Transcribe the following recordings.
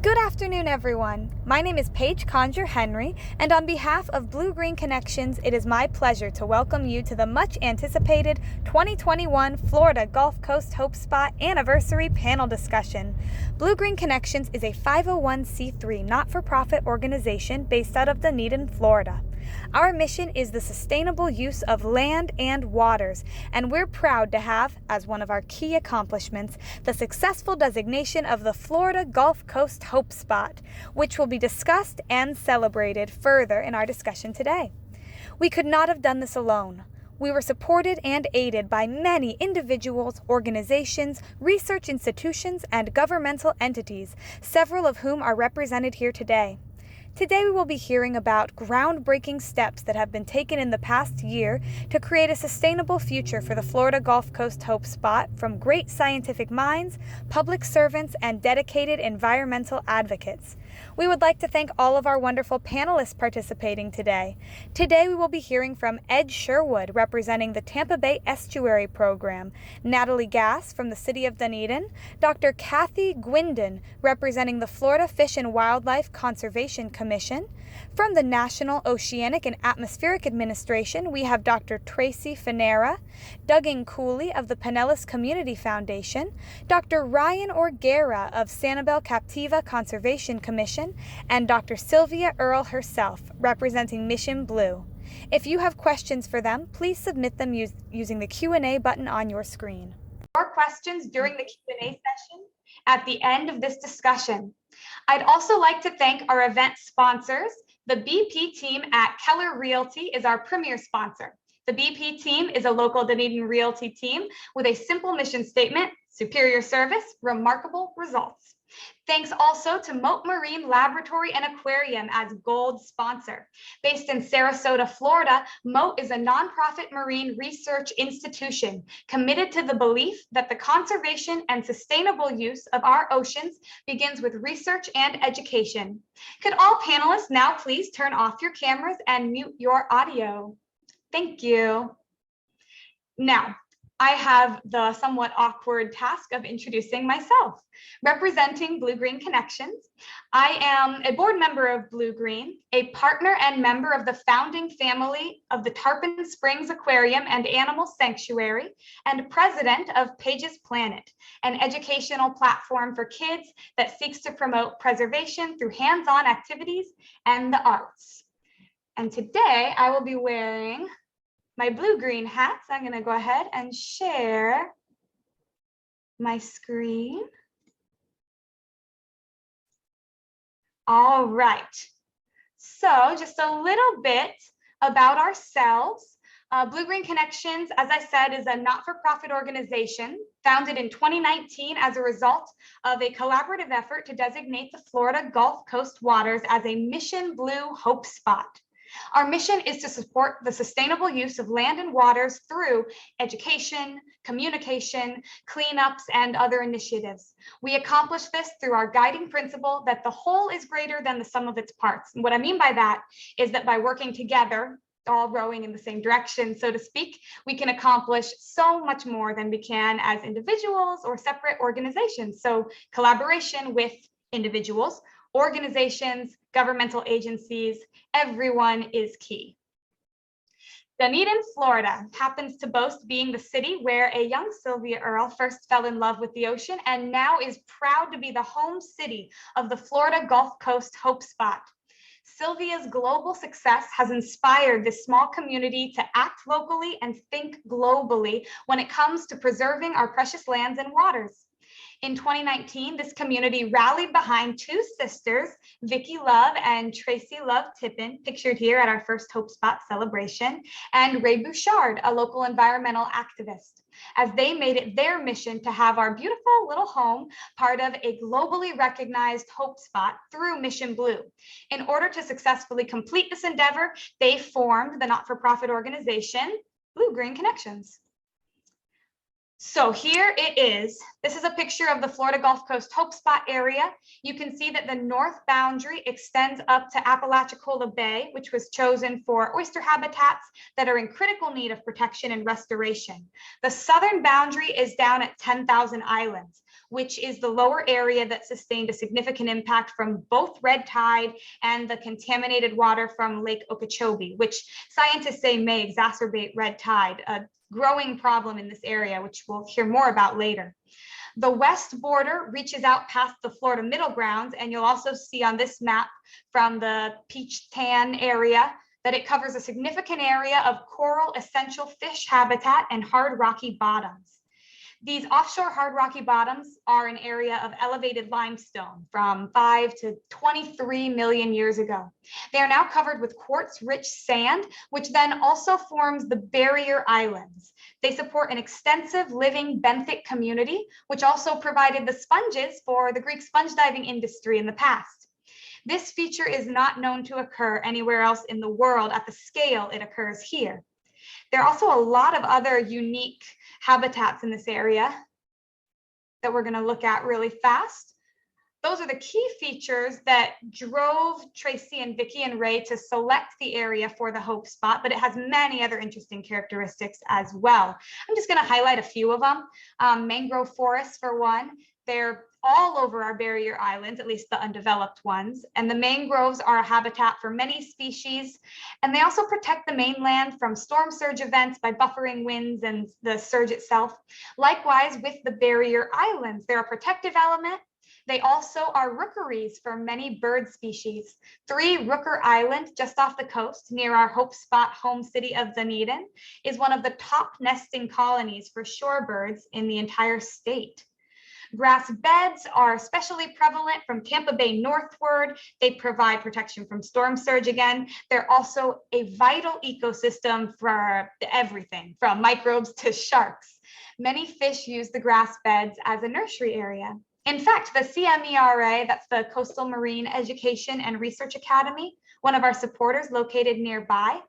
Good afternoon, everyone. My name is Paige Henry, and on behalf of Blue Green Connections, it is my pleasure to welcome you to the much anticipated 2021 Florida Gulf Coast Hope Spot Anniversary Panel Discussion. Blue Green Connections is a 501c3 not-for-profit organization based out of Dunedin, Florida. Our mission is the sustainable use of land and waters, and we're proud to have, as one of our key accomplishments, the successful designation of the Florida Gulf Coast Hope Spot, which will be discussed and celebrated further in our discussion today. We could not have done this alone. We were supported and aided by many individuals, organizations, research institutions, and governmental entities, several of whom are represented here today. Today we will be hearing about groundbreaking steps that have been taken in the past year to create a sustainable future for the Florida Gulf Coast Hope Spot from great scientific minds, public servants, and dedicated environmental advocates. We would like to thank all of our wonderful panelists participating today. Today we will be hearing from Ed Sherwood, representing the Tampa Bay Estuary Program, Natalie from the City of Dunedin, Dr. Kathy Guindon, representing the Florida Fish and Wildlife Conservation Commission. From the National Oceanic and Atmospheric Administration, we have Dr. Tracy Fanara, Duggan Cooley of the Pinellas Community Foundation, Dr. Ryan Orgera of Sanibel-Captiva Conservation Commission, and Dr. Sylvia Earle herself, representing Mission Blue. If you have questions for them, please submit them using the Q&A button on your screen. More questions during the Q&A session at the end of this discussion. I'd also like to thank our event sponsors. The BP team at Keller Realty is our premier sponsor. The BP team is a local Dunedin realty team with a simple mission statement: superior service, remarkable results. Thanks also to Moat Marine Laboratory and Aquarium as gold sponsor. Based in Sarasota, Florida, Moat is a nonprofit marine research institution committed to the belief that the conservation and sustainable use of our oceans begins with research and education. Could all panelists now please turn off your cameras and mute your audio? Thank you. Now, I have the somewhat awkward task of introducing myself. Representing Blue Green Connections, I am a board member of Blue Green, a partner and member of the founding family of the Tarpon Springs Aquarium and Animal Sanctuary, and president of Paige's Planet, an educational platform for kids that seeks to promote preservation through hands-on activities and the arts. And today I will be wearing my blue-green hat. So I'm going to go ahead and share my screen. All right. So just a little bit about ourselves. Blue Green Connections, as I said, is a not-for-profit organization founded in 2019 as a result of a collaborative effort to designate the Florida Gulf Coast waters as a Mission Blue Hope Spot. Our mission is to support the sustainable use of land and waters through education, communication, cleanups, and other initiatives. We accomplish this through our guiding principle that the whole is greater than the sum of its parts. And what I mean by that is that by working together, all rowing in the same direction, so to speak, we can accomplish so much more than we can as individuals or separate organizations. So collaboration with individuals, organizations, governmental agencies, everyone is key. Dunedin, Florida happens to boast being the city where a young Sylvia Earle first fell in love with the ocean and now is proud to be the home city of the Florida Gulf Coast Hope Spot. Sylvia's global success has inspired this small community to act locally and think globally when it comes to preserving our precious lands and waters. In 2019, this community rallied behind two sisters, Vicky Love and Tracy Love Tippin, pictured here at our first Hope Spot celebration, and Ray Bouchard, a local environmental activist, as they made it their mission to have our beautiful little home part of a globally recognized Hope Spot through Mission Blue. In order to successfully complete this endeavor, they formed the not-for-profit organization, Blue Green Connections. So here it is. This is a picture of the Florida Gulf Coast Hope Spot area. You can see that the north boundary extends up to Apalachicola Bay, which was chosen for oyster habitats that are in critical need of protection and restoration. The southern boundary is down at 10,000 Islands, which is the lower area that sustained a significant impact from both red tide and the contaminated water from Lake Okeechobee, which scientists say may exacerbate red tide, a growing problem in this area, which we'll hear more about later. The west border reaches out past the Florida Middle Grounds, and you'll also see on this map from the peach tan area that it covers a significant area of coral essential fish habitat and hard rocky bottoms. These offshore hard rocky bottoms are an area of elevated limestone from 5 to 23 million years ago. They are now covered with quartz-rich sand, which then also forms the barrier islands. They support an extensive living benthic community, which also provided the sponges for the Greek sponge diving industry in the past. This feature is not known to occur anywhere else in the world at the scale it occurs here. There are also a lot of other unique habitats in this area that we're going to look at really fast. Those are the key features that drove Tracy and Vicki and Ray to select the area for the Hope Spot, but it has many other interesting characteristics as well. I'm just going to highlight a few of them. Mangrove forests, for one. They're all over our barrier islands, at least the undeveloped ones. And the mangroves are a habitat for many species. And they also protect the mainland from storm surge events by buffering winds and the surge itself. Likewise, with the barrier islands, they're a protective element. They also are rookeries for many bird species. 3 Rooker Island, just off the coast near our Hope Spot home city of Dunedin, is one of the top nesting colonies for shorebirds in the entire state. Grass beds are especially prevalent from Tampa Bay northward. They provide protection from storm surge again. They're also a vital ecosystem for everything from microbes to sharks. Many fish use the grass beds as a nursery area. In fact, the CMERA, that's the Coastal Marine Education and Research Academy, one of our supporters located nearby,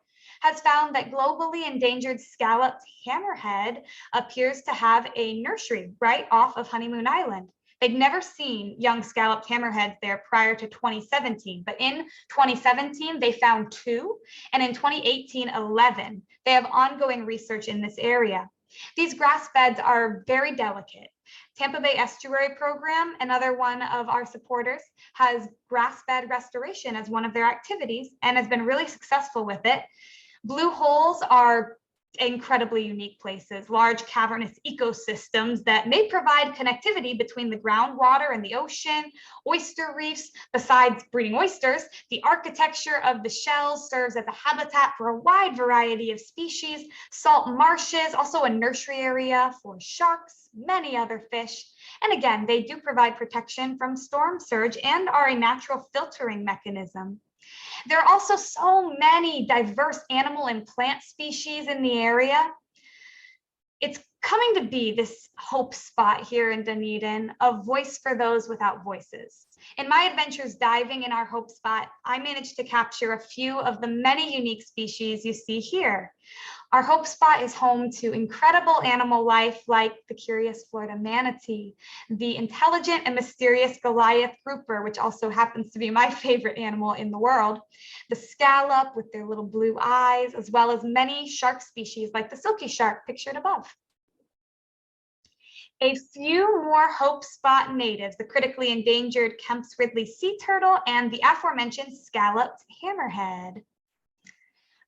has found that globally endangered scalloped hammerhead appears to have a nursery right off of Honeymoon Island. They'd never seen young scalloped hammerheads there prior to 2017, but in 2017, they found 2, and in 2018, 11. They have ongoing research in this area. These grass beds are very delicate. Tampa Bay Estuary program, another one of our supporters, has grass bed restoration as one of their activities and has been really successful with it. Blue holes are incredibly unique places, large cavernous ecosystems that may provide connectivity between the groundwater and the ocean, oyster reefs. Besides breeding oysters, the architecture of the shells serves as a habitat for a wide variety of species, salt marshes, also a nursery area for sharks, many other fish. And again, they do provide protection from storm surge and are a natural filtering mechanism. There are also so many diverse animal and plant species in the area. It's coming to be this Hope Spot here in Dunedin, a voice for those without voices. In my adventures diving in our Hope Spot, I managed to capture a few of the many unique species you see here. Our Hope Spot is home to incredible animal life like the curious Florida manatee, the intelligent and mysterious Goliath grouper, which also happens to be my favorite animal in the world, the scallop with their little blue eyes, as well as many shark species like the silky shark pictured above. A few more Hope Spot natives, the critically endangered Kemp's Ridley sea turtle and the aforementioned scalloped hammerhead.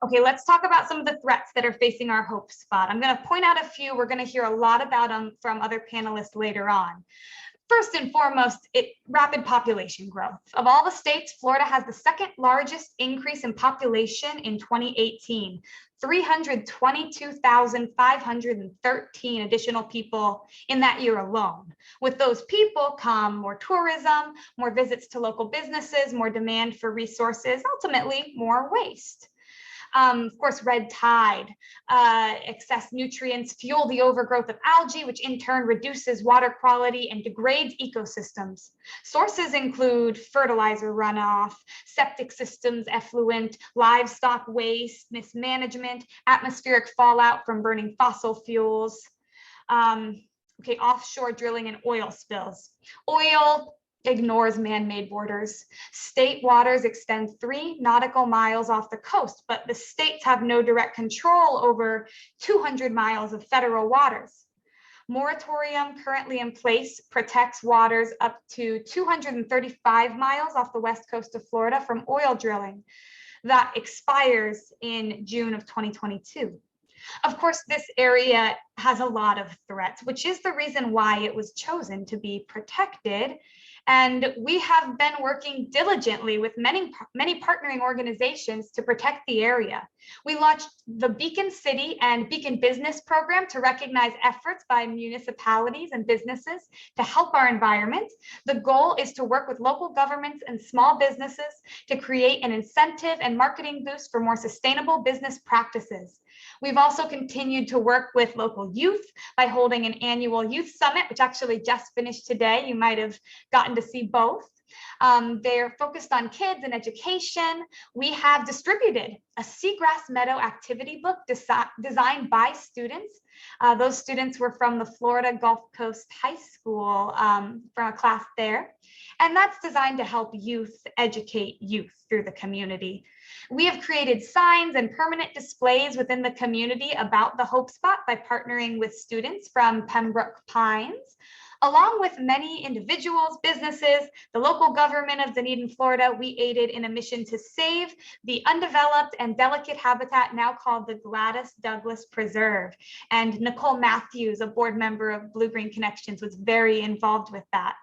Okay, let's talk about some of the threats that are facing our Hope Spot. I'm going to point out a few. We're going to hear a lot about them from other panelists later on. First and foremost, rapid population growth. Of all the states, Florida has the second largest increase in population in 2018. 322,513 additional people in that year alone. With those people come more tourism, more visits to local businesses, more demand for resources, ultimately more waste. Of course, red tide, excess nutrients fuel the overgrowth of algae, which in turn reduces water quality and degrades ecosystems. Sources include fertilizer runoff, septic systems effluent, livestock waste, mismanagement, atmospheric fallout from burning fossil fuels. Okay, offshore drilling and oil spills. Oil ignores man-made borders. State waters extend 3 nautical miles off the coast, but the states have no direct control over 200 miles of federal waters. Moratorium currently in place protects waters up to 235 miles off the west coast of Florida from oil drilling. That expires in June of 2022. Of course, this area has a lot of threats, which is the reason why it was chosen to be protected. And we have been working diligently with many partnering organizations to protect the area. We launched the Beacon City and Beacon Business program to recognize efforts by municipalities and businesses to help our environment. The goal is to work with local governments and small businesses to create an incentive and marketing boost for more sustainable business practices. We've also continued to work with local youth by holding an annual youth summit, which actually just finished today. You might have gotten to see both. They're focused on kids and education. We have distributed a seagrass meadow activity book designed by students. Those students were from the Florida Gulf Coast High School, from a class there. And that's designed to help youth educate youth through the community. We have created signs and permanent displays within the community about the Hope Spot by partnering with students from Pembroke Pines. Along with many individuals, businesses, the local government of Dunedin, Florida, we aided in a mission to save the undeveloped and delicate habitat now called the Gladys Douglas Preserve. And Nicole Matthews, a board member of Blue Green Connections, was very involved with that.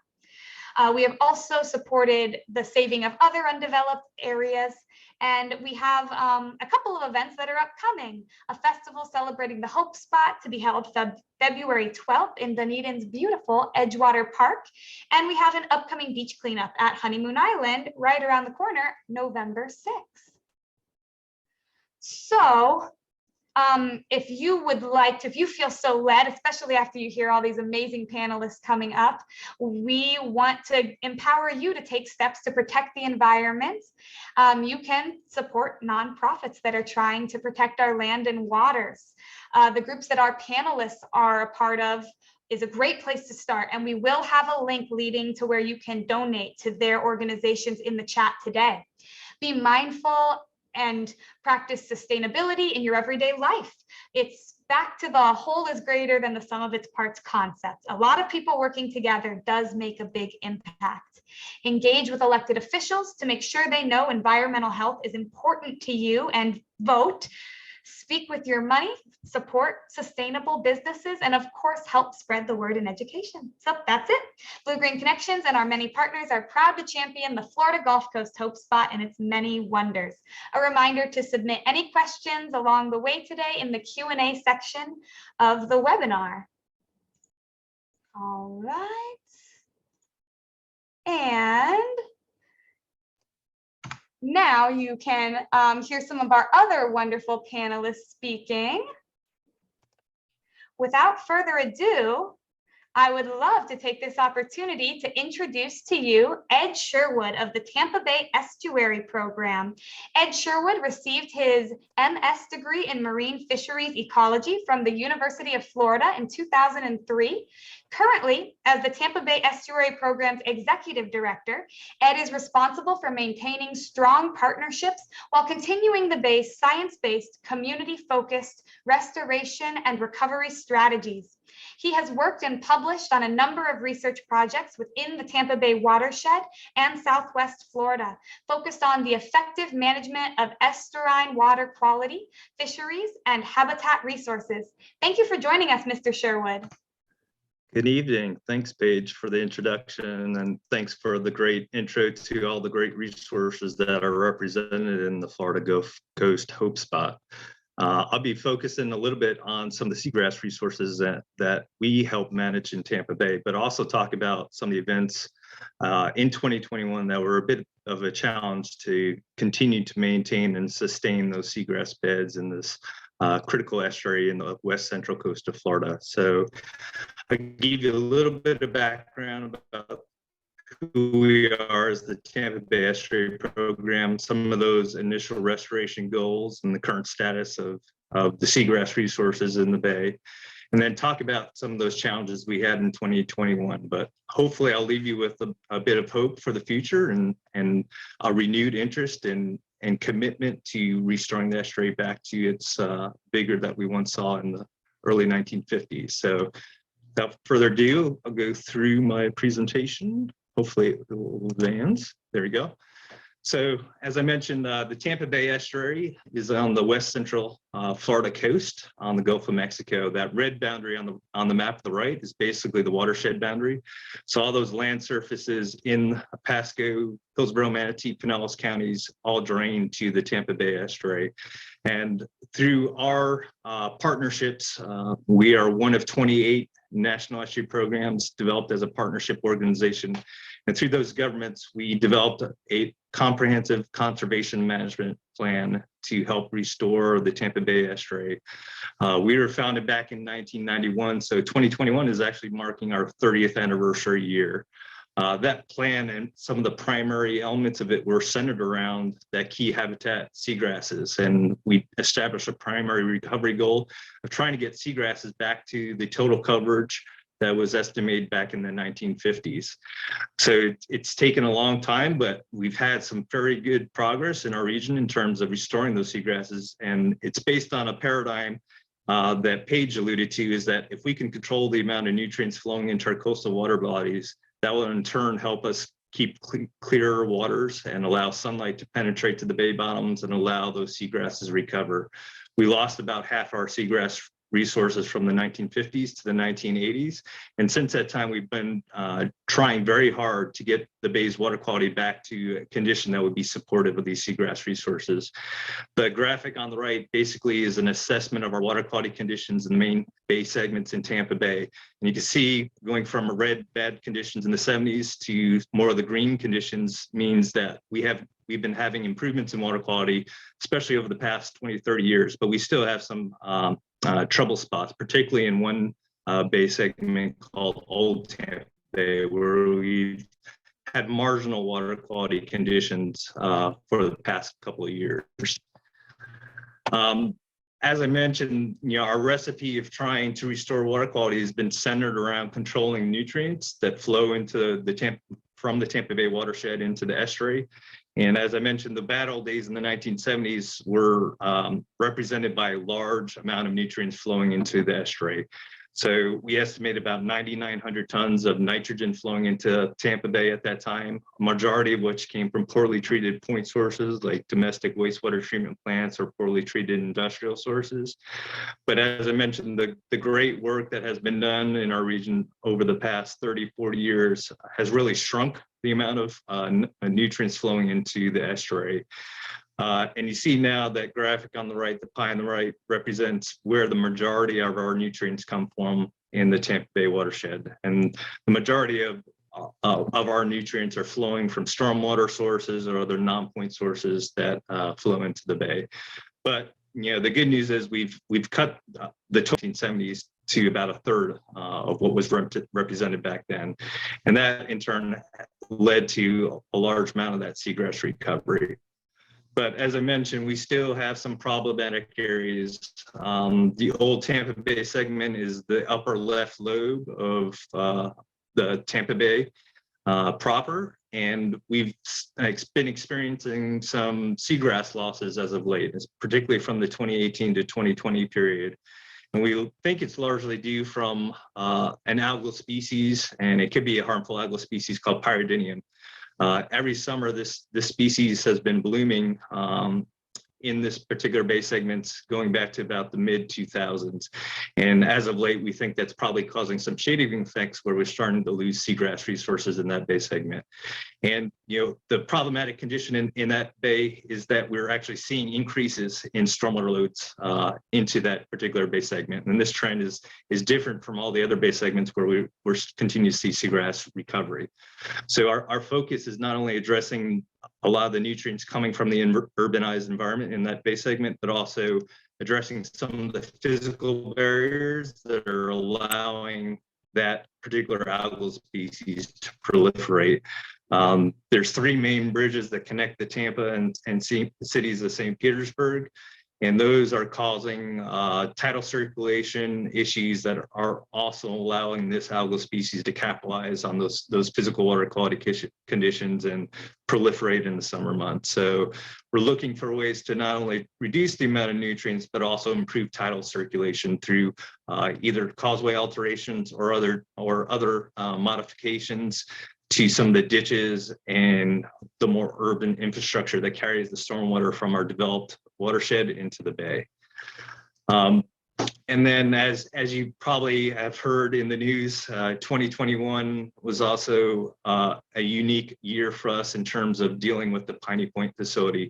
We have also supported the saving of other undeveloped areas. And we have a couple of events that are upcoming. A festival celebrating the Hope Spot to be held February 12th in Dunedin's beautiful Edgewater Park. And we have an upcoming beach cleanup at Honeymoon Island right around the corner, November 6th. So if you would like to, if you feel so led, especially after you hear all these amazing panelists coming up, we want to empower you to take steps to protect the environment. You can support nonprofits that are trying to protect our land and waters. The groups that our panelists are a part of is a great place to start. And we will have a link leading to where you can donate to their organizations in the chat today. Be mindful and practice sustainability in your everyday life. It's back to the whole is greater than the sum of its parts concept. A lot of people working together does make a big impact. Engage with elected officials to make sure they know environmental health is important to you and vote. Speak with your money, support sustainable businesses, and of course, help spread the word in education. So that's it. Blue Green Connections and our many partners are proud to champion the Florida Gulf Coast Hope Spot and its many wonders. A reminder to submit any questions along the way today in the Q&A section of the webinar. All right. And now you can hear some of our other wonderful panelists speaking. Without further ado, I would love to take this opportunity to introduce to you Ed Sherwood of the Tampa Bay Estuary program. Ed Sherwood received his MS degree in marine fisheries ecology from the University of Florida in 2003. Currently, as the Tampa Bay Estuary program's executive director, Ed is responsible for maintaining strong partnerships while continuing the Bay's science-based, community-focused restoration and recovery strategies. He has worked and published on a number of research projects within the Tampa Bay watershed and Southwest Florida, focused on the effective management of estuarine water quality, fisheries, and habitat resources. Thank you for joining us, Mr. Sherwood. Good evening. Thanks, Paige, for the introduction, and thanks for the great intro to all the great resources that are represented in the Florida Gulf Coast Hope Spot. I'll be focusing a little bit on some of the seagrass resources that we help manage in Tampa Bay, but also talk about some of the events in 2021 that were a bit of a challenge to continue to maintain and sustain those seagrass beds in this critical estuary in the west central coast of Florida. So I'll give you a little bit of background about who we are as the Tampa Bay Estuary program, some of those initial restoration goals and the current status of the seagrass resources in the Bay. and then talk about some of those challenges we had in 2021. But hopefully I'll leave you with a bit of hope for the future and a renewed interest and commitment to restoring the estuary back to its vigor that we once saw in the early 1950s. So without further ado, I'll go through my presentation. Hopefully it will advance. There we go. So as I mentioned, the Tampa Bay Estuary is on the west central Florida coast on the Gulf of Mexico. That red boundary on the map to the right is basically the watershed boundary. So all those land surfaces in Pasco, Hillsborough, Manatee, Pinellas counties all drain to the Tampa Bay Estuary. And through our partnerships, we are one of 28 national estuary programs developed as a partnership organization. And through those governments, we developed a comprehensive conservation management plan to help restore the Tampa Bay Estuary. We were founded back in 1991, so 2021 is actually marking our 30th anniversary year. That plan and some of the primary elements of it were centered around that key habitat, seagrasses. And we established a primary recovery goal of trying to get seagrasses back to the total coverage that was estimated back in the 1950s. So it's taken a long time, but we've had some very good progress in our region in terms of restoring those seagrasses. And it's based on a paradigm that Paige alluded to, is that if we can control the amount of nutrients flowing into our coastal water bodies, that will in turn help us keep clearer waters and allow sunlight to penetrate to the bay bottoms and allow those seagrasses to recover. We lost about half our seagrass resources from the 1950s to the 1980s. And since that time, we've been trying very hard to get the bay's water quality back to a condition that would be supportive of these seagrass resources. The graphic on the right basically is an assessment of our water quality conditions in the main bay segments in Tampa Bay. And you can see going from red bad conditions in the 70s to more of the green conditions means that we've been having improvements in water quality, especially over the past 20, 30 years, but we still have some trouble spots, particularly in one bay segment called Old Tampa Bay, where we've had marginal water quality conditions for the past couple of years. As I mentioned, our recipe of trying to restore water quality has been centered around controlling nutrients that flow into from the Tampa Bay watershed into the estuary. And as I mentioned, the bad old days in the 1970s were represented by a large amount of nutrients flowing into the estuary. So we estimate about 9,900 tons of nitrogen flowing into Tampa Bay at that time, a majority of which came from poorly treated point sources like domestic wastewater treatment plants or poorly treated industrial sources. But as I mentioned, the great work that has been done in our region over the past 30, 40 years has really shrunk the amount of nutrients flowing into the estuary. And you see now that graphic on the right, the pie on the right, represents where the majority of our nutrients come from in the Tampa Bay watershed. And the majority of our nutrients are flowing from stormwater sources or other non-point sources that flow into the bay. But the good news is we've cut the 1970s to about a third of what was represented back then. And that in turn led to a large amount of that seagrass recovery. But as I mentioned, we still have some problematic areas. The old Tampa Bay segment is the upper left lobe of the Tampa Bay proper. And we've been experiencing some seagrass losses as of late, particularly from the 2018 to 2020 period. And we think it's largely due from an algal species, and it could be a harmful algal species called pyridinium. Every summer, this species has been blooming in this particular bay segments going back to about the mid-2000s. And as of late, we think that's probably causing some shading effects where we're starting to lose seagrass resources in that bay segment. And the problematic condition in that bay is that we're actually seeing increases in stormwater loads into that particular bay segment. And this trend is different from all the other bay segments where we're continue to see seagrass recovery. So our focus is not only addressing a lot of the nutrients coming from the urbanized environment in that bay segment, but also addressing some of the physical barriers that are allowing that particular algal species to proliferate. There's three main bridges that connect the Tampa and cities of St. Petersburg. And those are causing tidal circulation issues that are also allowing this algal species to capitalize on those physical water quality conditions and proliferate in the summer months. So we're looking for ways to not only reduce the amount of nutrients, but also improve tidal circulation through either causeway alterations or other modifications to some of the ditches and the more urban infrastructure that carries the stormwater from our developed watershed into the bay. And then as you probably have heard in the news, 2021 was also a unique year for us in terms of dealing with the Piney Point facility.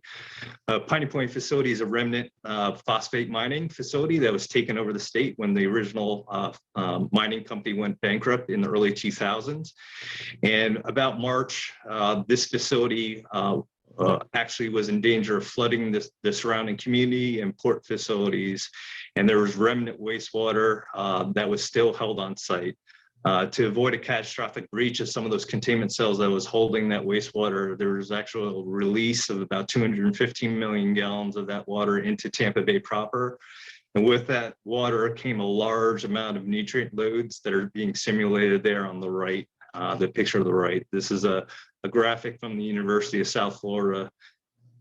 Piney Point facility is a remnant phosphate mining facility that was taken over the state when the original mining company went bankrupt in the early 2000s. And about March, this facility actually was in danger of flooding the surrounding community and port facilities. And there was remnant wastewater that was still held on site. To avoid a catastrophic breach of some of those containment cells that was holding that wastewater, there was actual release of about 215 million gallons of that water into Tampa Bay proper. And with that water came a large amount of nutrient loads that are being simulated there on the right, the picture of the right. This is a graphic from the University of South Florida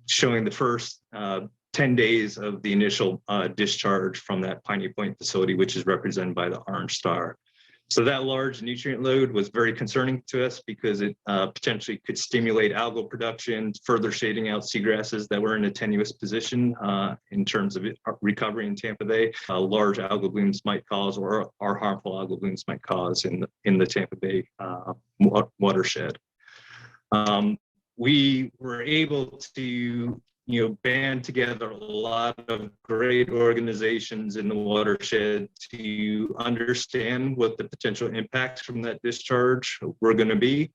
showing the first 10 days of the initial discharge from that Piney Point facility, which is represented by the orange star. So that large nutrient load was very concerning to us because it potentially could stimulate algal production, further shading out seagrasses that were in a tenuous position in terms of recovery in Tampa Bay. Large algal blooms might cause, or harmful algal blooms might cause in the Tampa Bay watershed. We were able to band together a lot of great organizations in the watershed to understand what the potential impacts from that discharge were going to be.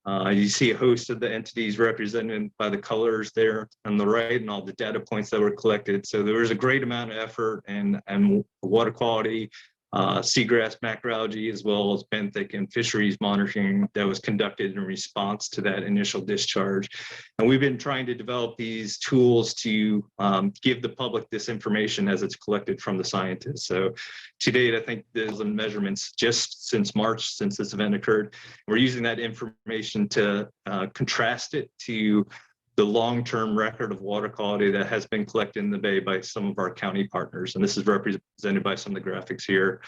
You see a host of the entities represented by the colors there on the right and all the data points that were collected. So there was a great amount of effort and water quality, seagrass macroalgae, as well as benthic and fisheries monitoring that was conducted in response to that initial discharge. And we've been trying to develop these tools to give the public this information as it's collected from the scientists. So to date, I think there's measurements just since March, since this event occurred. We're using that information to contrast it to the long-term record of water quality that has been collected in the Bay by some of our county partners. And this is represented by some of the graphics here.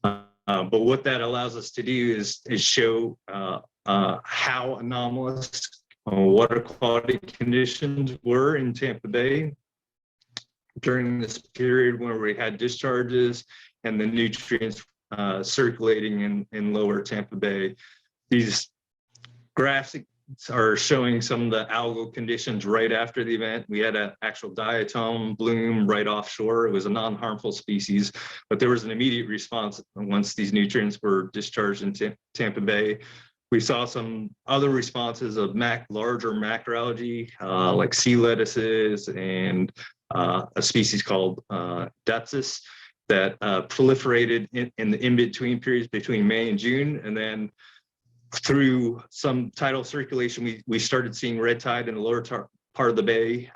But what that allows us to do is show how anomalous water quality conditions were in Tampa Bay during this period where we had discharges and the nutrients circulating in lower Tampa Bay. These graphs are showing some of the algal conditions right after the event. We had an actual diatom bloom right offshore. It was a non-harmful species, but there was an immediate response once these nutrients were discharged in Tampa Bay. We saw some other responses of larger macroalgae, like sea lettuces and a species called Dapsis that proliferated in the in-between periods between May and June. And then through some tidal circulation, we started seeing red tide in the lower part of the bay.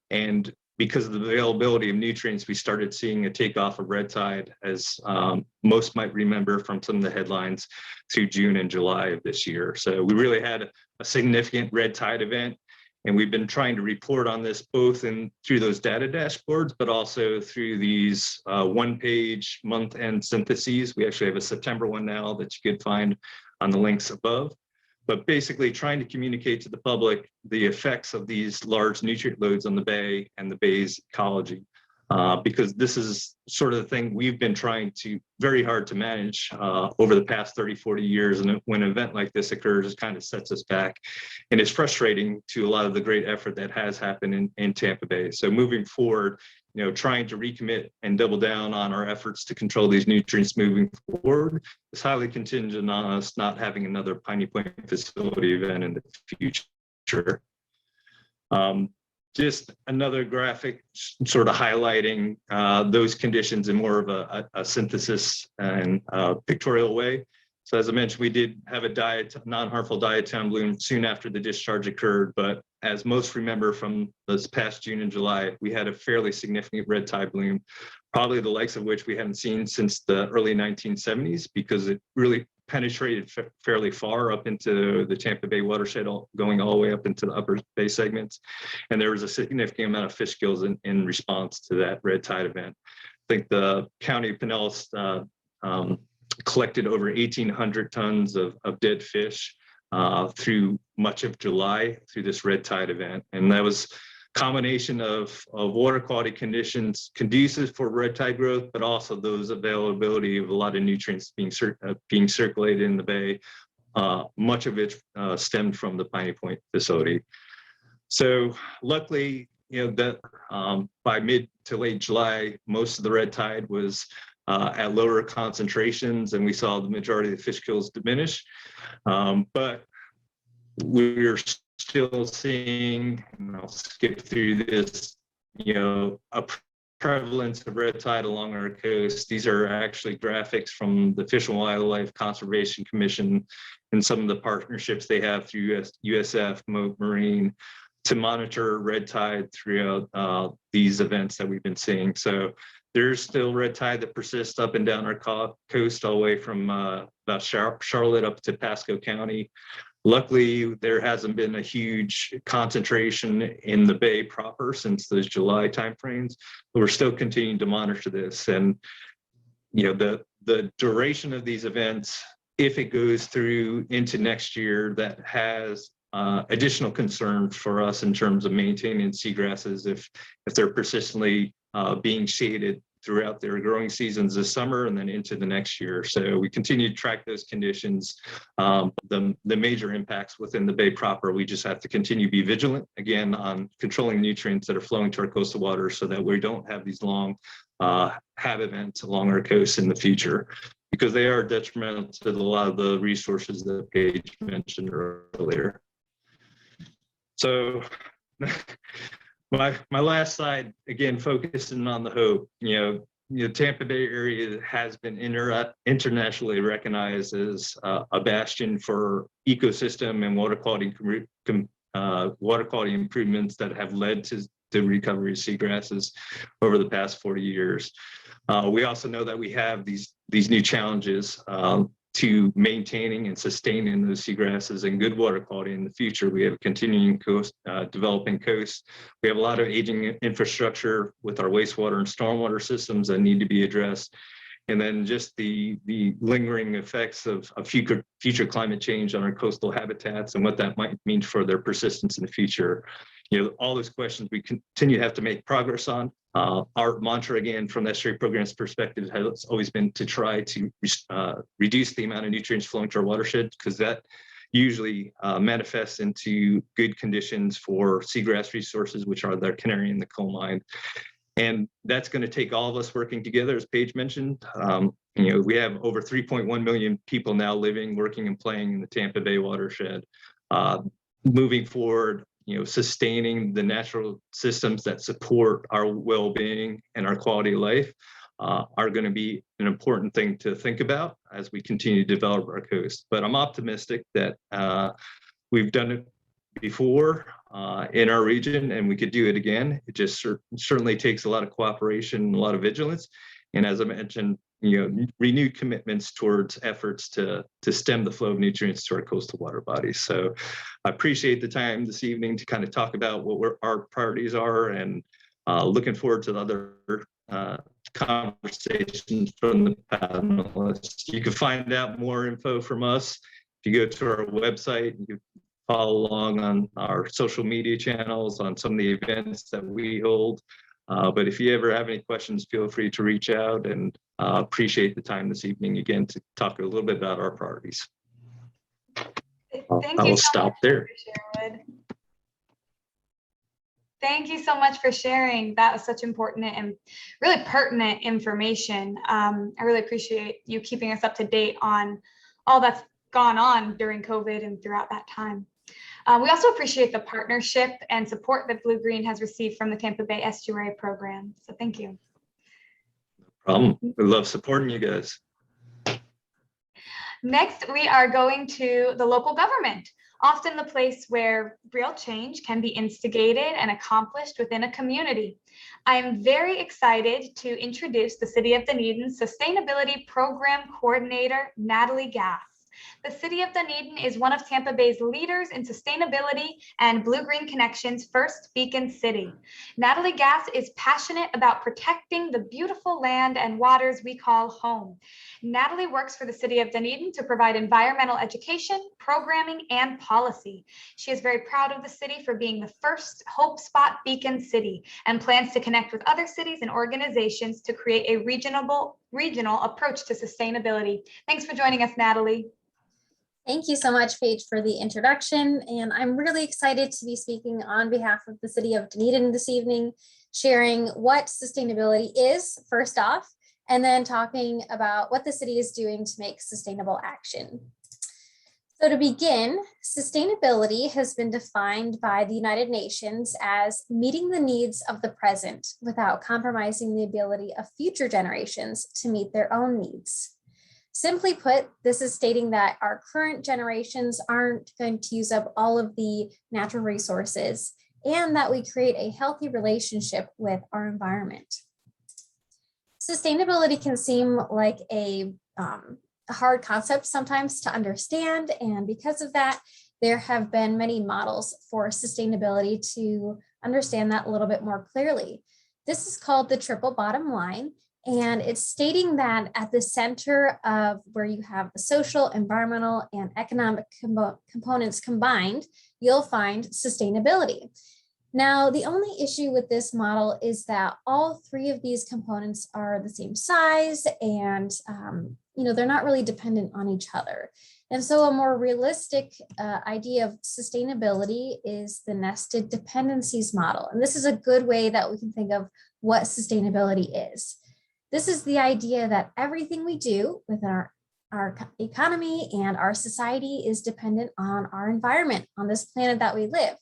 And because of the availability of nutrients, we started seeing a takeoff of red tide, as most might remember from some of the headlines through June and July of this year. So we really had a significant red tide event. And we've been trying to report on this both through those data dashboards, but also through these one-page month-end syntheses. We actually have a September one now that you could find on the links above. But basically trying to communicate to the public the effects of these large nutrient loads on the bay and the bay's ecology. Because this is sort of the thing we've been trying to very hard to manage over the past 30, 40 years. And when an event like this occurs, it kind of sets us back. And it's frustrating to a lot of the great effort that has happened in Tampa Bay. So moving forward, trying to recommit and double down on our efforts to control these nutrients moving forward is highly contingent on us not having another Piney Point facility event in the future. Just another graphic sort of highlighting those conditions in more of a synthesis and pictorial way. So as I mentioned, we did have a non-harmful diatom bloom soon after the discharge occurred, but as most remember from this past June and July, we had a fairly significant red tide bloom, probably the likes of which we haven't seen since the early 1970s, because it really penetrated fairly far up into the Tampa Bay watershed, going all the way up into the upper bay segments. And there was a significant amount of fish kills in response to that red tide event. I think the county of Pinellas collected over 1,800 tons of dead fish through much of July through this red tide event. And that was a combination of water quality conditions conducive for red tide growth, but also those availability of a lot of nutrients being circulated in the bay, much of it stemmed from the Piney Point facility. So luckily, that by mid to late July, most of the red tide was at lower concentrations, and we saw the majority of the fish kills diminish. But we're still seeing, and I'll skip through this, a prevalence of red tide along our coast. These are actually graphics from the Fish and Wildlife Conservation Commission and some of the partnerships they have through USF, Marine, to monitor red tide throughout these events that we've been seeing. So there's still red tide that persists up and down our coast, all the way from about Charlotte up to Pasco County. Luckily, there hasn't been a huge concentration in the bay proper since those July timeframes, but we're still continuing to monitor this. And the duration of these events, if it goes through into next year, that has additional concern for us in terms of maintaining seagrasses if they're persistently being shaded throughout their growing seasons this summer and then into the next year. So we continue to track those conditions. The major impacts within the bay proper, we just have to continue to be vigilant, again, on controlling nutrients that are flowing to our coastal waters so that we don't have these long HAB events along our coast in the future, because they are detrimental to a lot of the resources that Paige mentioned earlier. So my last slide, again, focusing on the hope. Tampa Bay area has been internationally recognized as a bastion for ecosystem and water quality improvements that have led to the recovery of seagrasses over the past 40 years. We also know that we have these new challenges to maintaining and sustaining those seagrasses and good water quality in the future. We have a continuing coast, developing coast. We have a lot of aging infrastructure with our wastewater and stormwater systems that need to be addressed. And then just the lingering effects of future climate change on our coastal habitats and what that might mean for their persistence in the future. All those questions we continue to have to make progress on. Our mantra, again, from the estuary program's perspective, has always been to try to reduce the amount of nutrients flowing to our watershed, because that usually manifests into good conditions for seagrass resources, which are their canary in the coal mine. And that's going to take all of us working together, as Paige mentioned. We have over 3.1 million people now living, working, and playing in the Tampa Bay watershed. Moving forward, sustaining the natural systems that support our well-being and our quality of life are going to be an important thing to think about as we continue to develop our coast. But I'm optimistic that we've done it before in our region, and we could do it again. It just certainly takes a lot of cooperation and a lot of vigilance. And as I mentioned, renewed commitments towards efforts to stem the flow of nutrients to our coastal water bodies. So I appreciate the time this evening to kind of talk about what our priorities are, and looking forward to the other conversations from the panelists. You can find out more info from us if you go to our website. You can follow along on our social media channels on some of the events that we hold. But if you ever have any questions, feel free to reach out, and appreciate the time this evening again to talk a little bit about our priorities. I will stop there. Thank you so much for sharing. That was such important and really pertinent information. I really appreciate you keeping us up to date on all that's gone on during COVID and throughout that time. We also appreciate the partnership and support that Blue Green has received from the Tampa Bay Estuary program. So thank you. No problem. We love supporting you guys. Next, we are going to the local government, often the place where real change can be instigated and accomplished within a community. I am very excited to introduce the City of Dunedin Sustainability Program Coordinator, Natalie Gass. The City of Dunedin is one of Tampa Bay's leaders in sustainability and Blue-Green Connections' first beacon city. Natalie Gass is passionate about protecting the beautiful land and waters we call home. Natalie works for the City of Dunedin to provide environmental education, programming, and policy. She is very proud of the city for being the first Hope Spot beacon city and plans to connect with other cities and organizations to create a regional approach to sustainability. Thanks for joining us, Natalie. Thank you so much, Paige, for the introduction. And I'm really excited to be speaking on behalf of the City of Dunedin this evening, sharing what sustainability is, first off, and then talking about what the city is doing to make sustainable action. So to begin, sustainability has been defined by the United Nations as meeting the needs of the present without compromising the ability of future generations to meet their own needs. Simply put, this is stating that our current generations aren't going to use up all of the natural resources and that we create a healthy relationship with our environment. Sustainability can seem like a hard concept sometimes to understand, and because of that, there have been many models for sustainability to understand that a little bit more clearly. This is called the triple bottom line. And it's stating that at the center of where you have the social, environmental, and economic components combined, you'll find sustainability. Now, the only issue with this model is that all three of these components are the same size and they're not really dependent on each other. And so a more realistic idea of sustainability is the nested dependencies model. And this is a good way that we can think of what sustainability is. This is the idea that everything we do within our economy and our society is dependent on our environment, on this planet that we live.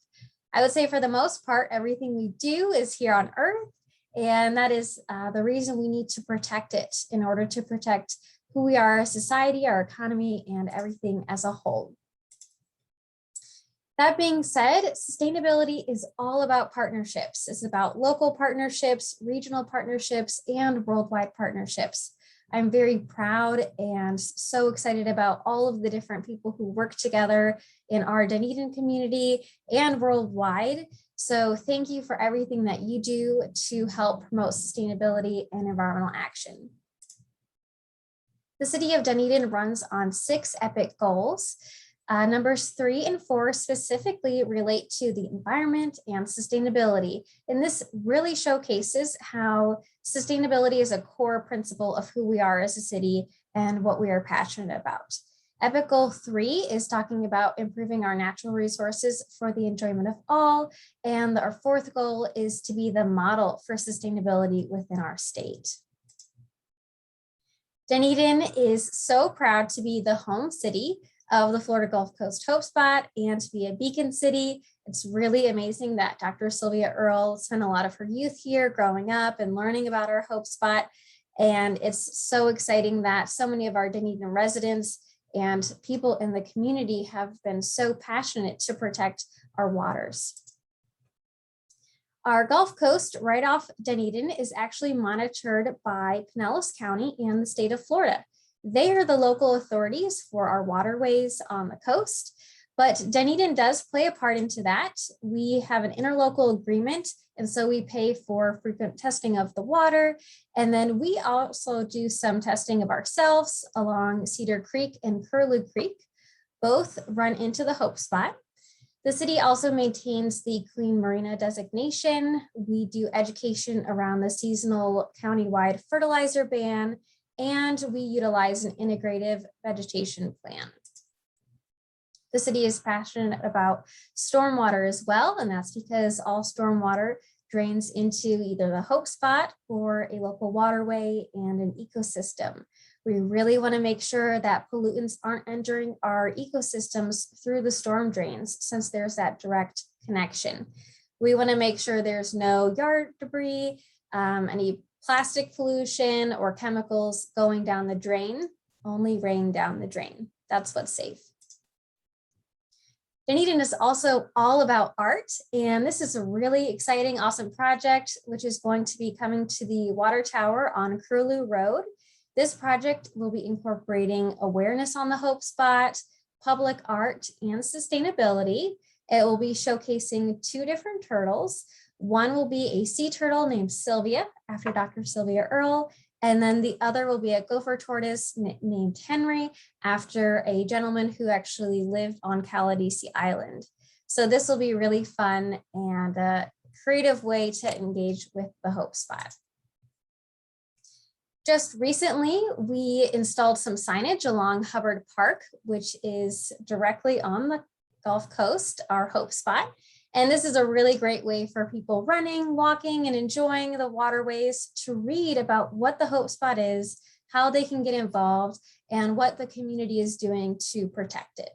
I would say for the most part, everything we do is here on Earth, and that is the reason we need to protect it in order to protect who we are as society, our economy, and everything as a whole. That being said, sustainability is all about partnerships. It's about local partnerships, regional partnerships, and worldwide partnerships. I'm very proud and so excited about all of the different people who work together in our Dunedin community and worldwide. So thank you for everything that you do to help promote sustainability and environmental action. The City of Dunedin runs on 6 EPIC goals. Numbers 3 and 4 specifically relate to the environment and sustainability. And this really showcases how sustainability is a core principle of who we are as a city and what we are passionate about. EPIC Goal 3 is talking about improving our natural resources for the enjoyment of all. And our 4th goal is to be the model for sustainability within our state. Dunedin is so proud to be the home city of the Florida Gulf Coast Hope Spot and to be a beacon city. It's really amazing that Dr. Sylvia Earle spent a lot of her youth here growing up and learning about our Hope Spot. And it's so exciting that so many of our Dunedin residents and people in the community have been so passionate to protect our waters. Our Gulf Coast right off Dunedin is actually monitored by Pinellas County and the state of Florida. They are the local authorities for our waterways on the coast, but Dunedin does play a part into that. We have an interlocal agreement, and so we pay for frequent testing of the water. And then we also do some testing of ourselves along Cedar Creek and Curlew Creek. Both run into the Hope Spot. The city also maintains the Clean Marina designation. We do education around the seasonal countywide fertilizer ban, and we utilize an integrative vegetation plan. The city is passionate about stormwater as well, and that's because all stormwater drains into either the Hope Spot or a local waterway and an ecosystem. We really want to make sure that pollutants aren't entering our ecosystems through the storm drains, since there's that direct connection. We want to make sure there's no yard debris, any plastic pollution or chemicals going down the drain, only rain down the drain. That's what's safe. Dunedin is also all about art, and this is a really exciting, awesome project, which is going to be coming to the water tower on Curlew Road. This project will be incorporating awareness on the Hope Spot, public art, and sustainability. It will be showcasing 2 different turtles. One will be a sea turtle named Sylvia, after Dr. Sylvia Earle, and then the other will be a gopher tortoise named Henry, after a gentleman who actually lived on Caladesi Island. So this will be really fun and a creative way to engage with the Hope Spot. Just recently, we installed some signage along Hubbard Park, which is directly on the Gulf Coast, our Hope Spot. And this is a really great way for people running, walking, and enjoying the waterways to read about what the Hope Spot is, how they can get involved, and what the community is doing to protect it.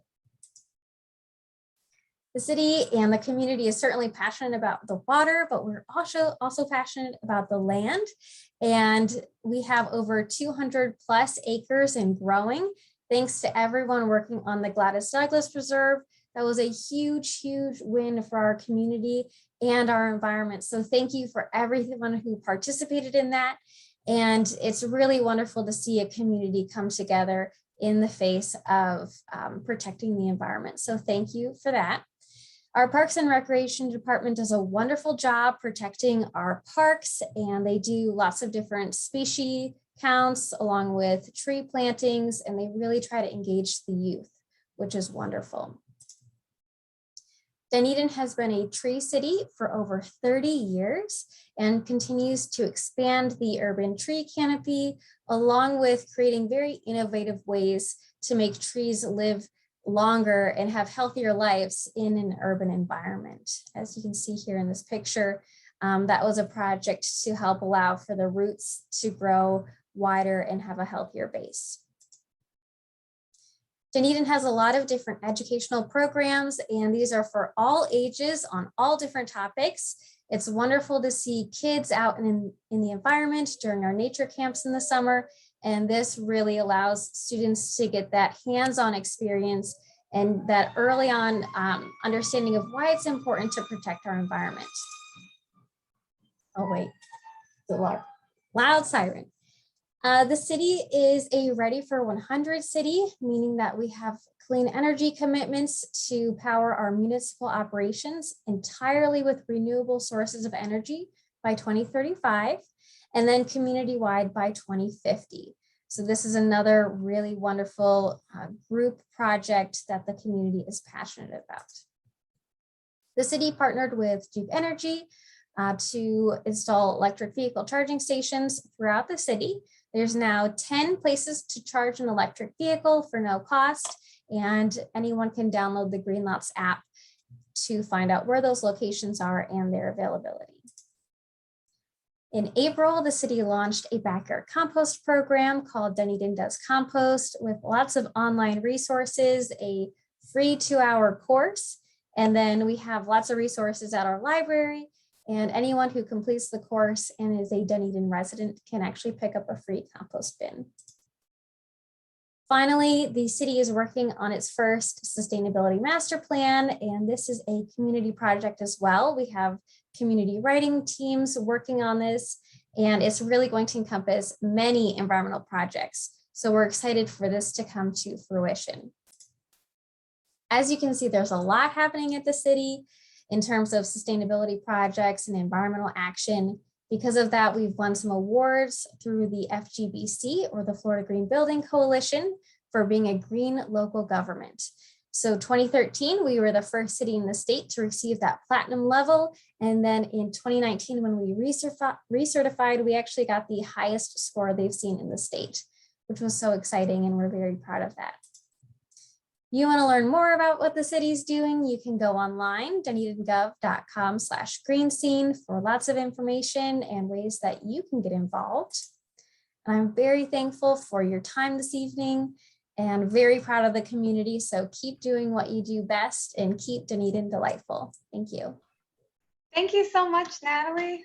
The city and the community is certainly passionate about the water, but we're also passionate about the land. And we have over 200 plus acres and growing, thanks to everyone working on the Gladys Douglas Preserve. That was a huge, huge win for our community and our environment. So thank you for everyone who participated in that. And it's really wonderful to see a community come together in the face of protecting the environment. So thank you for that. Our Parks and Recreation Department does a wonderful job protecting our parks, and they do lots of different species counts along with tree plantings, and they really try to engage the youth, which is wonderful. Dunedin has been a tree city for over 30 years and continues to expand the urban tree canopy, along with creating very innovative ways to make trees live longer and have healthier lives in an urban environment. As you can see here in this picture, that was a project to help allow for the roots to grow wider and have a healthier base. Dunedin has a lot of different educational programs, and these are for all ages on all different topics. It's wonderful to see kids out in the environment during our nature camps in the summer, and this really allows students to get that hands-on experience and that early on understanding of why it's important to protect our environment. Oh wait, the loud siren. The city is a Ready for 100 city, meaning that we have clean energy commitments to power our municipal operations entirely with renewable sources of energy by 2035, and then community-wide by 2050. So this is another really wonderful group project that the community is passionate about. The city partnered with Duke Energy to install electric vehicle charging stations throughout the city. There's now 10 places to charge an electric vehicle for no cost, and anyone can download the Green Lots app to find out where those locations are and their availability. In April, the city launched a backyard compost program called Dunedin Does Compost, with lots of online resources, a free 2-hour course, and then we have lots of resources at our library. And anyone who completes the course and is a Dunedin resident can actually pick up a free compost bin. Finally, the city is working on its first sustainability master plan, and this is a community project as well. We have community writing teams working on this, and it's really going to encompass many environmental projects. So we're excited for this to come to fruition. As you can see, there's a lot happening at the city in terms of sustainability projects and environmental action. Because of that, we've won some awards through the FGBC, or the Florida Green Building Coalition, for being a green local government. So 2013, we were the first city in the state to receive that platinum level. And then in 2019, when we recertified, we actually got the highest score they've seen in the state, which was so exciting, and we're very proud of that. You want to learn more about what the city's doing, you can go online, dunedingov.com/greenscene, for lots of information and ways that you can get involved. And I'm very thankful for your time this evening and very proud of the community. So keep doing what you do best and keep Dunedin delightful. Thank you. Thank you so much, Natalie.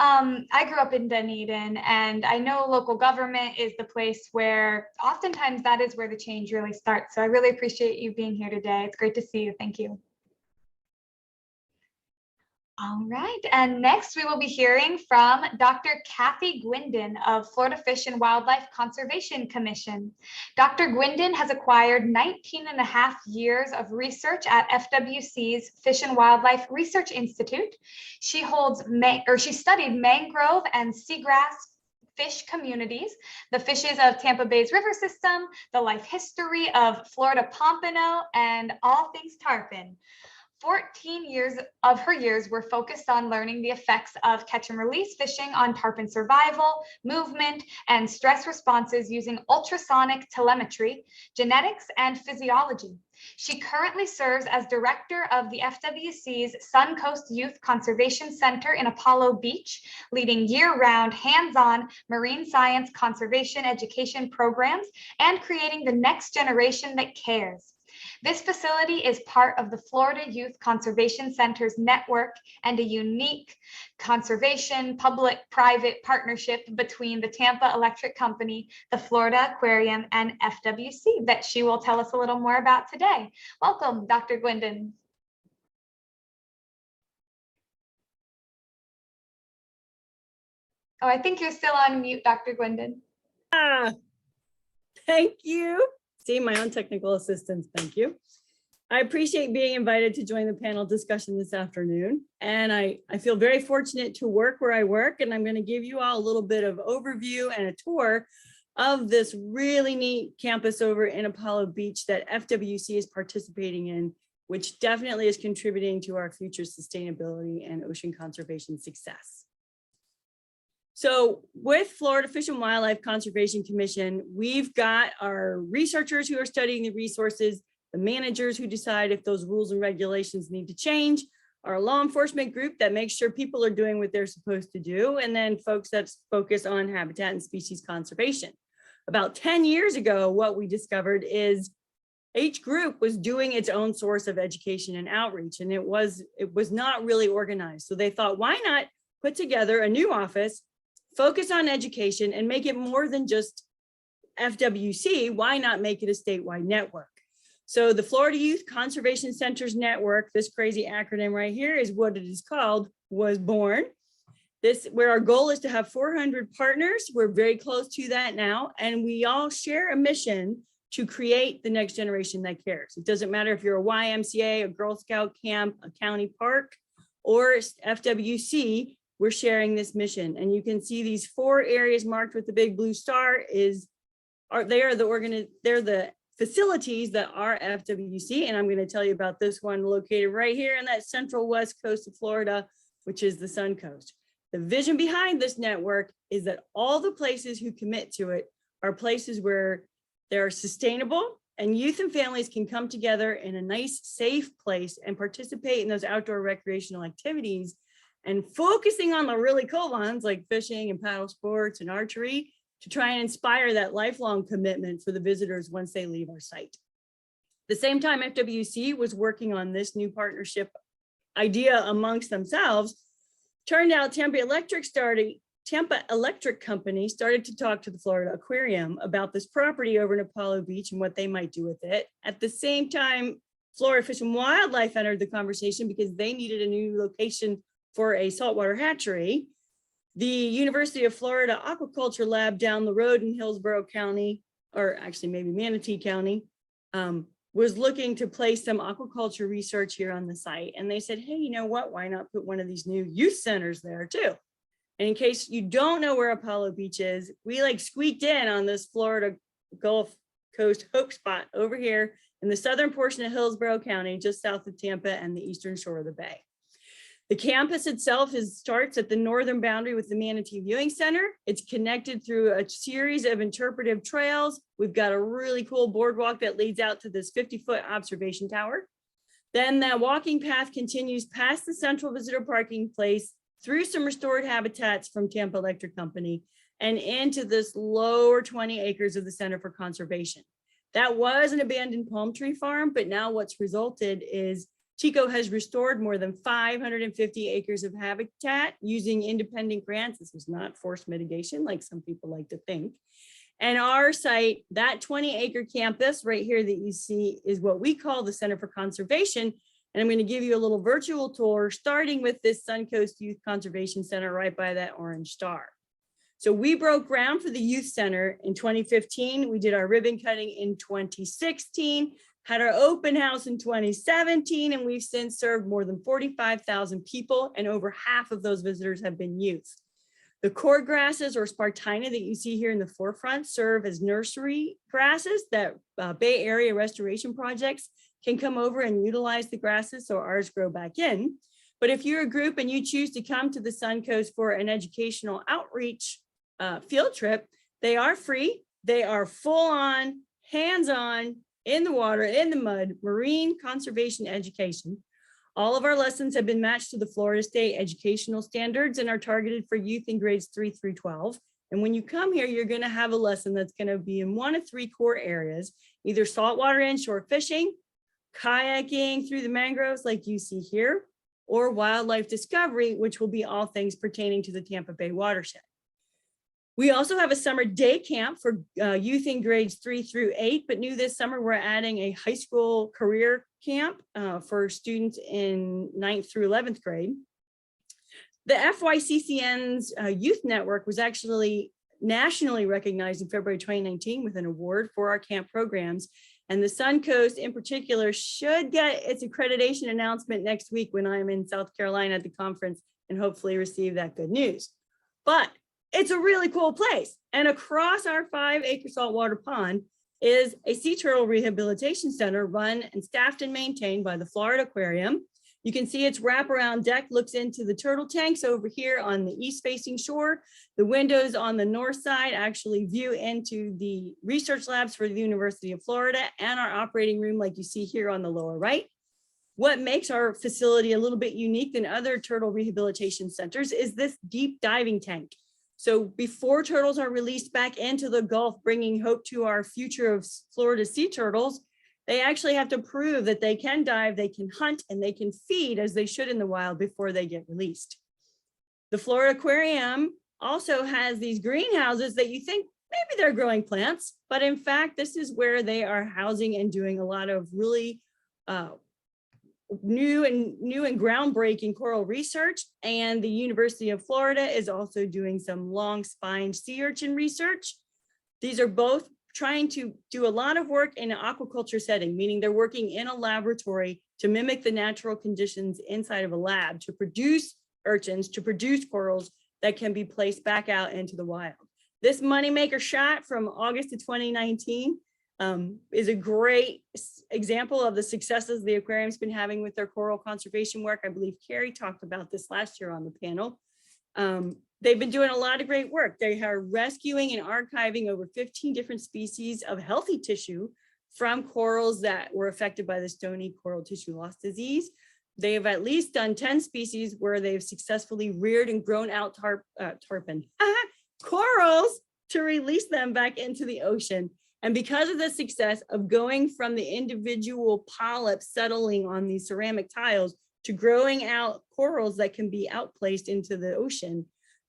I grew up in Dunedin, and I know local government is the place where oftentimes that is where the change really starts. So I really appreciate you being here today. It's great to see you. Thank you. All right, and next we will be hearing from Dr. Kathy Guindon of Florida Fish and Wildlife Conservation Commission. Dr. Guindon has acquired 19 and a half years of research at FWC's Fish and Wildlife Research Institute. She studied mangrove and seagrass fish communities, the fishes of Tampa Bay's river system, the life history of Florida pompano, and all things tarpon. 14 years of her years were focused on learning the effects of catch and release fishing on tarpon survival, movement, and stress responses using ultrasonic telemetry, genetics, and physiology. She currently serves as director of the FWC's Suncoast Youth Conservation Center in Apollo Beach, leading year-round hands-on marine science conservation education programs and creating the next generation that cares. This facility is part of the Florida Youth Conservation Center's network and a unique conservation public-private partnership between the Tampa Electric Company, the Florida Aquarium, and FWC that she will tell us a little more about today. Welcome, Dr. Guindon. Oh, I think you're still on mute, Dr. Guindon. Thank you. See, my own technical assistance, thank you. I appreciate being invited to join the panel discussion this afternoon. And I feel very fortunate to work where I work, and I'm going to give you all a little bit of overview and a tour of this really neat campus over in Apollo Beach that FWC is participating in, which definitely is contributing to our future sustainability and ocean conservation success. So with Florida Fish and Wildlife Conservation Commission, we've got our researchers who are studying the resources, the managers who decide if those rules and regulations need to change, our law enforcement group that makes sure people are doing what they're supposed to do, and then folks that focus on habitat and species conservation. About 10 years ago, what we discovered is each group was doing its own source of education and outreach, and it was not really organized. So they thought, why not put together a new office, focus on education, and make it more than just FWC? Why not make it a statewide network? So the Florida Youth Conservation Centers Network, this crazy acronym right here is what it is called, was born. Where our goal is to have 400 partners. We're very close to that now, and we all share a mission to create the next generation that cares. It doesn't matter if you're a YMCA, a Girl Scout camp, a county park, or FWC, we're sharing this mission. And you can see these 4 areas marked with the big blue star they're the facilities that are FWC. And I'm going to tell you about this one located right here in that central west coast of Florida, which is the Suncoast. The vision behind this network is that all the places who commit to it are places where they're sustainable and youth and families can come together in a nice, safe place and participate in those outdoor recreational activities, and focusing on the really cool ones like fishing and paddle sports and archery to try and inspire that lifelong commitment for the visitors once they leave our site. At the same time, FWC was working on this new partnership idea amongst themselves. Turned out Tampa Electric Company started to talk to the Florida Aquarium about this property over in Apollo Beach and what they might do with it. At the same time, Florida Fish and Wildlife entered the conversation because they needed a new location for a saltwater hatchery. The University of Florida Aquaculture Lab down the road in Hillsborough County, or actually maybe Manatee County, was looking to place some aquaculture research here on the site. And they said, hey, you know what, why not put one of these new youth centers there too? And in case you don't know where Apollo Beach is, we like squeaked in on this Florida Gulf Coast hope spot over here in the southern portion of Hillsborough County, just south of Tampa and the eastern shore of the bay. The campus itself starts at the northern boundary with the Manatee Viewing Center. It's connected through a series of interpretive trails. We've got a really cool boardwalk that leads out to this 50-foot observation tower. Then that walking path continues past the central visitor parking place, through some restored habitats from Tampa Electric Company, and into this lower 20 acres of the Center for Conservation. That was an abandoned palm tree farm, but now what's resulted is TICO has restored more than 550 acres of habitat using independent grants. This was not forced mitigation like some people like to think. And our site, that 20-acre campus right here that you see, is what we call the Center for Conservation. And I'm going to give you a little virtual tour, starting with this Suncoast Youth Conservation Center right by that orange star. So we broke ground for the Youth Center in 2015. We did our ribbon cutting in 2016, had our open house in 2017, and we've since served more than 45,000 people, and over half of those visitors have been youth. The cord grasses, or Spartina, that you see here in the forefront serve as nursery grasses that Bay Area restoration projects can come over and utilize the grasses so ours grow back in. But if you're a group and you choose to come to the Suncoast for an educational outreach field trip, they are free. They are full on, hands-on, in the water, in the mud, marine conservation education. All of our lessons have been matched to the Florida State educational standards and are targeted for youth in grades 3 through 12. And when you come here, you're going to have a lesson that's going to be in one of three core areas, either saltwater inshore fishing, kayaking through the mangroves like you see here, or wildlife discovery, which will be all things pertaining to the Tampa Bay watershed. We also have a summer day camp for youth in grades 3 through 8, but new this summer, we're adding a high school career camp for students in 9th through 11th grade. The FYCCN's youth network was actually nationally recognized in February 2019 with an award for our camp programs. And the Suncoast in particular should get its accreditation announcement next week when I'm in South Carolina at the conference and hopefully receive that good news. But it's a really cool place. And across our 5-acre saltwater pond is a sea turtle rehabilitation center run and staffed and maintained by the Florida Aquarium. You can see its wraparound deck looks into the turtle tanks over here on the east facing shore. The windows on the north side actually view into the research labs for the University of Florida and our operating room like you see here on the lower right. What makes our facility a little bit unique than other turtle rehabilitation centers is this deep diving tank. So before turtles are released back into the Gulf, bringing hope to our future of Florida sea turtles, they actually have to prove that they can dive, they can hunt, and they can feed as they should in the wild before they get released. The Florida Aquarium also has these greenhouses that you think maybe they're growing plants, but in fact, this is where they are housing and doing a lot of really new and groundbreaking coral research. And the University of Florida is also doing some long-spined sea urchin research. These are both trying to do a lot of work in an aquaculture setting, meaning they're working in a laboratory to mimic the natural conditions inside of a lab to produce urchins, to produce corals that can be placed back out into the wild. This moneymaker shot from August of 2019 is a great example of the successes the aquarium's been having with their coral conservation work. I believe Carrie talked about this last year on the panel. They've been doing a lot of great work. They are rescuing and archiving over 15 different species of healthy tissue from corals that were affected by the stony coral tissue loss disease. They have at least done 10 species where they've successfully reared and grown out corals to release them back into the ocean. And because of the success of going from the individual polyps settling on these ceramic tiles to growing out corals that can be outplaced into the ocean,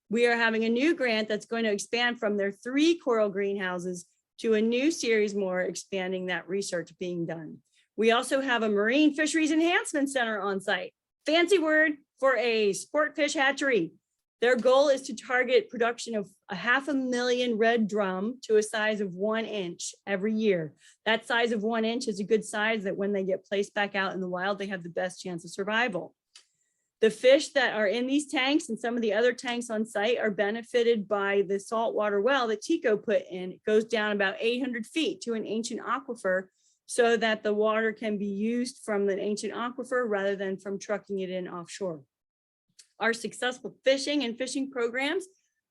we are having a new grant that's going to expand from their 3 coral greenhouses to a new series more, expanding that research being done. We also have a Marine Fisheries Enhancement Center on site. Fancy word for a sport fish hatchery. Their goal is to target production of 500,000 red drum to a size of 1 inch every year. That size of 1 inch is a good size that when they get placed back out in the wild, they have the best chance of survival. The fish that are in these tanks and some of the other tanks on site are benefited by the saltwater well that TICO put in. It goes down about 800 feet to an ancient aquifer so that the water can be used from the ancient aquifer rather than from trucking it in offshore. Our successful fishing and fishing programs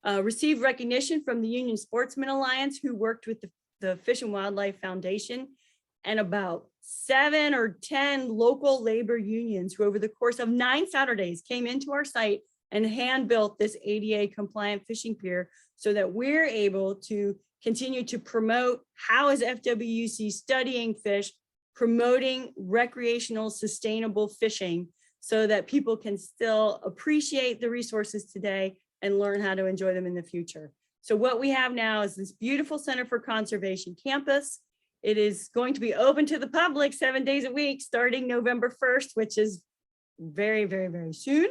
received recognition from the Union Sportsman Alliance, who worked with the Fish and Wildlife Foundation, and about 7 or 10 local labor unions who over the course of 9 Saturdays came into our site and hand built this ADA compliant fishing pier so that we're able to continue to promote how is FWC studying fish promoting recreational, sustainable fishing so that people can still appreciate the resources today and learn how to enjoy them in the future. So what we have now is this beautiful Center for Conservation campus. It is going to be open to the public 7 days a week, starting November 1st, which is very, very, very soon.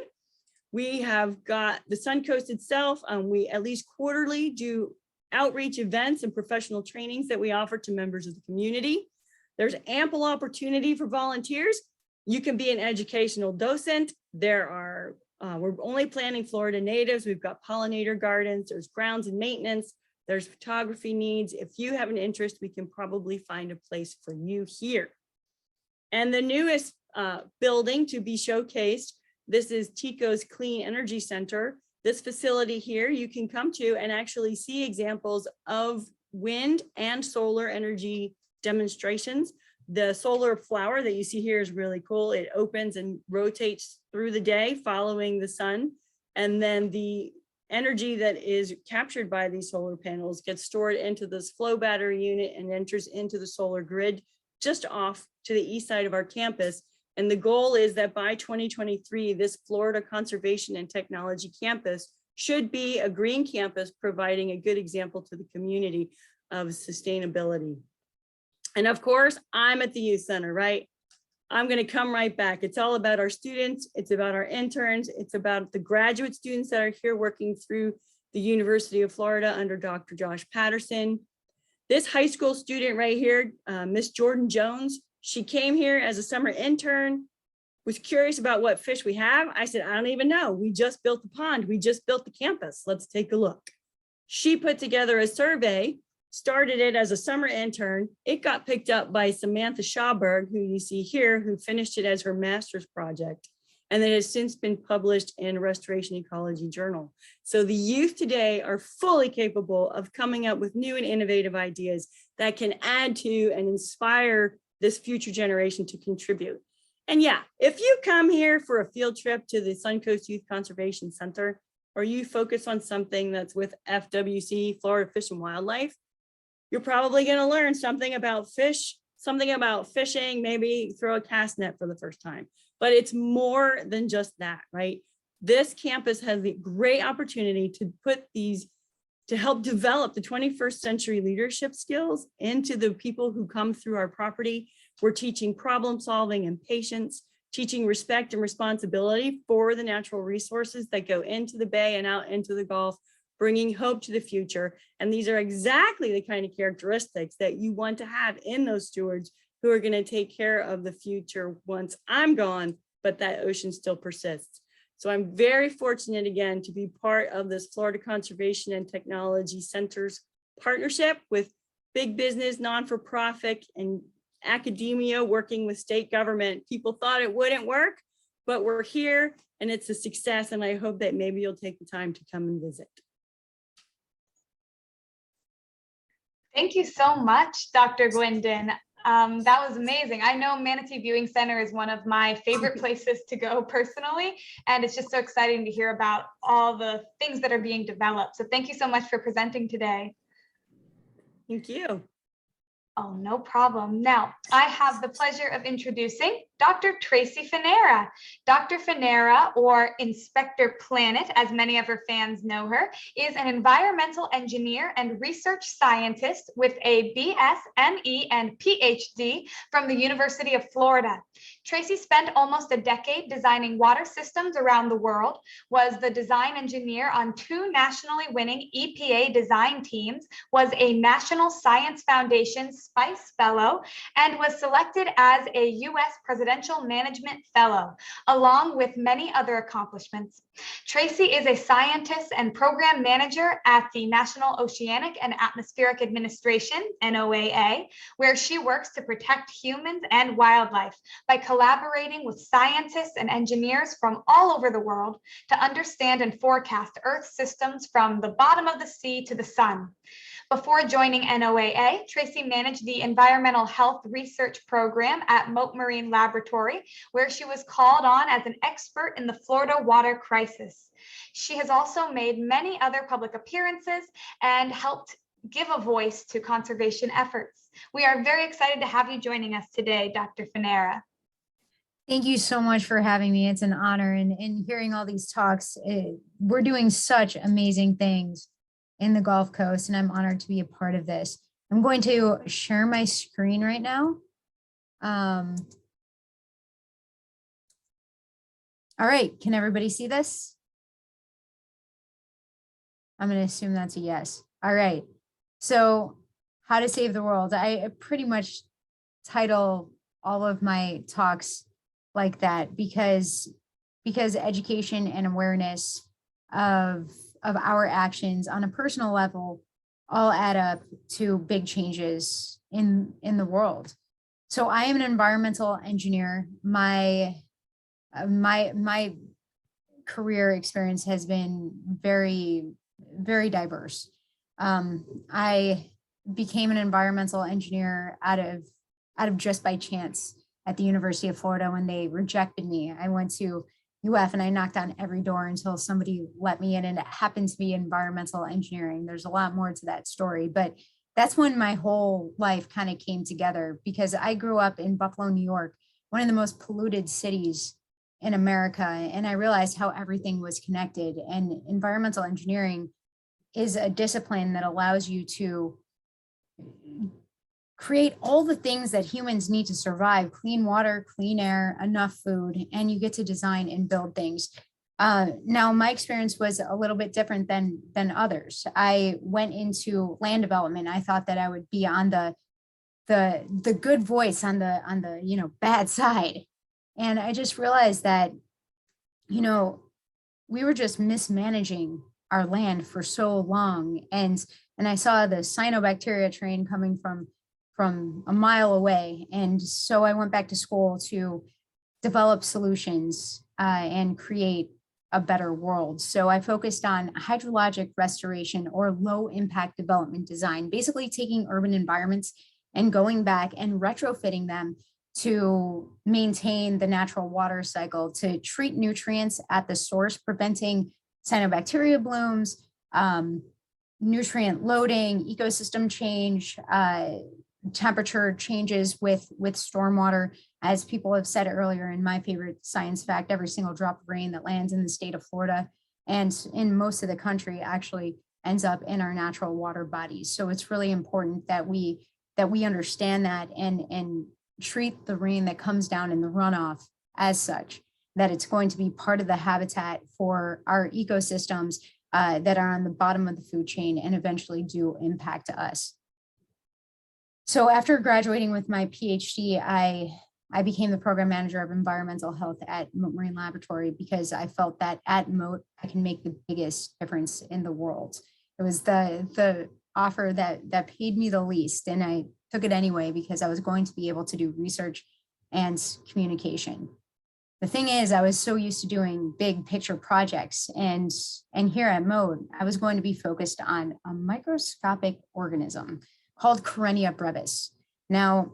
We have got the Suncoast itself. We at least quarterly do outreach events and professional trainings that we offer to members of the community. There's ample opportunity for volunteers. You can be an educational docent. We're only planting Florida natives. We've got pollinator gardens. There's grounds and maintenance. There's photography needs. If you have an interest, we can probably find a place for you here. And the newest building to be showcased, this is TECO's Clean Energy Center. This facility here, you can come to and actually see examples of wind and solar energy demonstrations. The solar flower that you see here is really cool. It opens and rotates through the day following the sun. And then the energy that is captured by these solar panels gets stored into this flow battery unit and enters into the solar grid just off to the east side of our campus. And the goal is that by 2023, this Florida Conservation and Technology campus should be a green campus, providing a good example to the community of sustainability. And of course, I'm at the youth center, right? I'm going to come right back. It's all about our students. It's about our interns. It's about the graduate students that are here working through the University of Florida under Dr. Josh Patterson. This high school student right here, Miss Jordan Jones, she came here as a summer intern, was curious about what fish we have. I said, I don't even know. We just built the pond. We just built the campus. Let's take a look. She put together a survey, started it as a summer intern. It got picked up by Samantha Schauberg, who you see here, who finished it as her master's project. And it has since been published in Restoration Ecology Journal. So the youth today are fully capable of coming up with new and innovative ideas that can add to and inspire this future generation to contribute. And yeah, if you come here for a field trip to the Suncoast Youth Conservation Center, or you focus on something that's with FWC, Florida Fish and Wildlife, you're probably going to learn something about fish, something about fishing, maybe throw a cast net for the first time. But it's more than just that, right? This campus has the great opportunity to put these, to help develop the 21st century leadership skills into the people who come through our property. We're teaching problem solving and patience, teaching respect and responsibility for the natural resources that go into the bay and out into the Gulf, bringing hope to the future. And these are exactly the kind of characteristics that you want to have in those stewards who are going to take care of the future once I'm gone, but that ocean still persists. So I'm very fortunate again to be part of this Florida Conservation and Technology Center's partnership with big business, non-for-profit, and academia working with state government. People thought it wouldn't work, but we're here and it's a success. And I hope that maybe you'll take the time to come and visit. Thank you so much, Dr. Guindon. That was amazing. I know Manatee Viewing Center is one of my favorite places to go personally, and it's just so exciting to hear about all the things that are being developed. So thank you so much for presenting today. Thank you. Oh, no problem. Now, I have the pleasure of introducing Dr. Tracy Fanara. Dr. Fanara, or Inspector Planet, as many of her fans know her, is an environmental engineer and research scientist with a BS, ME, and PhD from the University of Florida. Tracy spent almost a decade designing water systems around the world, was the design engineer on 2 nationally winning EPA design teams, was a National Science Foundation SPICE Fellow, and was selected as a U.S. Presidential Management Fellow, along with many other accomplishments. Tracy is a scientist and program manager at the National Oceanic and Atmospheric Administration, NOAA, where she works to protect humans and wildlife by collaborating with scientists and engineers from all over the world to understand and forecast Earth systems from the bottom of the sea to the sun. Before joining NOAA, Tracy managed the Environmental Health Research Program at Mote Marine Laboratory, where she was called on as an expert in the Florida water crisis. She has also made many other public appearances and helped give a voice to conservation efforts. We are very excited to have you joining us today, Dr. Fanara. Thank you so much for having me. It's an honor. And hearing all these talks, we're doing such amazing things in the Gulf Coast, and I'm honored to be a part of this. I'm going to share my screen right now. All right, can everybody see this? I'm going to assume that's a yes. All right, so how to save the world. I pretty much title all of my talks like that because education and awareness of our actions on a personal level all add up to big changes in the world. So I am an environmental engineer. My career experience has been very, very diverse. I became an environmental engineer out of just by chance at the University of Florida when they rejected me. I went to UF and I knocked on every door until somebody let me in, and it happened to be environmental engineering. There's a lot more to that story, but that's when my whole life kind of came together, because I grew up in Buffalo, New York, one of the most polluted cities in America. And I realized how everything was connected, and environmental engineering is a discipline that allows you to create all the things that humans need to survive: clean water, clean air, enough food, and you get to design and build things. Now, my experience was a little bit different than others. I went into land development. I thought that I would be on the good voice, on the bad side, and I just realized that we were just mismanaging our land for so long, and I saw the cyanobacteria train coming from a mile away. And so I went back to school to develop solutions and create a better world. So I focused on hydrologic restoration, or low impact development design, basically taking urban environments and going back and retrofitting them to maintain the natural water cycle, to treat nutrients at the source, preventing cyanobacteria blooms, nutrient loading, ecosystem change, temperature changes with stormwater. As people have said earlier, in my favorite science fact, every single drop of rain that lands in the state of Florida and in most of the country actually ends up in our natural water bodies. So it's really important that we understand that and treat the rain that comes down in the runoff as such, that it's going to be part of the habitat for our ecosystems that are on the bottom of the food chain and eventually do impact us. So after graduating with my PhD, I became the program manager of environmental health at Mote Marine Laboratory, because I felt that at Mote, I can make the biggest difference in the world. It was the offer that paid me the least, and I took it anyway because I was going to be able to do research and communication. The thing is, I was so used to doing big picture projects, and here at Mote, I was going to be focused on a microscopic organism called Karenia brevis. Now,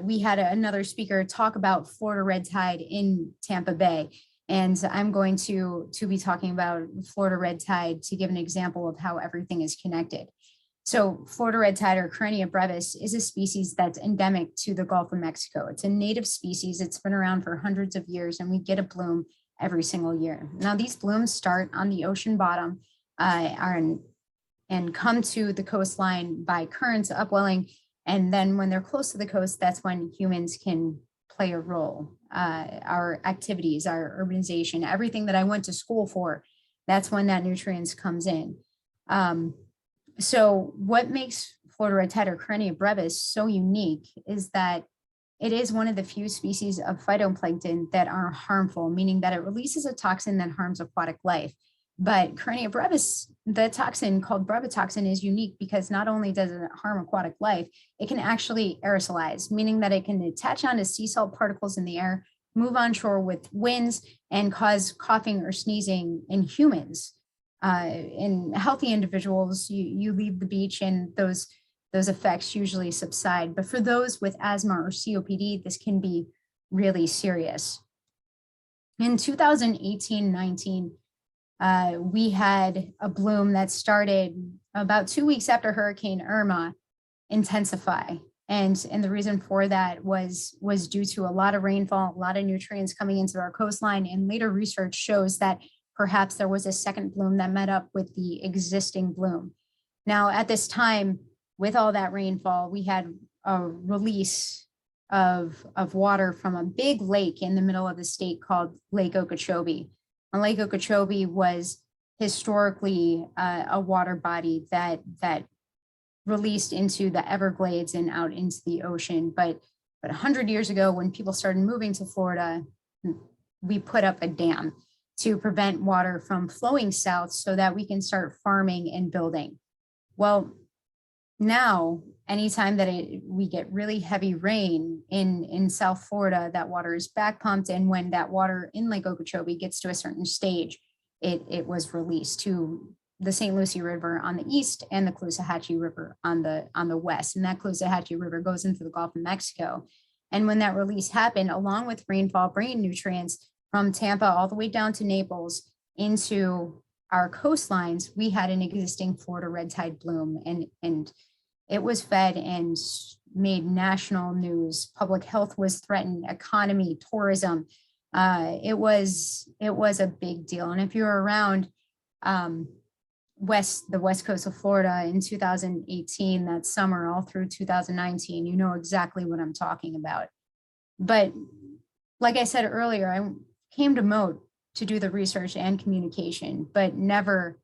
we had another speaker talk about Florida red tide in Tampa Bay, and I'm going to be talking about Florida red tide to give an example of how everything is connected. So Florida red tide, or Karenia brevis, is a species that's endemic to the Gulf of Mexico. It's a native species. It's been around for hundreds of years, and we get a bloom every single year. Now, these blooms start on the ocean bottom and come to the coastline by currents, upwelling. And then when they're close to the coast, that's when humans can play a role. Our activities, our urbanization, everything that I went to school for, that's when that nutrients comes in. So what makes Florida red tide, or Karenia brevis, so unique is that it is one of the few species of phytoplankton that are harmful, meaning that it releases a toxin that harms aquatic life. But Karenia brevis, the toxin called brevetoxin, is unique because not only does it harm aquatic life, it can actually aerosolize, meaning that it can attach onto sea salt particles in the air, move on shore with winds, and cause coughing or sneezing in humans. In healthy individuals, you leave the beach and those effects usually subside. But for those with asthma or COPD, this can be really serious. In 2018-19, we had a bloom that started about 2 weeks after Hurricane Irma, intensify. And the reason for that was due to a lot of rainfall, a lot of nutrients coming into our coastline. And later research shows that perhaps there was a second bloom that met up with the existing bloom. Now, at this time, with all that rainfall, we had a release of water from a big lake in the middle of the state called Lake Okeechobee. And Lake Okeechobee was historically a water body that released into the Everglades and out into the ocean. But 100 years ago, when people started moving to Florida, we put up a dam to prevent water from flowing south so that we can start farming and building. Well, now, anytime that we get really heavy rain in South Florida, that water is back pumped. And when that water in Lake Okeechobee gets to a certain stage, it was released to the St. Lucie River on the east and the Caloosahatchee River on the west. And that Caloosahatchee River goes into the Gulf of Mexico. And when that release happened, along with rainfall bringing nutrients from Tampa all the way down to Naples into our coastlines, we had an existing Florida red tide bloom, and it was fed and made national news. Public health was threatened, economy, tourism. It was a big deal. And if you're around the west coast of Florida in 2018, that summer, all through 2019, you know exactly what I'm talking about. But like I said earlier, I came to Moat to do the research and communication, but never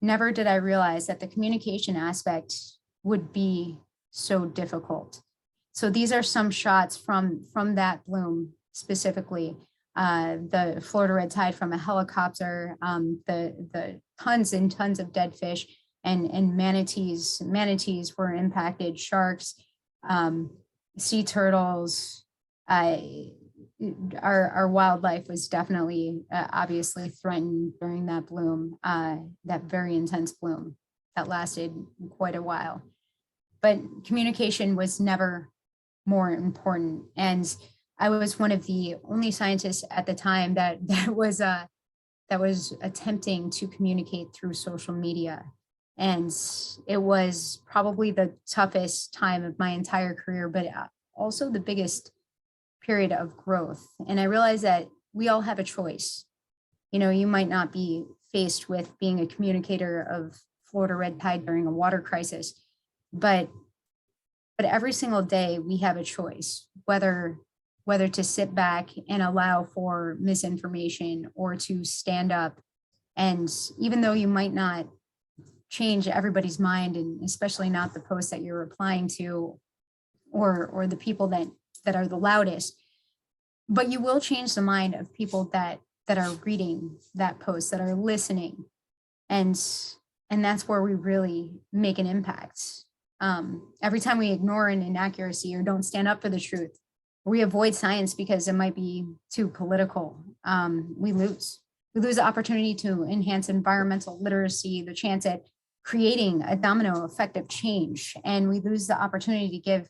did I realize that the communication aspect would be so difficult. So these are some shots from that bloom specifically. The Florida red tide from a helicopter, the tons and tons of dead fish and manatees. Manatees were impacted, sharks, sea turtles. Our wildlife was definitely obviously threatened during that bloom, that very intense bloom that lasted quite a while. But communication was never more important. And I was one of the only scientists at the time that was attempting to communicate through social media. And it was probably the toughest time of my entire career, but also the biggest period of growth. And I realized that we all have a choice. You know, you might not be faced with being a communicator of Florida red tide during a water crisis, but every single day we have a choice, whether to sit back and allow for misinformation or to stand up. And even though you might not change everybody's mind, and especially not the post that you're replying to or the people that are the loudest, but you will change the mind of people that are reading that post, that are listening. And that's where we really make an impact. Every time we ignore an inaccuracy or don't stand up for the truth, we avoid science because it might be too political, we lose the opportunity to enhance environmental literacy, the chance at creating a domino effect of change, and we lose the opportunity to give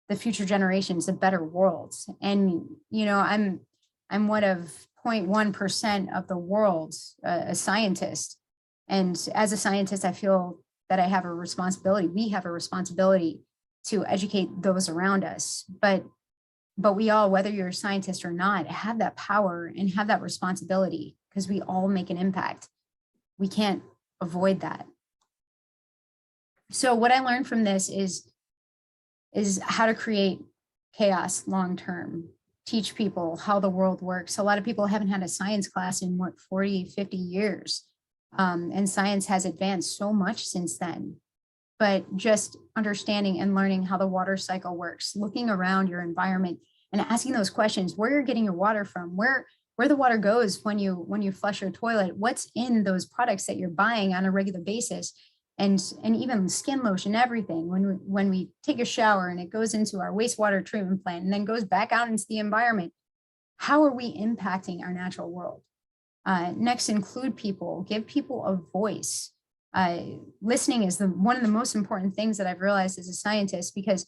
the future generations a better world. And you know, I'm one of 0.1% of the world, a scientist, and as a scientist I feel that I have a responsibility, we have a responsibility to educate those around us. But we all, whether you're a scientist or not, have that power and have that responsibility, because we all make an impact. We can't avoid that. So what I learned from this is how to create chaos long-term, teach people how the world works. A lot of people haven't had a science class in 40, 50 years. And science has advanced so much since then. But just understanding and learning how the water cycle works, looking around your environment and asking those questions, where you're getting your water from, where the water goes when you flush your toilet, what's in those products that you're buying on a regular basis, and even skin lotion, everything. When we take a shower and it goes into our wastewater treatment plant and then goes back out into the environment, how are we impacting our natural world? Next, include people, give people a voice. Listening is one of the most important things that I've realized as a scientist, because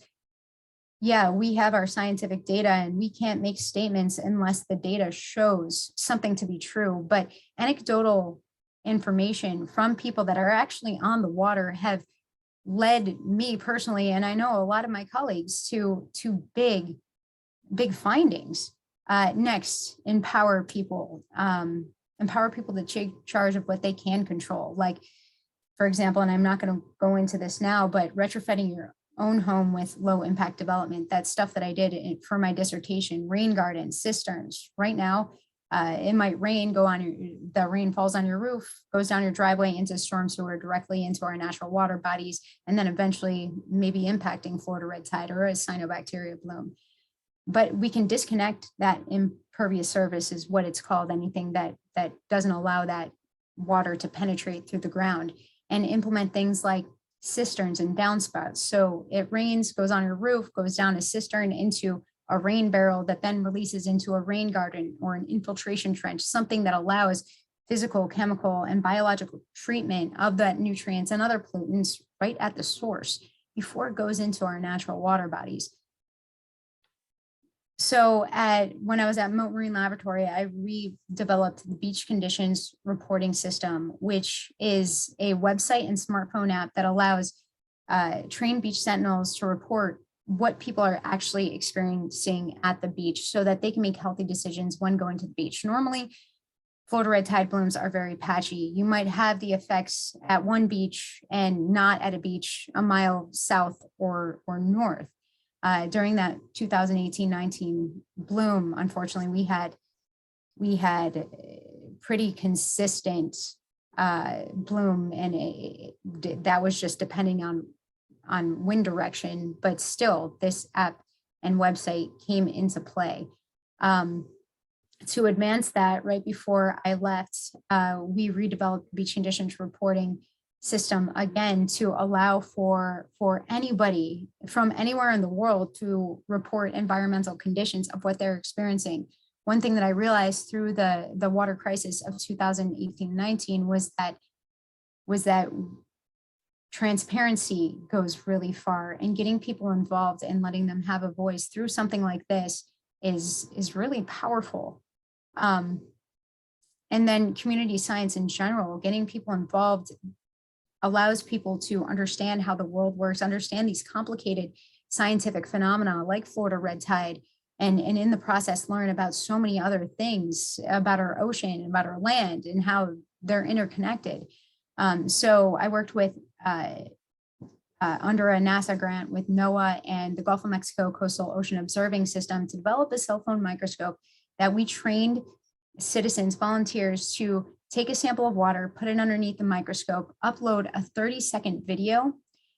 yeah, we have our scientific data and we can't make statements unless the data shows something to be true. But anecdotal information from people that are actually on the water have led me personally, and I know a lot of my colleagues, to big findings. Next, empower people to take charge of what they can control. Like, for example, and I'm not going to go into this now, but retrofitting your own home with low impact development. That's stuff that I did for my dissertation. Rain gardens, cisterns. Right now, it might rain, the rain falls on your roof, goes down your driveway into storm sewer, directly into our natural water bodies, and then eventually maybe impacting Florida red tide or a cyanobacteria bloom. But we can disconnect that impervious surface, is what it's called, anything that doesn't allow that water to penetrate through the ground, and implement things like cisterns and downspouts. So it rains, goes on your roof, goes down a cistern into a rain barrel that then releases into a rain garden or an infiltration trench, something that allows physical, chemical, and biological treatment of that nutrients and other pollutants right at the source before it goes into our natural water bodies. So when I was at Mote Marine Laboratory, I redeveloped the beach conditions reporting system, which is a website and smartphone app that allows trained beach sentinels to report what people are actually experiencing at the beach so that they can make healthy decisions when going to the beach. Normally, Florida red tide blooms are very patchy. You might have the effects at one beach and not at a beach a mile south or north. During that 2018-19 bloom, unfortunately, we had pretty consistent bloom, and that was just depending on wind direction. But still, this app and website came into play. To advance that, right before I left, we redeveloped beach conditions reporting system again to allow for anybody from anywhere in the world to report environmental conditions of what they're experiencing. One thing that I realized through the water crisis of 2018-19 was that transparency goes really far, and getting people involved and letting them have a voice through something like this is really powerful. And then community science in general, getting people involved allows people to understand how the world works, understand these complicated scientific phenomena like Florida red tide, and in the process learn about so many other things about our ocean, about our land, and how they're interconnected. So I worked with under a NASA grant with NOAA and the Gulf of Mexico Coastal Ocean Observing System to develop a cell phone microscope that we trained citizens, volunteers, to take a sample of water, put it underneath the microscope, upload a 30-second video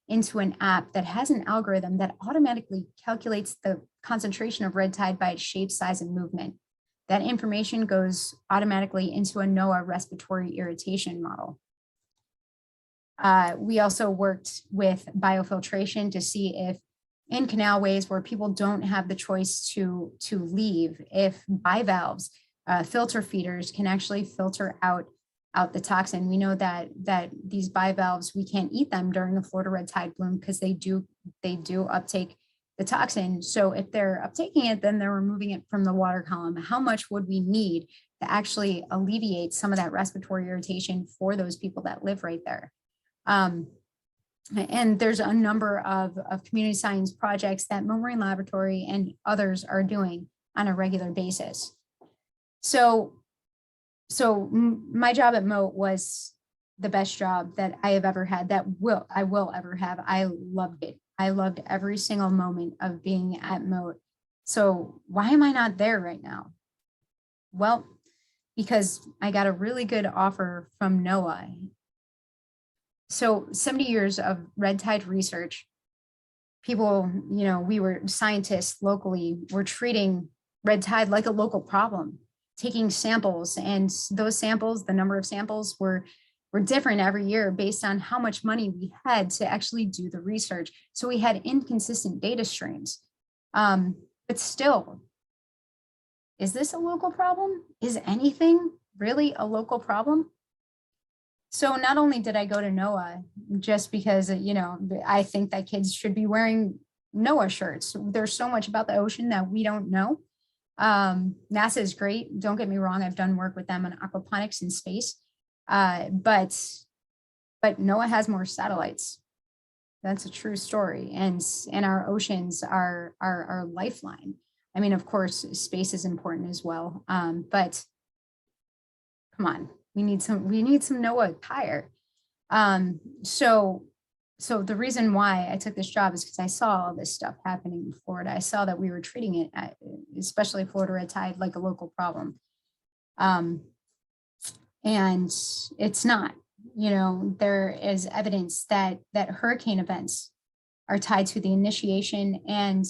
into an app that has an algorithm that automatically calculates the concentration of red tide by its shape, size, and movement. That information goes automatically into a NOAA respiratory irritation model. We also worked with biofiltration to see if in canalways where people don't have the choice to leave, if bivalves, filter feeders can actually filter out the toxin. We know that these bivalves, we can't eat them during the Florida red tide bloom because they do uptake the toxin. So if they're uptaking it, then they're removing it from the water column. How much would we need to actually alleviate some of that respiratory irritation for those people that live right there? And there's a number of community science projects that Mote Marine Laboratory and others are doing on a regular basis. So my job at Mote was the best job that I have ever had, I will ever have. I loved it. I loved every single moment of being at Mote. So why am I not there right now? Well, because I got a really good offer from NOAA. So 70 years of red tide research, people, we were scientists locally, were treating red tide like a local problem, taking samples, and those samples, the number of samples were different every year based on how much money we had to actually do the research. So we had inconsistent data streams. But still, is this a local problem? Is anything really a local problem? So not only did I go to NOAA just because, I think that kids should be wearing NOAA shirts. There's so much about the ocean that we don't know. NASA is great. Don't get me wrong. I've done work with them on aquaponics in space. But NOAA has more satellites. That's a true story. And our oceans are our lifeline. I mean, of course, space is important as well. But come on, we need some NOAA higher. So the reason why I took this job is because I saw all this stuff happening in Florida. I saw that we were treating it, especially Florida red tide, like a local problem. And it's not. You know, there is evidence that hurricane events are tied to the initiation and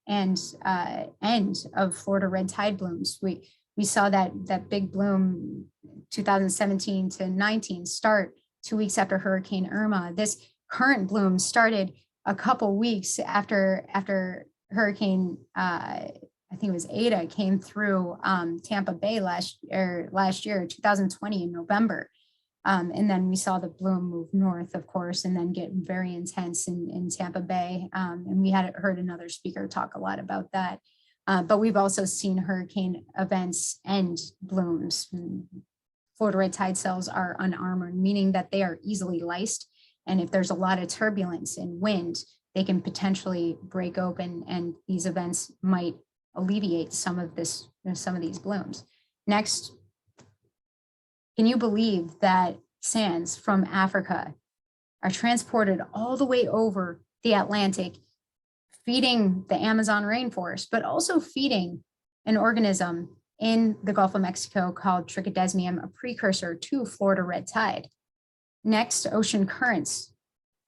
end of Florida red tide blooms. We saw that big bloom 2017 to 19 start 2 weeks after Hurricane Irma. This current bloom started a couple weeks after Hurricane I think it was Ada came through Tampa Bay last year, 2020 in November. And then we saw the bloom move north, of course, and then get very intense in Tampa Bay. And we had heard another speaker talk a lot about that. But we've also seen hurricane events end blooms. Florida red tide cells are unarmored, meaning that they are easily lysed. And if there's a lot of turbulence and wind, they can potentially break open, and these events might alleviate some of these blooms. Next, can you believe that sands from Africa are transported all the way over the Atlantic, feeding the Amazon rainforest, but also feeding an organism in the Gulf of Mexico called Trichodesmium, a precursor to Florida red tide? Next, ocean currents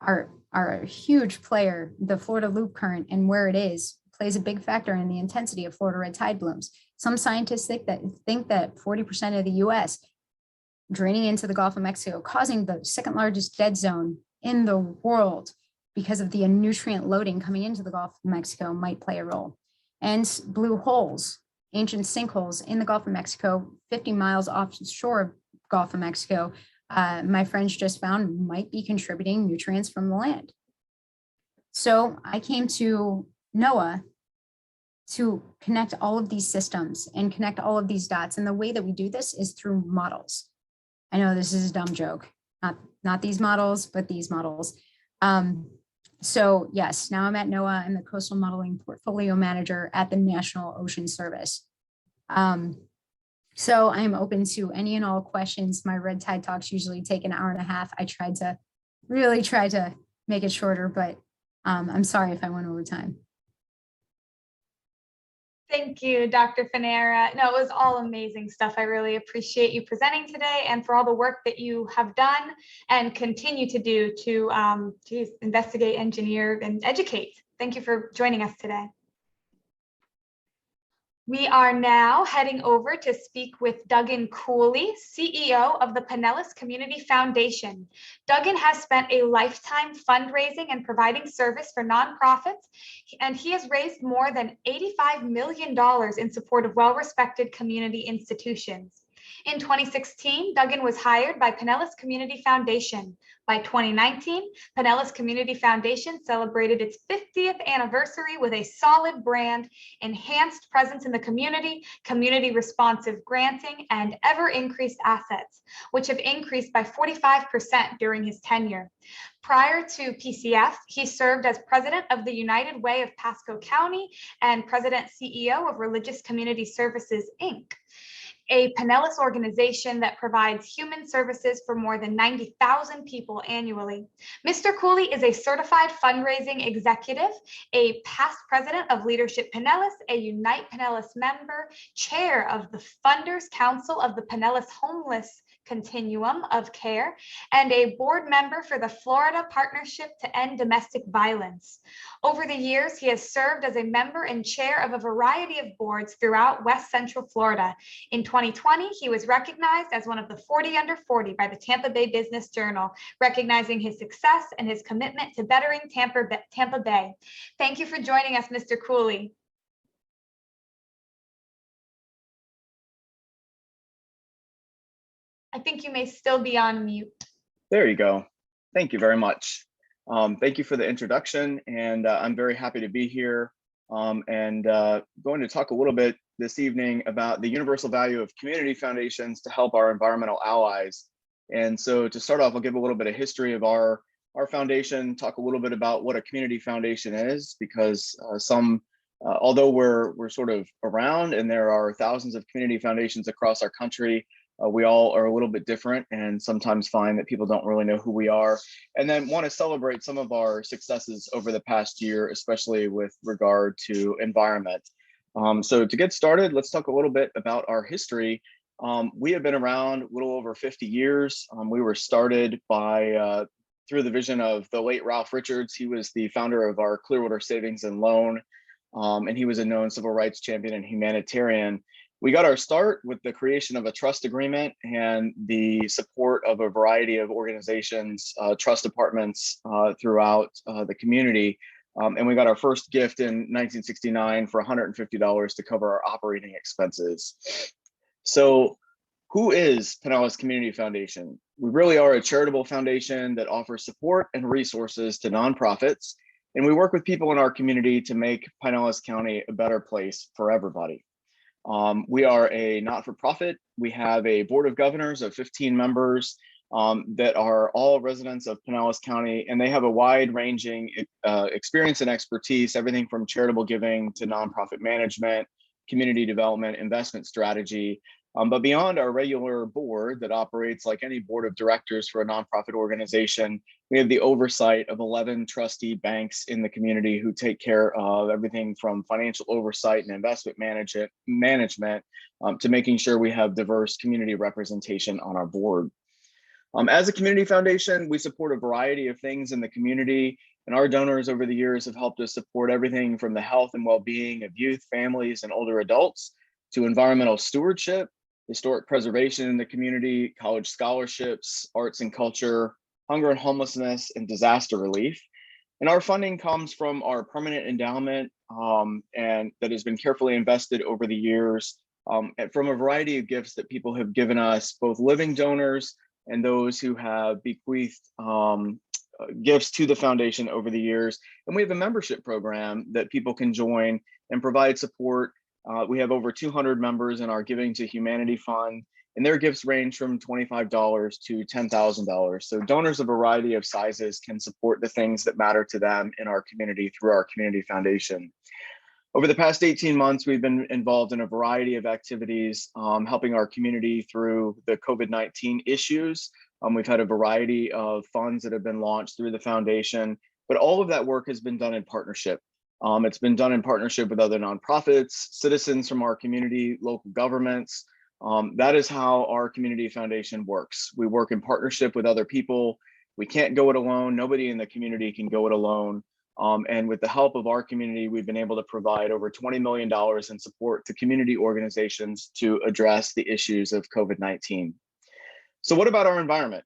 are a huge player. The Florida loop current and where it is plays a big factor in the intensity of Florida red tide blooms. Some scientists think that 40% of the US draining into the Gulf of Mexico, causing the second largest dead zone in the world because of the nutrient loading coming into the Gulf of Mexico, might play a role. And blue holes, ancient sinkholes in the Gulf of Mexico, 50 miles offshore of Gulf of Mexico, my friends just found might be contributing nutrients from the land. So I came to NOAA to connect all of these systems and connect all of these dots. And the way that we do this is through models. I know this is a dumb joke, not these models, but these models. So yes, now I'm at NOAA. I'm the Coastal Modeling Portfolio Manager at the National Ocean Service. So I'm open to any and all questions. My red tide talks usually take an hour and a half. I really tried to make it shorter, but I'm sorry if I went over time. Thank you, Dr. Fanara. No, it was all amazing stuff. I really appreciate you presenting today and for all the work that you have done and continue to do to investigate, engineer, and educate. Thank you for joining us today. We are now heading over to speak with Duggan Cooley, CEO of the Pinellas Community Foundation. Duggan has spent a lifetime fundraising and providing service for nonprofits, and he has raised more than $85 million in support of well-respected community institutions. In 2016, Duggan was hired by Pinellas Community Foundation. By 2019, Pinellas Community Foundation celebrated its 50th anniversary with a solid brand, enhanced presence in the community, community responsive granting, and ever-increased assets, which have increased by 45% during his tenure. Prior to PCF, he served as president of the United Way of Pasco County and president CEO of Religious Community Services, Inc., a Pinellas organization that provides human services for more than 90,000 people annually. Mr. Cooley is a certified fundraising executive, a past president of Leadership Pinellas, a Unite Pinellas member, chair of the Funders Council of the Pinellas Homeless Continuum of Care, and a board member for the Florida Partnership to End Domestic Violence. Over the years, he has served as a member and chair of a variety of boards throughout West Central Florida. In 2020, he was recognized as one of the 40 under 40 by the Tampa Bay Business Journal, recognizing his success and his commitment to bettering Tampa Bay. Thank you for joining us, Mr. Cooley. I think you may still be on mute. There you go. Thank you very much. Thank you for the introduction, and I'm very happy to be here and going to talk a little bit this evening about the universal value of community foundations to help our environmental allies. And so to start off, I'll give a little bit of history of our foundation, talk a little bit about what a community foundation is, because although we're sort of around and there are thousands of community foundations across our country, we all are a little bit different and sometimes find that people don't really know who we are, and then want to celebrate some of our successes over the past year, especially with regard to environment. So to get started, let's talk a little bit about our history. We have been around a little over 50 years. We were started through the vision of the late Ralph Richards. He was the founder of our Clearwater Savings and Loan, and he was a known civil rights champion and humanitarian. We got our start with the creation of a trust agreement and the support of a variety of organizations, trust departments throughout the community. And we got our first gift in 1969 for $150 to cover our operating expenses. So who is Pinellas Community Foundation? We really are a charitable foundation that offers support and resources to nonprofits. And we work with people in our community to make Pinellas County a better place for everybody. We are a not-for-profit. We have a board of governors of 15 members that are all residents of Pinellas County, and they have a wide-ranging experience and expertise, everything from charitable giving to nonprofit management, community development, investment strategy. But beyond our regular board that operates like any board of directors for a nonprofit organization, we have the oversight of 11 trustee banks in the community who take care of everything from financial oversight and investment management to making sure we have diverse community representation on our board. As a community foundation, we support a variety of things in the community, and our donors over the years have helped us support everything from the health and well-being of youth, families, and older adults to environmental stewardship, historic preservation in the community, college scholarships, arts and culture, hunger and homelessness, and disaster relief. And our funding comes from our permanent endowment and that has been carefully invested over the years and from a variety of gifts that people have given us, both living donors and those who have bequeathed gifts to the foundation over the years. And we have a membership program that people can join and provide support. We have over 200 members in our Giving to Humanity Fund, and their gifts range from $25 to $10,000. So donors of a variety of sizes can support the things that matter to them in our community through our community foundation. Over the past 18 months, we've been involved in a variety of activities, helping our community through the COVID-19 issues. We've had a variety of funds that have been launched through the foundation, but all of that work has been done in partnership. It's been done in partnership with other nonprofits, citizens from our community, local governments. That is how our community foundation works. We work in partnership with other people. We can't go it alone. Nobody in the community can go it alone. And with the help of our community, we've been able to provide over $20 million in support to community organizations to address the issues of COVID-19. So what about our environment?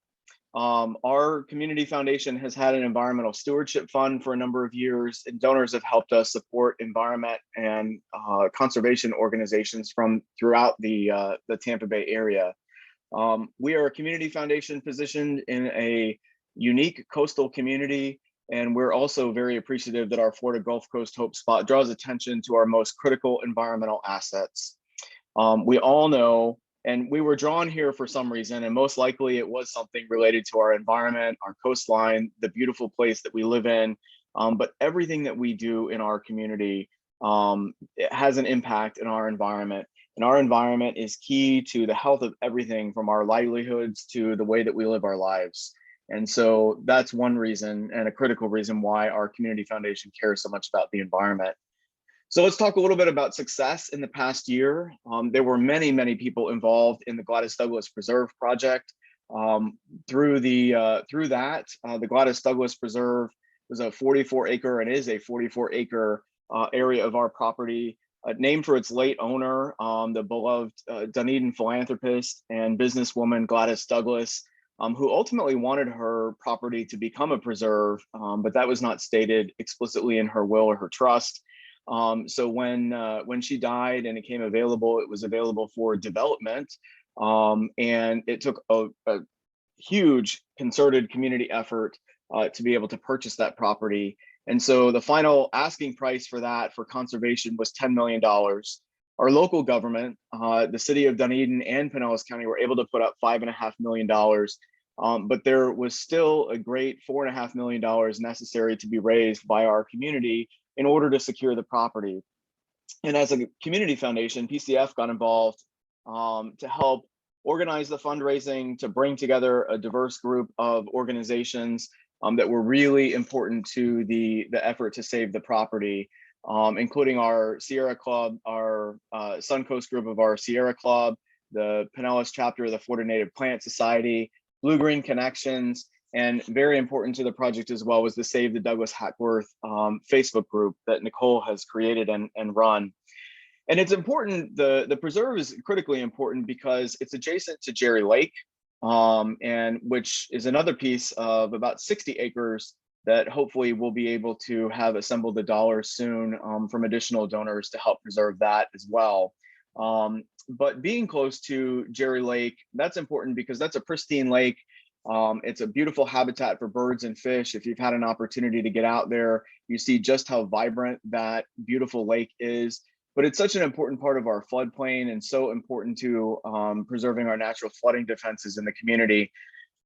Our community foundation has had an environmental stewardship fund for a number of years, and donors have helped us support environment and conservation organizations from throughout the Tampa Bay area. We are a community foundation positioned in a unique coastal community, and we're also very appreciative that our Florida Gulf Coast Hope Spot draws attention to our most critical environmental assets. We all know, and we were drawn here for some reason, and most likely it was something related to our environment, our coastline, the beautiful place that we live in. But everything that we do in our community it has an impact in our environment. And our environment is key to the health of everything from our livelihoods to the way that we live our lives. And so that's one reason, and a critical reason, why our community foundation cares so much about the environment. So let's talk a little bit about success in the past year. There were many, many people involved in the Gladys Douglas Preserve project. Through that, the Gladys Douglas Preserve was a 44-acre and is a 44-acre area of our property, named for its late owner, the beloved Dunedin philanthropist and businesswoman Gladys Douglas, who ultimately wanted her property to become a preserve, but that was not stated explicitly in her will or her trust. So when she died and it came available, it was available for development, and it took a huge concerted community effort to be able to purchase that property. And so the final asking price for that for conservation was $10 million. our local government, the city of Dunedin and Pinellas County, were able to put up $5.5 million. But there was still a great $4.5 million necessary to be raised by our community in order to secure the property. And as a community foundation, PCF got involved to help organize the fundraising, to bring together a diverse group of organizations that were really important to the effort to save the property, including our Sierra Club, our Suncoast group of our Sierra Club, the Pinellas chapter of the Florida Native Plant Society, Blue Green Connections, and very important to the project as well was the Save the Douglas Hackworth Facebook group that Nicole has created and run. And it's important, the preserve is critically important because it's adjacent to Jerry Lake, and which is another piece of about 60 acres that hopefully we'll be able to have assembled the dollars soon from additional donors to help preserve that as well. But being close to Jerry Lake, that's important because that's a pristine lake. It's a beautiful habitat for birds and fish. If you've had an opportunity to get out there, you see just how vibrant that beautiful lake is. But it's such an important part of our floodplain and so important to preserving our natural flooding defenses in the community.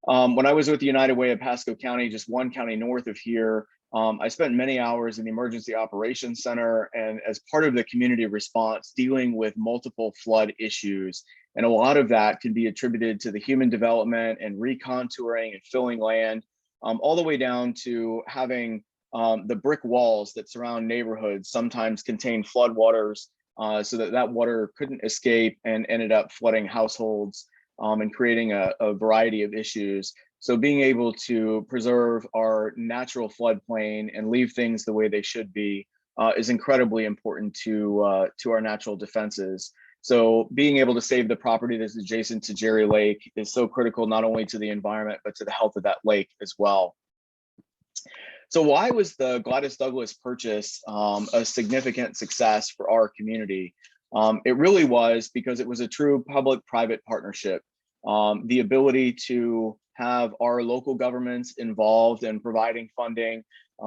When I was with the United Way of Pasco County, just one county north of here, I spent many hours in the Emergency Operations Center and as part of the community response dealing with multiple flood issues. And a lot of that can be attributed to the human development and recontouring and filling land, all the way down to having the brick walls that surround neighborhoods sometimes contain floodwaters so that water couldn't escape and ended up flooding households and creating a variety of issues. So being able to preserve our natural floodplain and leave things the way they should be is incredibly important to our natural defenses. So being able to save the property that's adjacent to Jerry Lake is so critical, not only to the environment, but to the health of that lake as well. So why was the Gladys Douglas purchase a significant success for our community? It really was because it was a true public-private partnership. The ability to have our local governments involved in providing funding,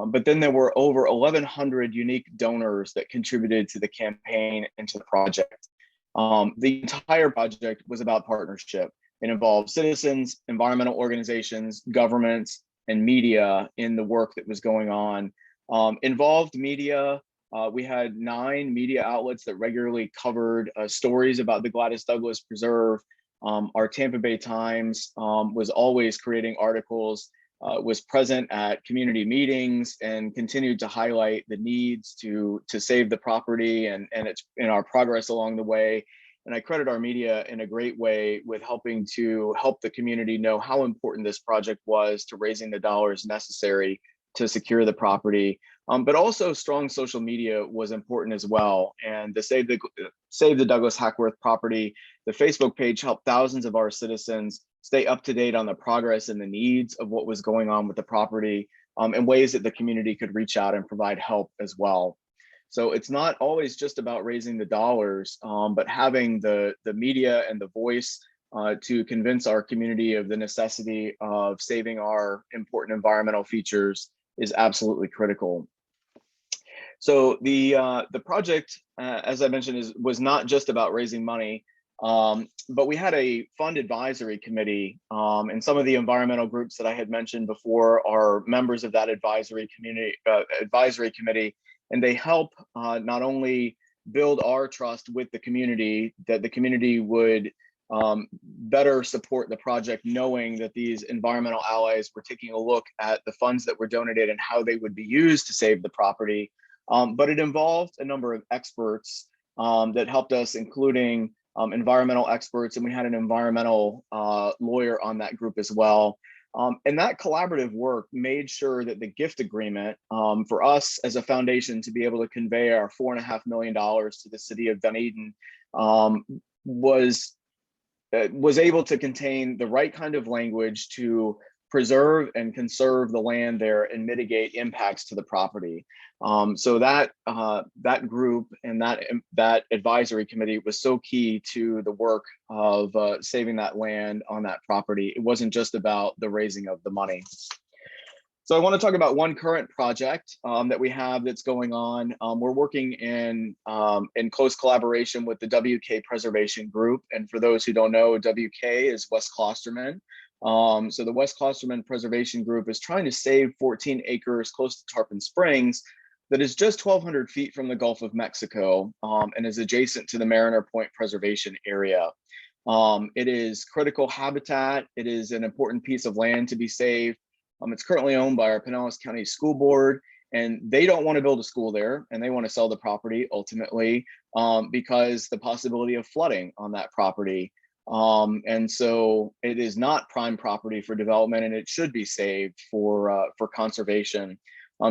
but then there were over 1,100 unique donors that contributed to the campaign and to the project. The entire project was about partnership. It involved citizens, environmental organizations, governments, and media in the work that was going on. Involved media, we had 9 media outlets that regularly covered stories about the Gladys Douglas Preserve. Our Tampa Bay Times was always creating articles, was present at community meetings and continued to highlight the needs to save the property and it's in our progress along the way. And I credit our media in a great way with helping to help the community know how important this project was to raising the dollars necessary to secure the property. But also strong social media was important as well. And the Save the Douglas Hackworth property, the Facebook page helped thousands of our citizens stay up to date on the progress and the needs of what was going on with the property and ways that the community could reach out and provide help as well. So it's not always just about raising the dollars, but having the media and the voice to convince our community of the necessity of saving our important environmental features is absolutely critical. So the project, as I mentioned, was not just about raising money, but we had a fund advisory committee, and some of the environmental groups that I had mentioned before are members of that advisory committee, and they help not only build our trust with the community, that the community would better support the project, knowing that these environmental allies were taking a look at the funds that were donated and how they would be used to save the property. But it involved a number of experts that helped us, including environmental experts, and we had an environmental lawyer on that group as well. And that collaborative work made sure that the gift agreement for us as a foundation to be able to convey our $4.5 million to the city of Dunedin was able to contain the right kind of language to preserve and conserve the land there and mitigate impacts to the property. So that group and that advisory committee was so key to the work of saving that land on that property. It wasn't just about the raising of the money. So I want to talk about one current project that we have that's going on. We're working in close collaboration with the WK Preservation Group. And for those who don't know, WK is West Closterman. So the West Closterman Preservation Group is trying to save 14 acres close to Tarpon Springs that is just 1,200 feet from the Gulf of Mexico and is adjacent to the Mariner Point Preservation Area. It is critical habitat. It is an important piece of land to be saved. It's currently owned by our Pinellas County School Board, and they don't want to build a school there, and they want to sell the property ultimately because the possibility of flooding on that property. And so it is not prime property for development, and it should be saved for conservation.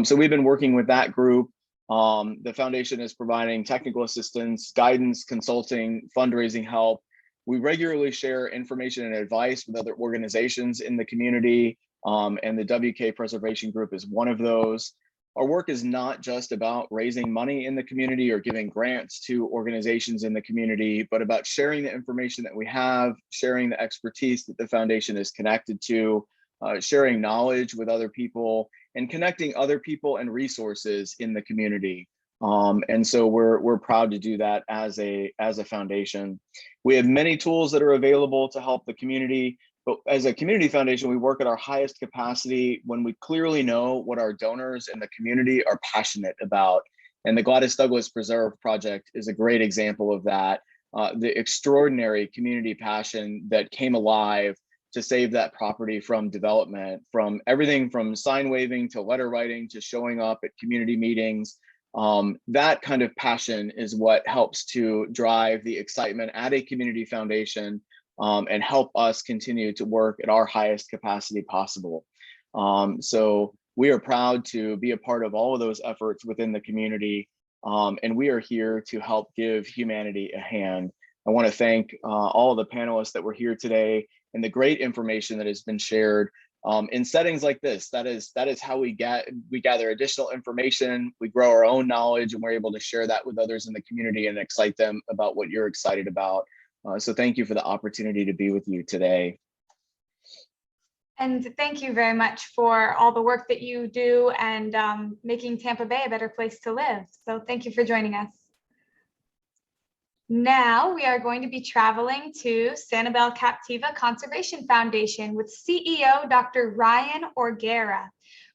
So we've been working with that group. The foundation is providing technical assistance, guidance, consulting, fundraising help. We regularly share information and advice with other organizations in the community. And the WK Preservation Group is one of those. Our work is not just about raising money in the community or giving grants to organizations in the community, but about sharing the information that we have, sharing the expertise that the foundation is connected to, sharing knowledge with other people, and connecting other people and resources in the community. And so we're proud to do that as a foundation. We have many tools that are available to help the community. But as a community foundation, we work at our highest capacity when we clearly know what our donors and the community are passionate about. And the Gladys Douglas Preserve Project is a great example of that. The extraordinary community passion that came alive to save that property from development, from everything from sign waving to letter writing to showing up at community meetings. That kind of passion is what helps to drive the excitement at a community foundation and help us continue to work at our highest capacity possible. So we are proud to be a part of all of those efforts within the community, and we are here to help give humanity a hand. I want to thank all of the panelists that were here today and the great information that has been shared in settings like this. That is how we gather additional information, we grow our own knowledge, and we're able to share that with others in the community and excite them about what you're excited about. So thank you for the opportunity to be with you today. And thank you very much for all the work that you do and making Tampa Bay a better place to live. So thank you for joining us. Now we are going to be traveling to Sanibel-Captiva Conservation Foundation with CEO Dr. Ryan Orgera.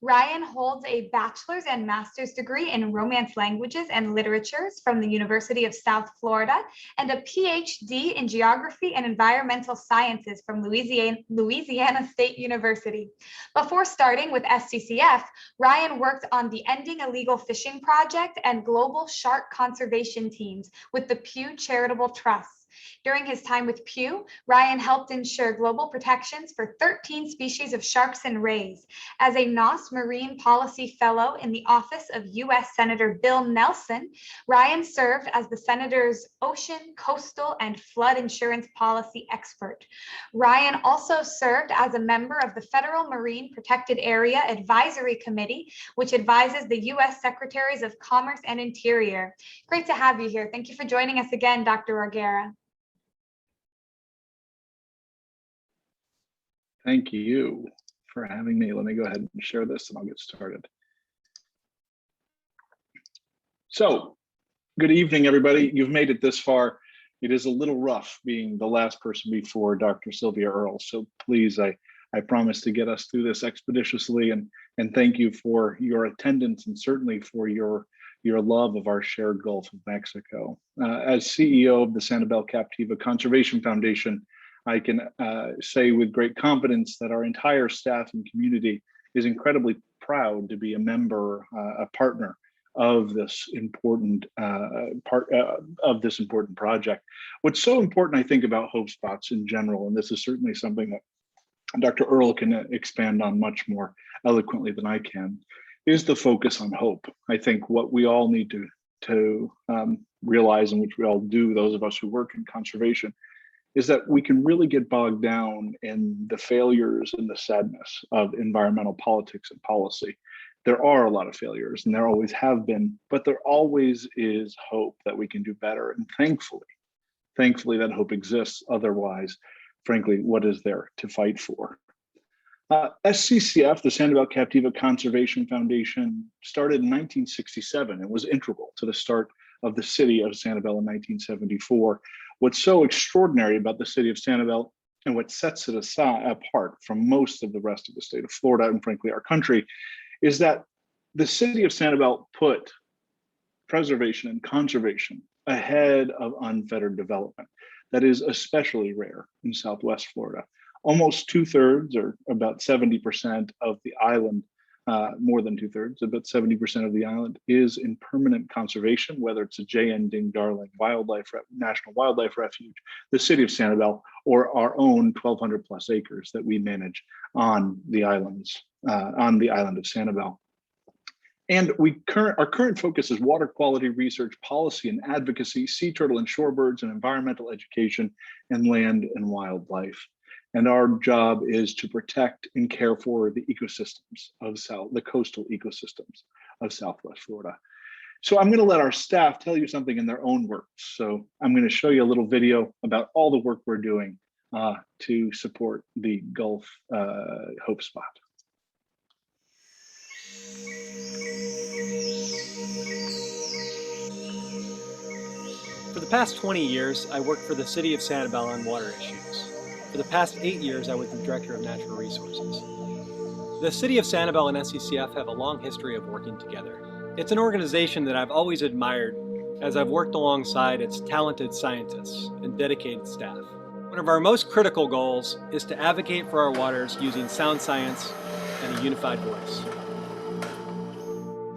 Ryan holds a bachelor's and master's degree in Romance Languages and Literatures from the University of South Florida and a PhD in Geography and Environmental Sciences from Louisiana State University. Before starting with SCCF, Ryan worked on the Ending Illegal Fishing Project and Global Shark Conservation Teams with the Pew Charitable Trust. During his time with Pew, Ryan helped ensure global protections for 13 species of sharks and rays. As a NOS Marine Policy Fellow in the office of U.S. Senator Bill Nelson, Ryan served as the Senator's Ocean, Coastal, and Flood Insurance Policy expert. Ryan also served as a member of the Federal Marine Protected Area Advisory Committee, which advises the U.S. Secretaries of Commerce and Interior. Great to have you here. Thank you for joining us again, Dr. Orgera. Thank you for having me. Let me go ahead and share this and I'll get started. So, good evening, everybody. You've made it this far. It is a little rough being the last person before Dr. Sylvia Earle. So please, I promise to get us through this expeditiously, and thank you for your attendance and certainly for your love of our shared Gulf of Mexico. As CEO of the Sanibel-Captiva Conservation Foundation, I can say with great confidence that our entire staff and community is incredibly proud to be a member, a partner of this important project. What's so important, I think, about hope spots in general, and this is certainly something that Dr. Earle can expand on much more eloquently than I can, is the focus on hope. I think what we all need to realize, and which we all do, those of us who work in conservation, is that we can really get bogged down in the failures and the sadness of environmental politics and policy. There are a lot of failures, and there always have been, but there always is hope that we can do better. And thankfully that hope exists. Otherwise, frankly, what is there to fight for? SCCF, the Sanibel-Captiva Conservation Foundation, started in 1967 and was integral to the start of the city of Sanibel in 1974. What's so extraordinary about the city of Sanibel and what sets it apart from most of the rest of the state of Florida and frankly our country is that the city of Sanibel put preservation and conservation ahead of unfettered development. That is especially rare in Southwest Florida. Almost 2/3 or about 70% of the island, more than 2/3, about 70% of the island is in permanent conservation, whether it's a J.N. Ding-Darling National Wildlife Refuge, the city of Sanibel, or our own 1,200 plus acres that we manage on the islands, on the island of Sanibel. And our current focus is water quality research, policy and advocacy, sea turtle and shorebirds, and environmental education, and land and wildlife. And our job is to protect and care for the ecosystems of the coastal ecosystems of Southwest Florida. So I'm going to let our staff tell you something in their own words. So I'm going to show you a little video about all the work we're doing to support the Gulf Hope Spot. For the past 20 years, I worked for the City of Sanibel on water issues. For the past 8 years, I was the Director of Natural Resources. The City of Sanibel and SCCF have a long history of working together. It's an organization that I've always admired as I've worked alongside its talented scientists and dedicated staff. One of our most critical goals is to advocate for our waters using sound science and a unified voice.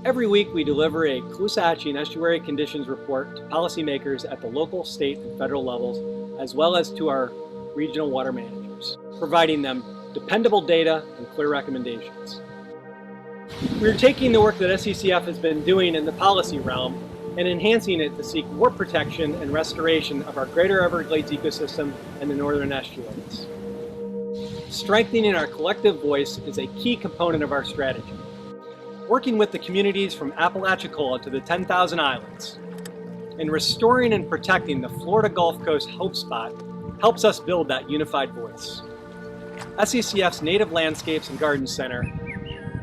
Every week, we deliver a Caloosahatchee and Estuary conditions report to policymakers at the local, state, and federal levels, as well as to our regional water managers, providing them dependable data and clear recommendations. We're taking the work that SCCF has been doing in the policy realm and enhancing it to seek more protection and restoration of our greater Everglades ecosystem and the northern estuaries. Strengthening our collective voice is a key component of our strategy. Working with the communities from Apalachicola to the 10,000 islands, and restoring and protecting the Florida Gulf Coast Hope Spot helps us build that unified voice. SCCF's Native Landscapes and Garden Center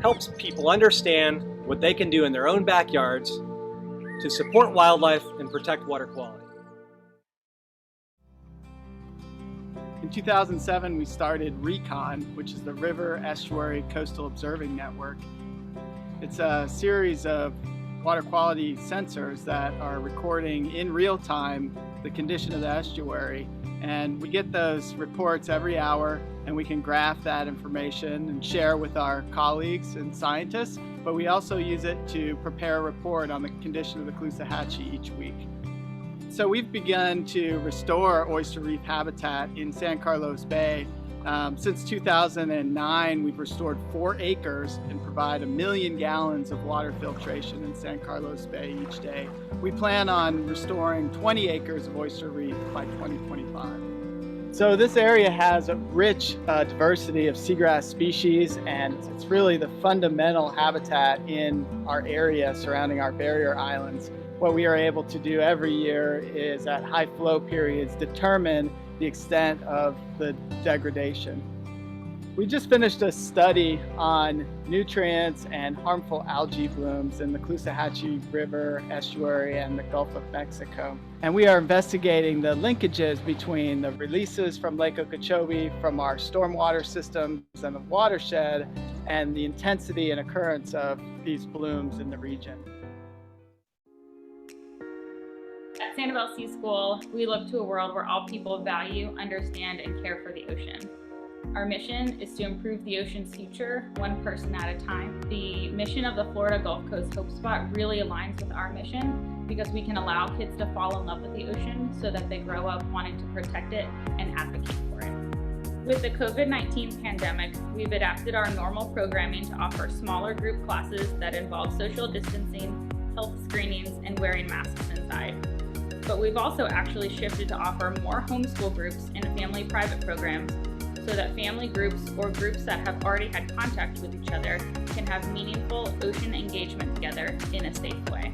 helps people understand what they can do in their own backyards to support wildlife and protect water quality. In 2007, we started RECON, which is the River Estuary Coastal Observing Network. It's a series of water quality sensors that are recording in real time the condition of the estuary. And we get those reports every hour, and we can graph that information and share with our colleagues and scientists, but we also use it to prepare a report on the condition of the Caloosahatchee each week. So we've begun to restore oyster reef habitat in San Carlos Bay. Since 2009, we've restored 4 acres and provide 1 million gallons of water filtration in San Carlos Bay each day. We plan on restoring 20 acres of oyster reef by 2025. So this area has a rich diversity of seagrass species, and it's really the fundamental habitat in our area surrounding our barrier islands. What we are able to do every year is at high flow periods determine the extent of the degradation. We just finished a study on nutrients and harmful algae blooms in the Caloosahatchee River estuary and the Gulf of Mexico. And we are investigating the linkages between the releases from Lake Okeechobee from our stormwater systems and the watershed and the intensity and occurrence of these blooms in the region. At Sanibel Sea School, we look to a world where all people value, understand, and care for the ocean. Our mission is to improve the ocean's future, one person at a time. The mission of the Florida Gulf Coast Hope Spot really aligns with our mission because we can allow kids to fall in love with the ocean so that they grow up wanting to protect it and advocate for it. With the COVID-19 pandemic, we've adapted our normal programming to offer smaller group classes that involve social distancing, health screenings, and wearing masks inside. But we've also actually shifted to offer more homeschool groups and family private programs so that family groups or groups that have already had contact with each other can have meaningful ocean engagement together in a safe way.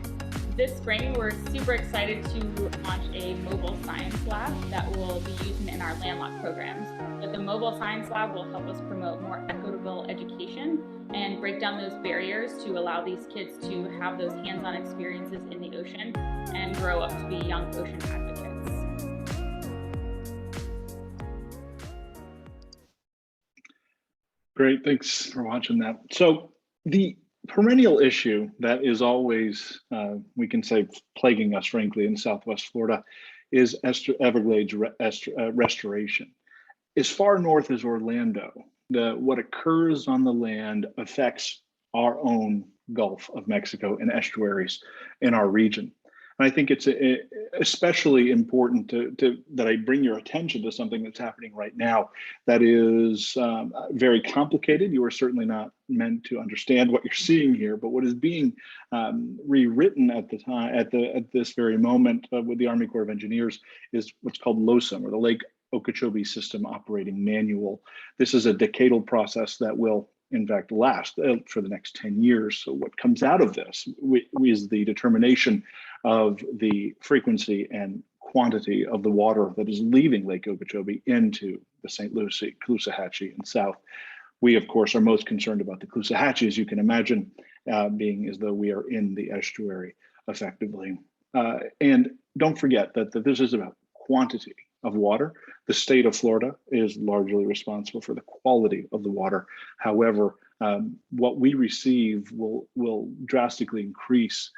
This spring, we're super excited to launch a mobile science lab that will be used in our landlocked programs. But the mobile science lab will help us promote more equitable break down those barriers to allow these kids to have those hands-on experiences in the ocean and grow up to be young ocean advocates. Great, thanks for watching that. So the perennial issue that is always, we can say, plaguing us, frankly, in Southwest Florida is Everglades restoration. As far north as Orlando, what occurs on the land affects our own Gulf of Mexico and estuaries in our region. And I think it's especially important that I bring your attention to something that's happening right now that is very complicated. You are certainly not meant to understand what you're seeing here, but what is being rewritten at this very moment with the Army Corps of Engineers is what's called LOSUM, or the Lake Okeechobee System Operating Manual. This is a decadal process that will, in fact, last for the next 10 years. So what comes out of this is the determination of the frequency and quantity of the water that is leaving Lake Okeechobee into the St. Lucie, Caloosahatchee, and south. We, of course, are most concerned about the Caloosahatchee, as you can imagine, being as though we are in the estuary effectively. And don't forget that this is about quantity of water. The state of Florida is largely responsible for the quality of the water. However, what we receive will drastically increase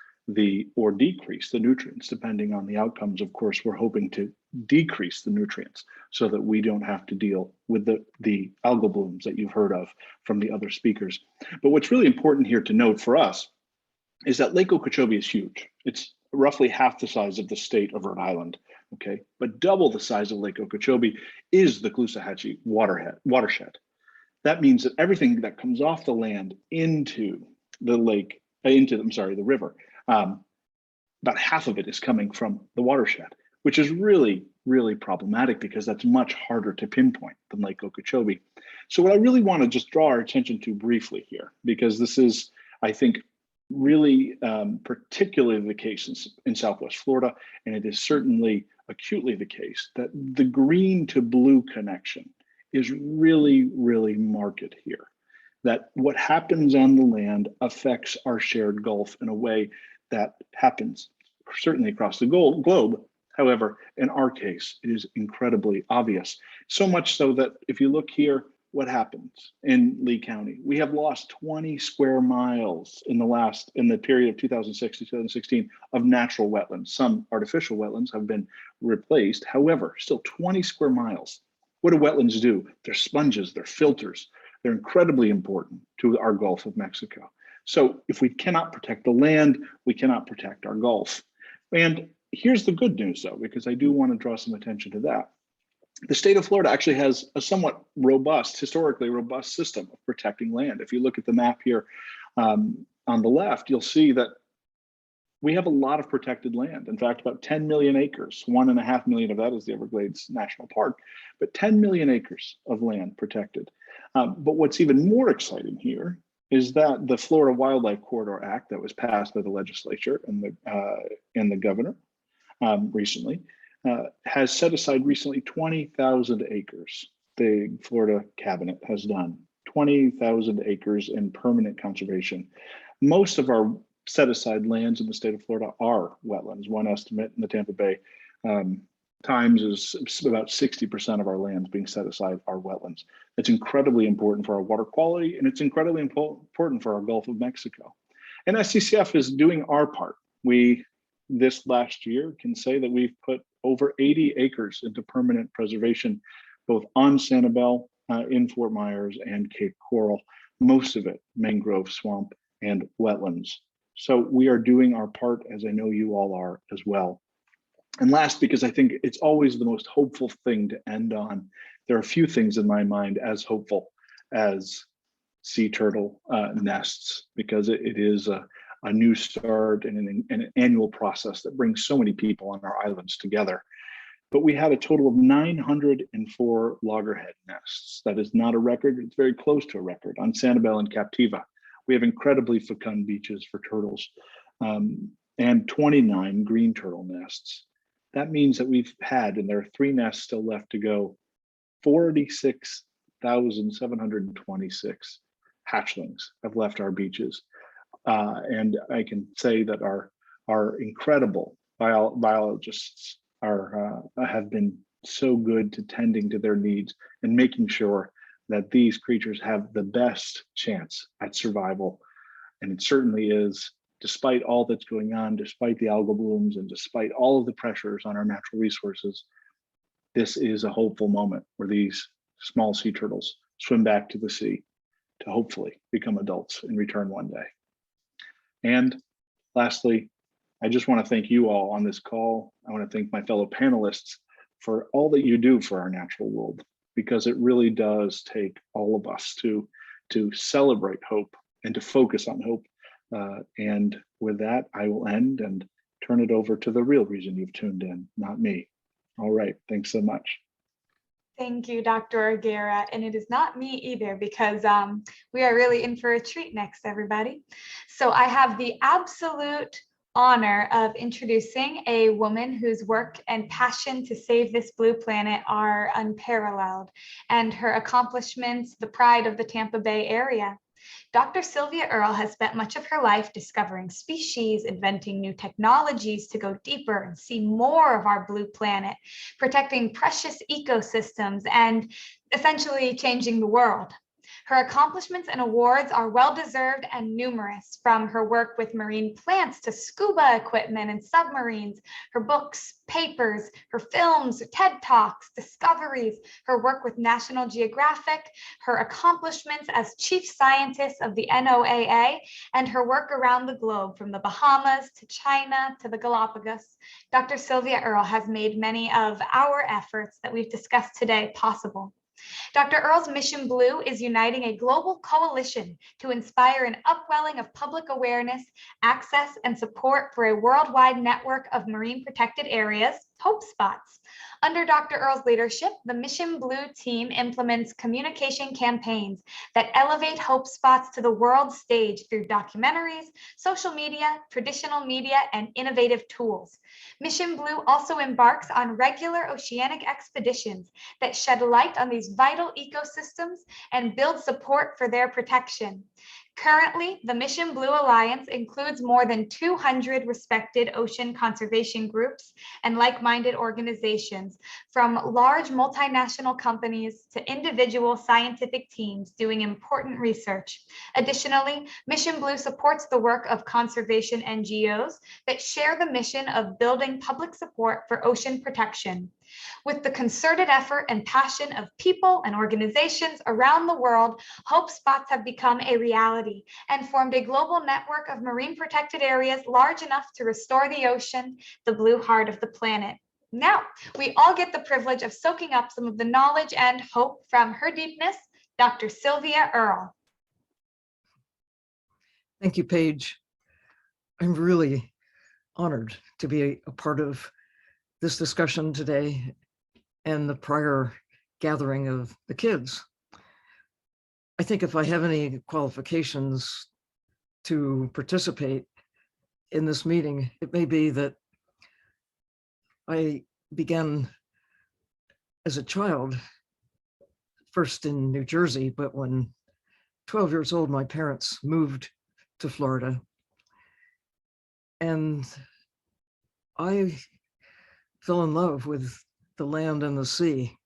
or decrease the nutrients, depending on the outcomes. Of course, we're hoping to decrease the nutrients so that we don't have to deal with the algal blooms that you've heard of from the other speakers. But what's really important here to note for us is that Lake Okeechobee is huge. It's roughly half the size of the state of Rhode Island, okay? But double the size of Lake Okeechobee is the Caloosahatchee watershed. That means that everything that comes off the land into the river, about half of it is coming from the watershed, which is really, really problematic because that's much harder to pinpoint than Lake Okeechobee. So what I really want to just draw our attention to briefly here, because this is, I think, really particularly the case in Southwest Florida, and it is certainly acutely the case that the green to blue connection is really, really marked here. That what happens on the land affects our shared Gulf in a way that happens certainly across the globe. However, in our case, it is incredibly obvious. So much so that if you look here, what happens in Lee County? We have lost 20 square miles in the period of 2006 to 2016 of natural wetlands. Some artificial wetlands have been replaced. However, still 20 square miles. What do wetlands do? They're sponges, they're filters. They're incredibly important to our Gulf of Mexico. So if we cannot protect the land, we cannot protect our Gulf. And here's the good news, though, because I do want to draw some attention to that. The state of Florida actually has a somewhat historically robust system of protecting land. If you look at the map here on the left, you'll see that we have a lot of protected land. In fact, about 10 million acres, 1.5 million of that is the Everglades National Park, but 10 million acres of land protected. But what's even more exciting here is that the Florida Wildlife Corridor Act that was passed by the legislature and the governor recently has set aside recently 20,000 acres. The Florida cabinet has done 20,000 acres in permanent conservation. Most of our set aside lands in the state of Florida are wetlands. One estimate in the Tampa Bay Times is about 60% of our lands being set aside are wetlands. It's incredibly important for our water quality, and it's incredibly important for our Gulf of Mexico. And SCCF is doing our part. We, this last year, can say that we've put over 80 acres into permanent preservation, both on Sanibel, in Fort Myers, and Cape Coral, most of it mangrove swamp and wetlands. So we are doing our part, as I know you all are as well. And last, because I think it's always the most hopeful thing to end on, there are a few things in my mind as hopeful as sea turtle nests, because it is a new start and an annual process that brings so many people on our islands together. But we had a total of 904 loggerhead nests. That is not a record, it's very close to a record on Sanibel-Captiva. We have incredibly fecund beaches for turtles and 29 green turtle nests. That means that we've had, and there are 3 nests still left to go, 46,726 hatchlings have left our beaches. And I can say that our incredible biologists have been so good to tending to their needs and making sure that these creatures have the best chance at survival. And it certainly is, despite all that's going on, despite the algal blooms, and despite all of the pressures on our natural resources, this is a hopeful moment where these small sea turtles swim back to the sea to hopefully become adults and return one day. And lastly, I just want to thank you all on this call. I want to thank my fellow panelists for all that you do for our natural world, because it really does take all of us to celebrate hope and to focus on hope. And with that, I will end and turn it over to the real reason you've tuned in, not me. All right, thanks so much. Thank you, Dr. Orgera. And it is not me either, because we are really in for a treat next, everybody. So I have the absolute honor of introducing a woman whose work and passion to save this blue planet are unparalleled, and her accomplishments the pride of the Tampa Bay area. Dr. Sylvia Earle has spent much of her life discovering species, inventing new technologies to go deeper and see more of our blue planet, protecting precious ecosystems, and essentially changing the world. Her accomplishments and awards are well-deserved and numerous, from her work with marine plants to scuba equipment and submarines, her books, papers, her films, TED Talks, discoveries, her work with National Geographic, her accomplishments as chief scientist of the NOAA, and her work around the globe, from the Bahamas to China to the Galapagos. Dr. Sylvia Earle has made many of our efforts that we've discussed today possible. Dr. Earle's Mission Blue is uniting a global coalition to inspire an upwelling of public awareness, access, and support for a worldwide network of marine protected areas, Hope Spots. Under Dr. Earle's leadership, the Mission Blue team implements communication campaigns that elevate Hope Spots to the world stage through documentaries, social media, traditional media, and innovative tools. Mission Blue also embarks on regular oceanic expeditions that shed light on these vital ecosystems and build support for their protection. Currently, the Mission Blue Alliance includes more than 200 respected ocean conservation groups and like-minded organizations, from large multinational companies to individual scientific teams doing important research. Additionally, Mission Blue supports the work of conservation NGOs that share the mission of building public support for ocean protection. With the concerted effort and passion of people and organizations around the world, Hope Spots have become a reality and formed a global network of marine protected areas large enough to restore the ocean, the blue heart of the planet. Now, we all get the privilege of soaking up some of the knowledge and hope from her deepness, Dr. Sylvia Earle. Thank you, Paige. I'm really honored to be a part of this discussion today and the prior gathering of the kids. I think if I have any qualifications to participate in this meeting, it may be that I began as a child, first in New Jersey, but when 12 years old, my parents moved to Florida. And I fell in love with the land and the sea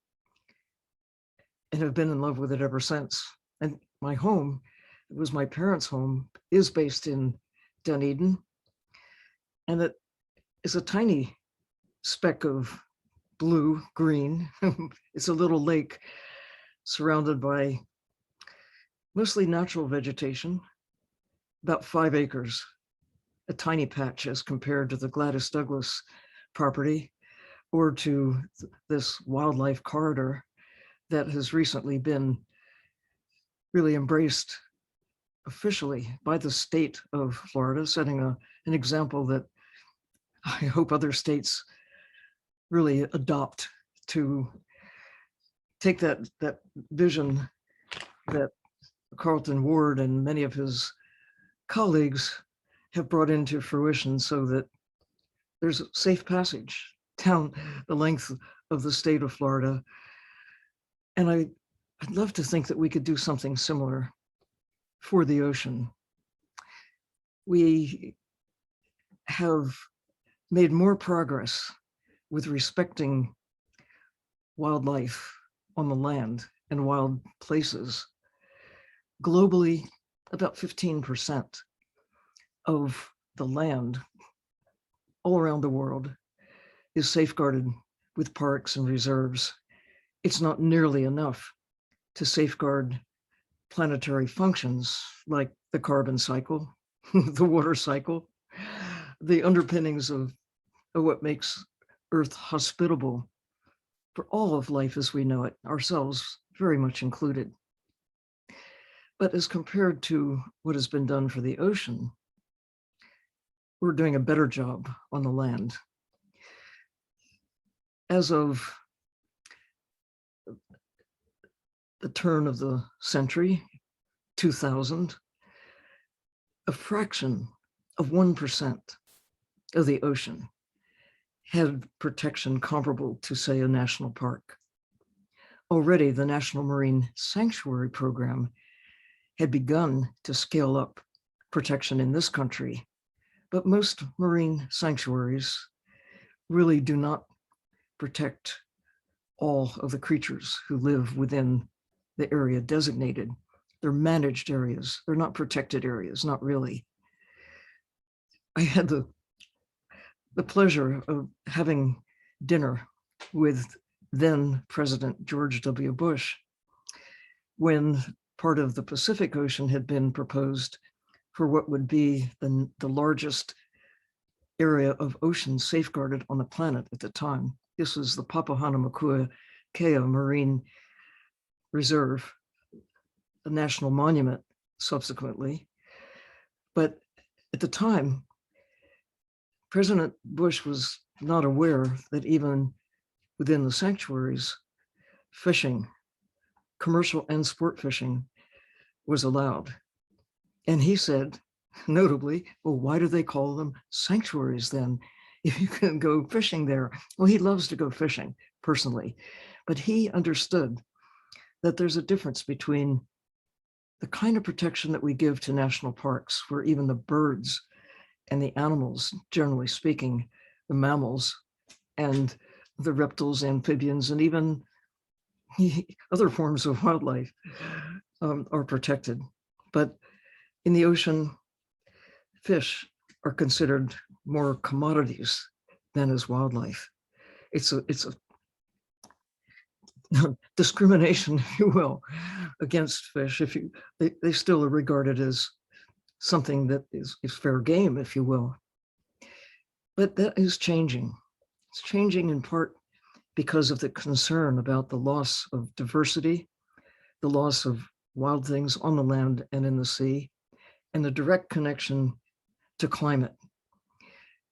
and have been in love with it ever since. And my home, it was my parents' home, is based in Dunedin. And it is a tiny speck of blue, green. It's a little lake surrounded by mostly natural vegetation, about 5 acres, a tiny patch as compared to the Gladys Douglas property, or to this wildlife corridor that has recently been really embraced officially by the state of Florida, setting an example that I hope other states really adopt, to take that vision that Carlton Ward and many of his colleagues have brought into fruition, so that there's a safe passage down the length of the state of Florida. And I'd love to think that we could do something similar for the ocean. We have made more progress with respecting wildlife on the land and wild places. Globally, about 15% of the land all around the world is safeguarded with parks and reserves. It's not nearly enough to safeguard planetary functions like the carbon cycle, the water cycle, the underpinnings of what makes Earth hospitable for all of life as we know it, ourselves very much included. But as compared to what has been done for the ocean, we're doing a better job on the land. As of the turn of the century, 2000, a fraction of 1% of the ocean had protection comparable to, say, a national park. Already, the National Marine Sanctuary Program had begun to scale up protection in this country, but most marine sanctuaries really do not protect all of the creatures who live within the area designated. They're managed areas. They're not protected areas, not really. I had the pleasure of having dinner with then President George W. Bush when part of the Pacific Ocean had been proposed for what would be the largest area of ocean safeguarded on the planet at the time. This was the Papahanaumokuakea Marine Reserve, a national monument subsequently. But at the time, President Bush was not aware that even within the sanctuaries, fishing, commercial and sport fishing, was allowed. And he said, notably, well, why do they call them sanctuaries then, if you can go fishing there? Well, he loves to go fishing personally, but he understood that there's a difference between the kind of protection that we give to national parks, where even the birds and the animals, generally speaking, the mammals and the reptiles, amphibians, and even other forms of wildlife are protected. But in the ocean, fish are considered more commodities than as wildlife. It's a discrimination, if you will, against fish. They still are regarded as something that is fair game, if you will. But that is changing. It's changing in part because of the concern about the loss of diversity, the loss of wild things on the land and in the sea, and the direct connection to climate.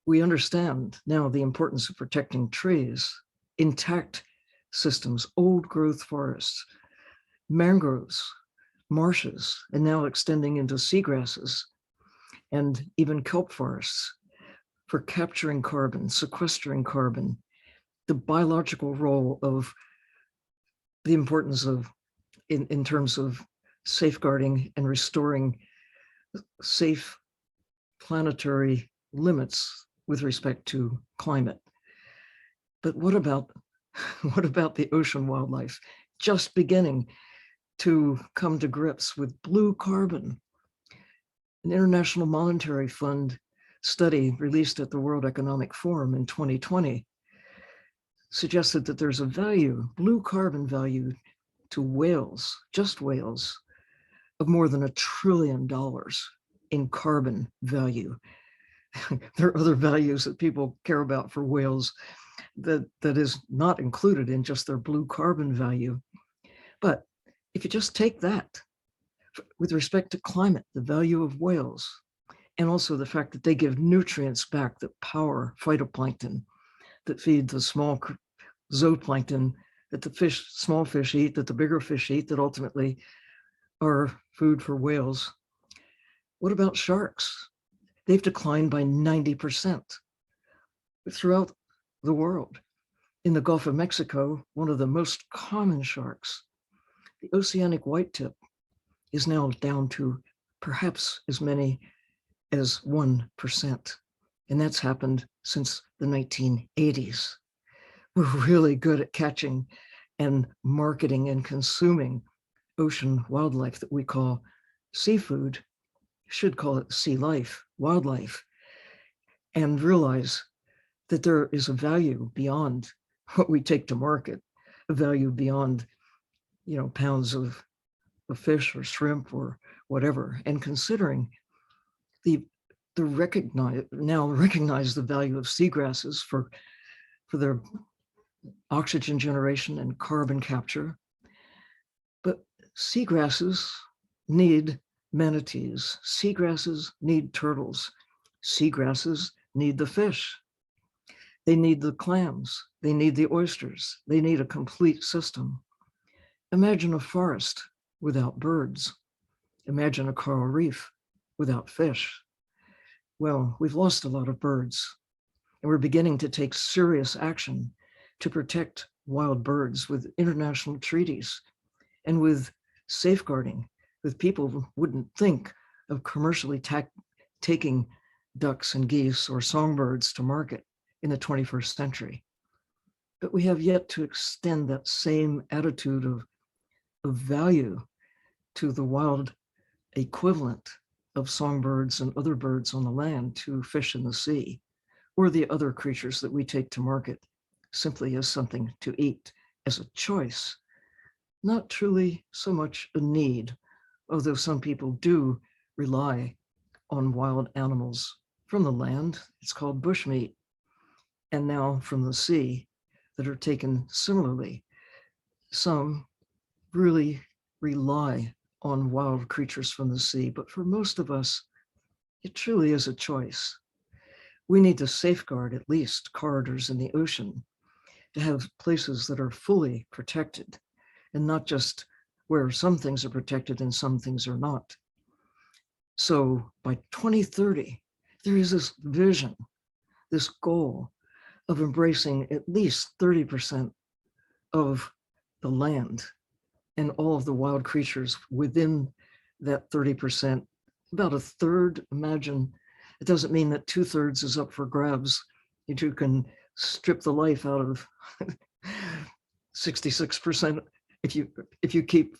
We understand now the importance of protecting trees, intact systems, old growth forests, mangroves, marshes, and now extending into seagrasses and even kelp forests for capturing carbon, sequestering carbon, the biological role of the importance of, in terms of safeguarding and restoring safe planetary limits with respect to climate. But what about the ocean wildlife just beginning to come to grips with blue carbon? An International Monetary Fund study released at the World Economic Forum in 2020 suggested that there's a value, blue carbon value, to whales, just whales, of more than $1 trillion in carbon value. There are other values that people care about for whales that is not included in just their blue carbon value. But if you just take that with respect to climate, the value of whales, and also the fact that they give nutrients back that power phytoplankton, that feed the small zooplankton that the small fish eat, that the bigger fish eat, that ultimately are food for whales. What about sharks? They've declined by 90% throughout the world. In the Gulf of Mexico, one of the most common sharks, the oceanic whitetip, is now down to perhaps as many as 1%. And that's happened since the 1980s. We're really good at catching and marketing and consuming ocean wildlife that we call seafood, should call it sea life, wildlife, and realize that there is a value beyond what we take to market, a value beyond, pounds of fish or shrimp or whatever. And considering recognize the value of seagrasses for their oxygen generation and carbon capture. But seagrasses need manatees, seagrasses need turtles, seagrasses need the fish. They need the clams, they need the oysters, they need a complete system. Imagine a forest without birds. Imagine a coral reef without fish. Well, we've lost a lot of birds, and we're beginning to take serious action to protect wild birds with international treaties and with safeguarding, with people who wouldn't think of commercially taking ducks and geese or songbirds to market in the 21st century. But we have yet to extend that same attitude of value to the wild equivalent of songbirds and other birds on the land, to fish in the sea, or the other creatures that we take to market simply as something to eat, as a choice, not truly so much a need, although some people do rely on wild animals from the land. It's called bushmeat, and now from the sea, that are taken similarly. Some really rely on wild creatures from the sea, but for most of us, it truly is a choice. We need to safeguard at least corridors in the ocean, to have places that are fully protected, and not just where some things are protected and some things are not. So by 2030, there is this vision, this goal of embracing at least 30% of the land and all of the wild creatures within that 30%, about a third. Imagine, it doesn't mean that 2/3 is up for grabs. You can strip the life out of 66% if you keep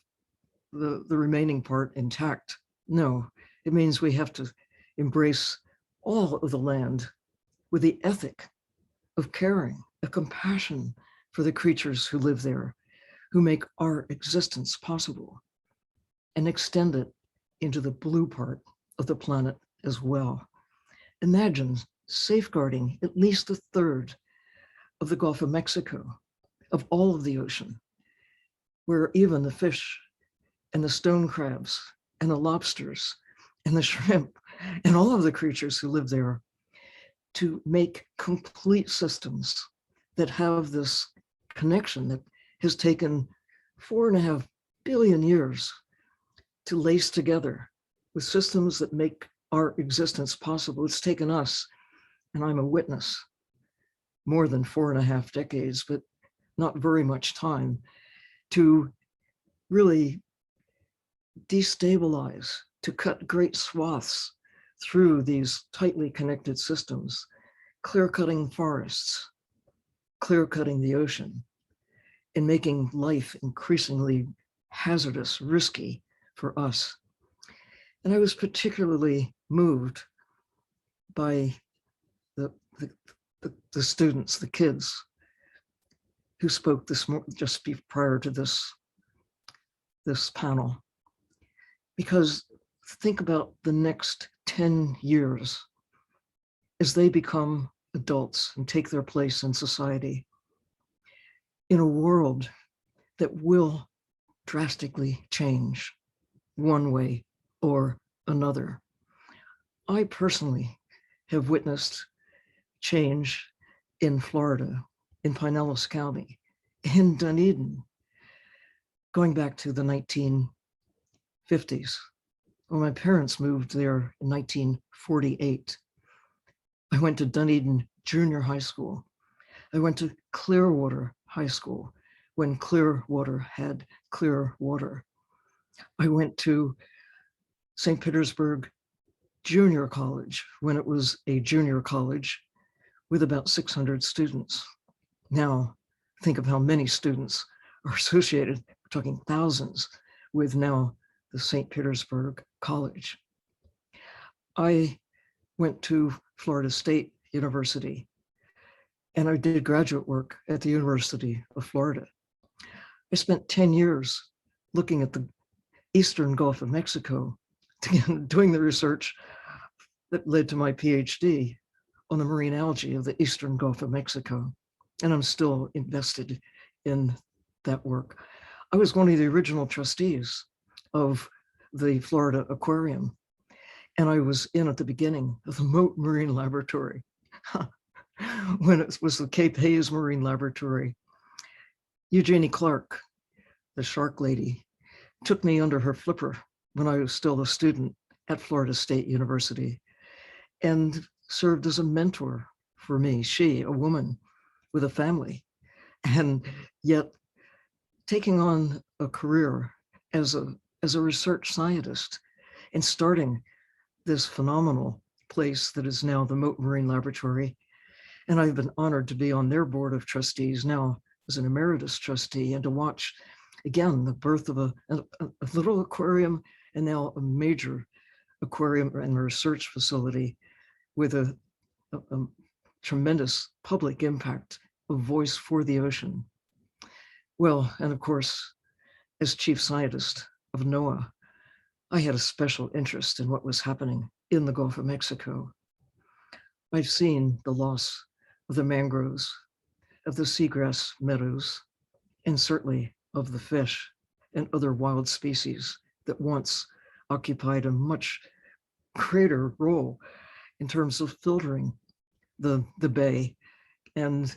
the remaining part intact. No, it means we have to embrace all of the land with the ethic of caring, a compassion for the creatures who live there, who make our existence possible, and extend it into the blue part of the planet as well. Imagine safeguarding at least a third of the Gulf of Mexico, of all of the ocean, where even the fish and the stone crabs and the lobsters and the shrimp and all of the creatures who live there, to make complete systems that have this connection that has taken 4.5 billion years to lace together, with systems that make our existence possible. It's taken us, and I'm a witness, more than 4.5 decades, but not very much time, to really destabilize, to cut great swaths through these tightly connected systems, clear-cutting forests, clear-cutting the ocean, and making life increasingly hazardous, risky for us. And I was particularly moved by the students, the kids who spoke just prior to this panel, because think about the next 10 years as they become adults and take their place in society, in a world that will drastically change one way or another. I personally have witnessed change in Florida, in Pinellas County, in Dunedin, going back to the 1950s. When my parents moved there in 1948, I went to Dunedin Junior High School. I went to Clearwater High School when Clearwater had clear water. I went to St. Petersburg Junior College when it was a junior college with about 600 students. Now, think of how many students are associated, we're talking thousands, with now the St. Petersburg College. I went to Florida State University and I did graduate work at the University of Florida. I spent 10 years looking at the Eastern Gulf of Mexico, doing the research that led to my PhD on the marine algae of the Eastern Gulf of Mexico. And I'm still invested in that work. I was one of the original trustees of the Florida Aquarium, and I was in at the beginning of the Moat Marine Laboratory when it was the Cape Hayes Marine Laboratory. Eugenie Clark, the shark lady, took me under her flipper when I was still a student at Florida State University and served as a mentor for me. She, a woman with a family, and yet taking on a career as a research scientist and starting this phenomenal place that is now the Moat Marine Laboratory. And I've been honored to be on their board of trustees now as an emeritus trustee, and to watch again the birth of a little aquarium and now a major aquarium and research facility with a tremendous public impact, a voice for the ocean. Well, and of course, as chief scientist of NOAA, I had a special interest in what was happening in the Gulf of Mexico. I've seen the loss of the mangroves, of the seagrass meadows, and certainly of the fish and other wild species that once occupied a much greater role in terms of filtering the bay and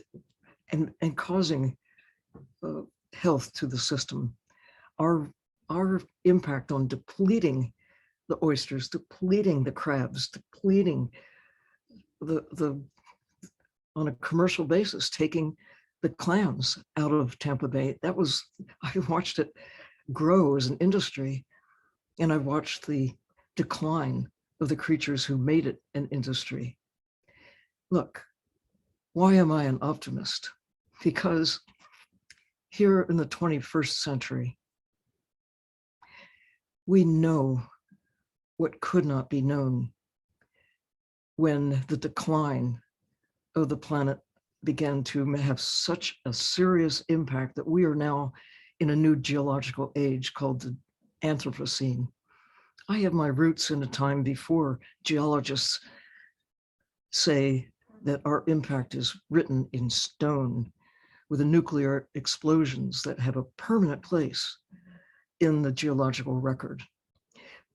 causing health to the system. Our impact on depleting the oysters, depleting the crabs, depleting the on a commercial basis, taking the clams out of Tampa Bay. That was, I watched it grow as an industry, and I watched the decline of the creatures who made it an industry. Look, why am I an optimist? Because here in the 21st century, we know what could not be known when the decline of the planet began to have such a serious impact that we are now in a new geological age called the Anthropocene. I have my roots in a time before geologists say that our impact is written in stone, with the nuclear explosions that have a permanent place in the geological record,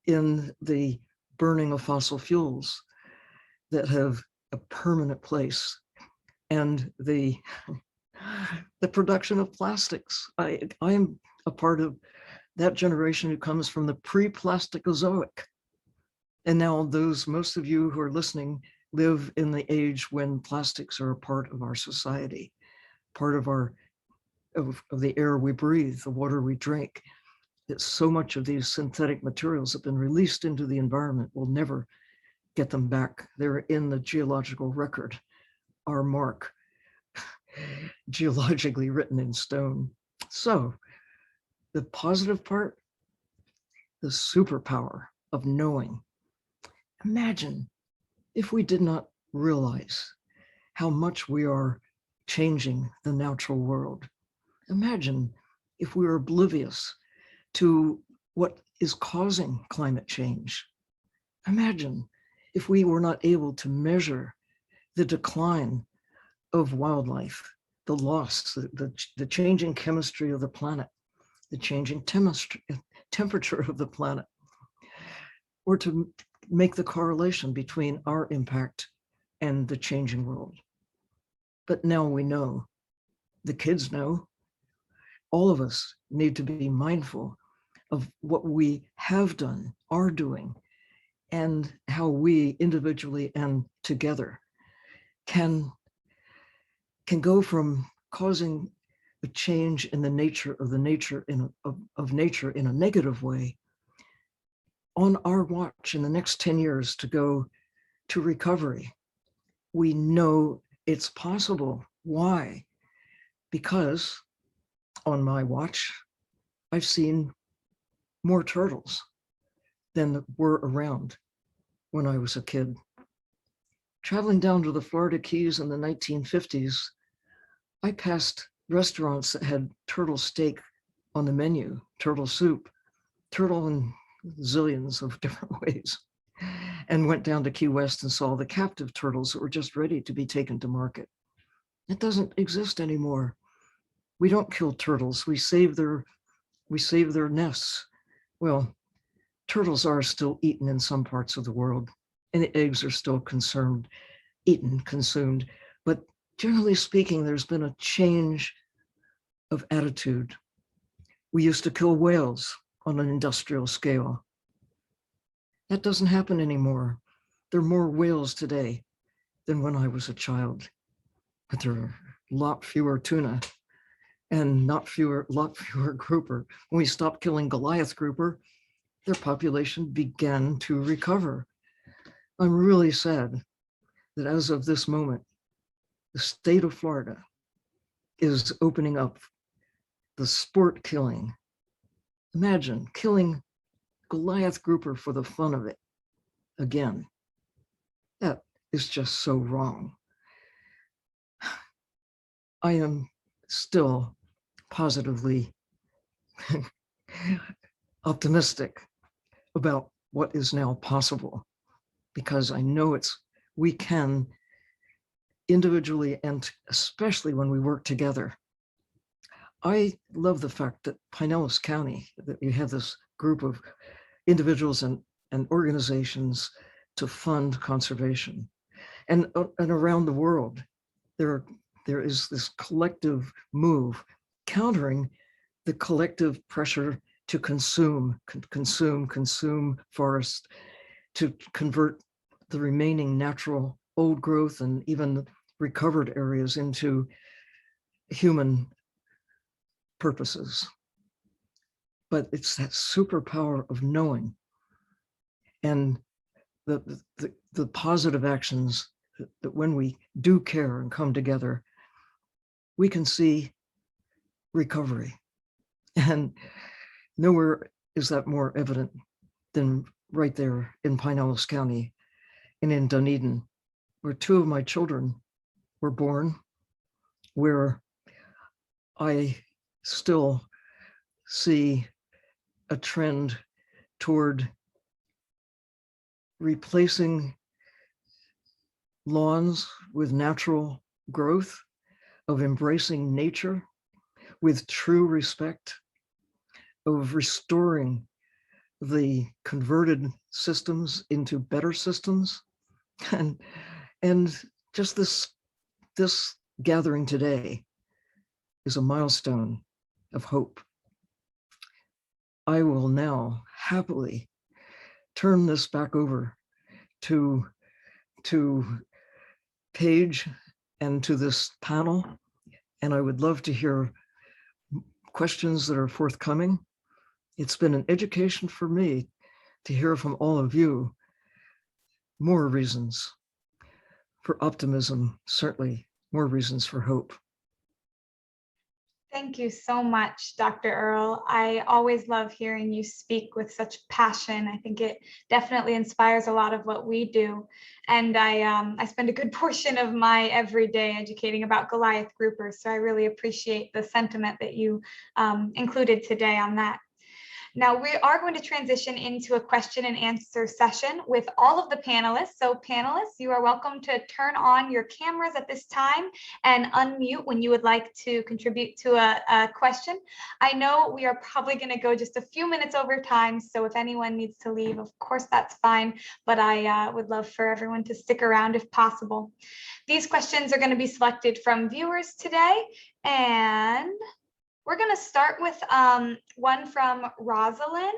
in the burning of fossil fuels that have a permanent place, and the production of plastics. I am a part of that generation who comes from the pre-Plasticozoic. And now most of you who are listening live in the age when plastics are a part of our society, part of the air we breathe, the water we drink. That so much of these synthetic materials have been released into the environment, we'll never get them back. They're in the geological record, our mark, geologically written in stone. So the positive part, the superpower of knowing. Imagine if we did not realize how much we are changing the natural world. Imagine if we were oblivious to what is causing climate change. Imagine if we were not able to measure the decline of wildlife, the loss, the changing chemistry of the planet, the changing temperature of the planet, or to make the correlation between our impact and the changing world. But now we know, the kids know, all of us need to be mindful of what we have done, are doing, and how we individually and together can go from causing a change in the nature of nature in a negative way, on our watch in the next 10 years to go to recovery. We know it's possible. Why? Because on my watch, I've seen more turtles than were around when I was a kid. Traveling down to the Florida Keys in the 1950s, I passed restaurants that had turtle steak on the menu, turtle soup, turtle in zillions of different ways, and went down to Key West and saw the captive turtles that were just ready to be taken to market. It doesn't exist anymore. We don't kill turtles. We save their nests. Well, turtles are still eaten in some parts of the world, and the eggs are still consumed. But generally speaking, there's been a change of attitude. We used to kill whales on an industrial scale. That doesn't happen anymore. There are more whales today than when I was a child, but there are a lot fewer tuna and lot fewer grouper. When we stopped killing Goliath grouper, their population began to recover. I'm really sad that as of this moment, the state of Florida is opening up the sport killing. Imagine killing Goliath grouper for the fun of it again. That is just so wrong. I am still positively optimistic about what is now possible, because I know we can individually and especially when we work together. I love the fact that Pinellas County, that you have this group of individuals and organizations to fund conservation. And around the world, there is this collective move countering the collective pressure to consume forest, to convert the remaining natural old growth and even recovered areas into human purposes. But it's that superpower of knowing and the positive actions that when we do care and come together, we can see recovery. And nowhere is that more evident than right there in Pinellas County and in Dunedin, where two of my children were born, where I still see a trend toward replacing lawns with natural growth, of embracing nature with true respect, of restoring the converted systems into better systems. And just this gathering today is a milestone of hope. I will now happily turn this back over to Paige and to this panel. And I would love to hear questions that are forthcoming. It's been an education for me to hear from all of you more reasons for optimism, certainly more reasons for hope. Thank you so much, Dr. Earle. I always love hearing you speak with such passion. I think it definitely inspires a lot of what we do. And I spend a good portion of my everyday educating about Goliath groupers. So I really appreciate the sentiment that you included today on that. Now we are going to transition into a question and answer session with all of the panelists. So panelists, you are welcome to turn on your cameras at this time and unmute when you would like to contribute to a question. I know we are probably going to go just a few minutes over time, so if anyone needs to leave, of course, that's fine, but I would love for everyone to stick around if possible. These questions are going to be selected from viewers today, and we're going to start with one from Rosalind.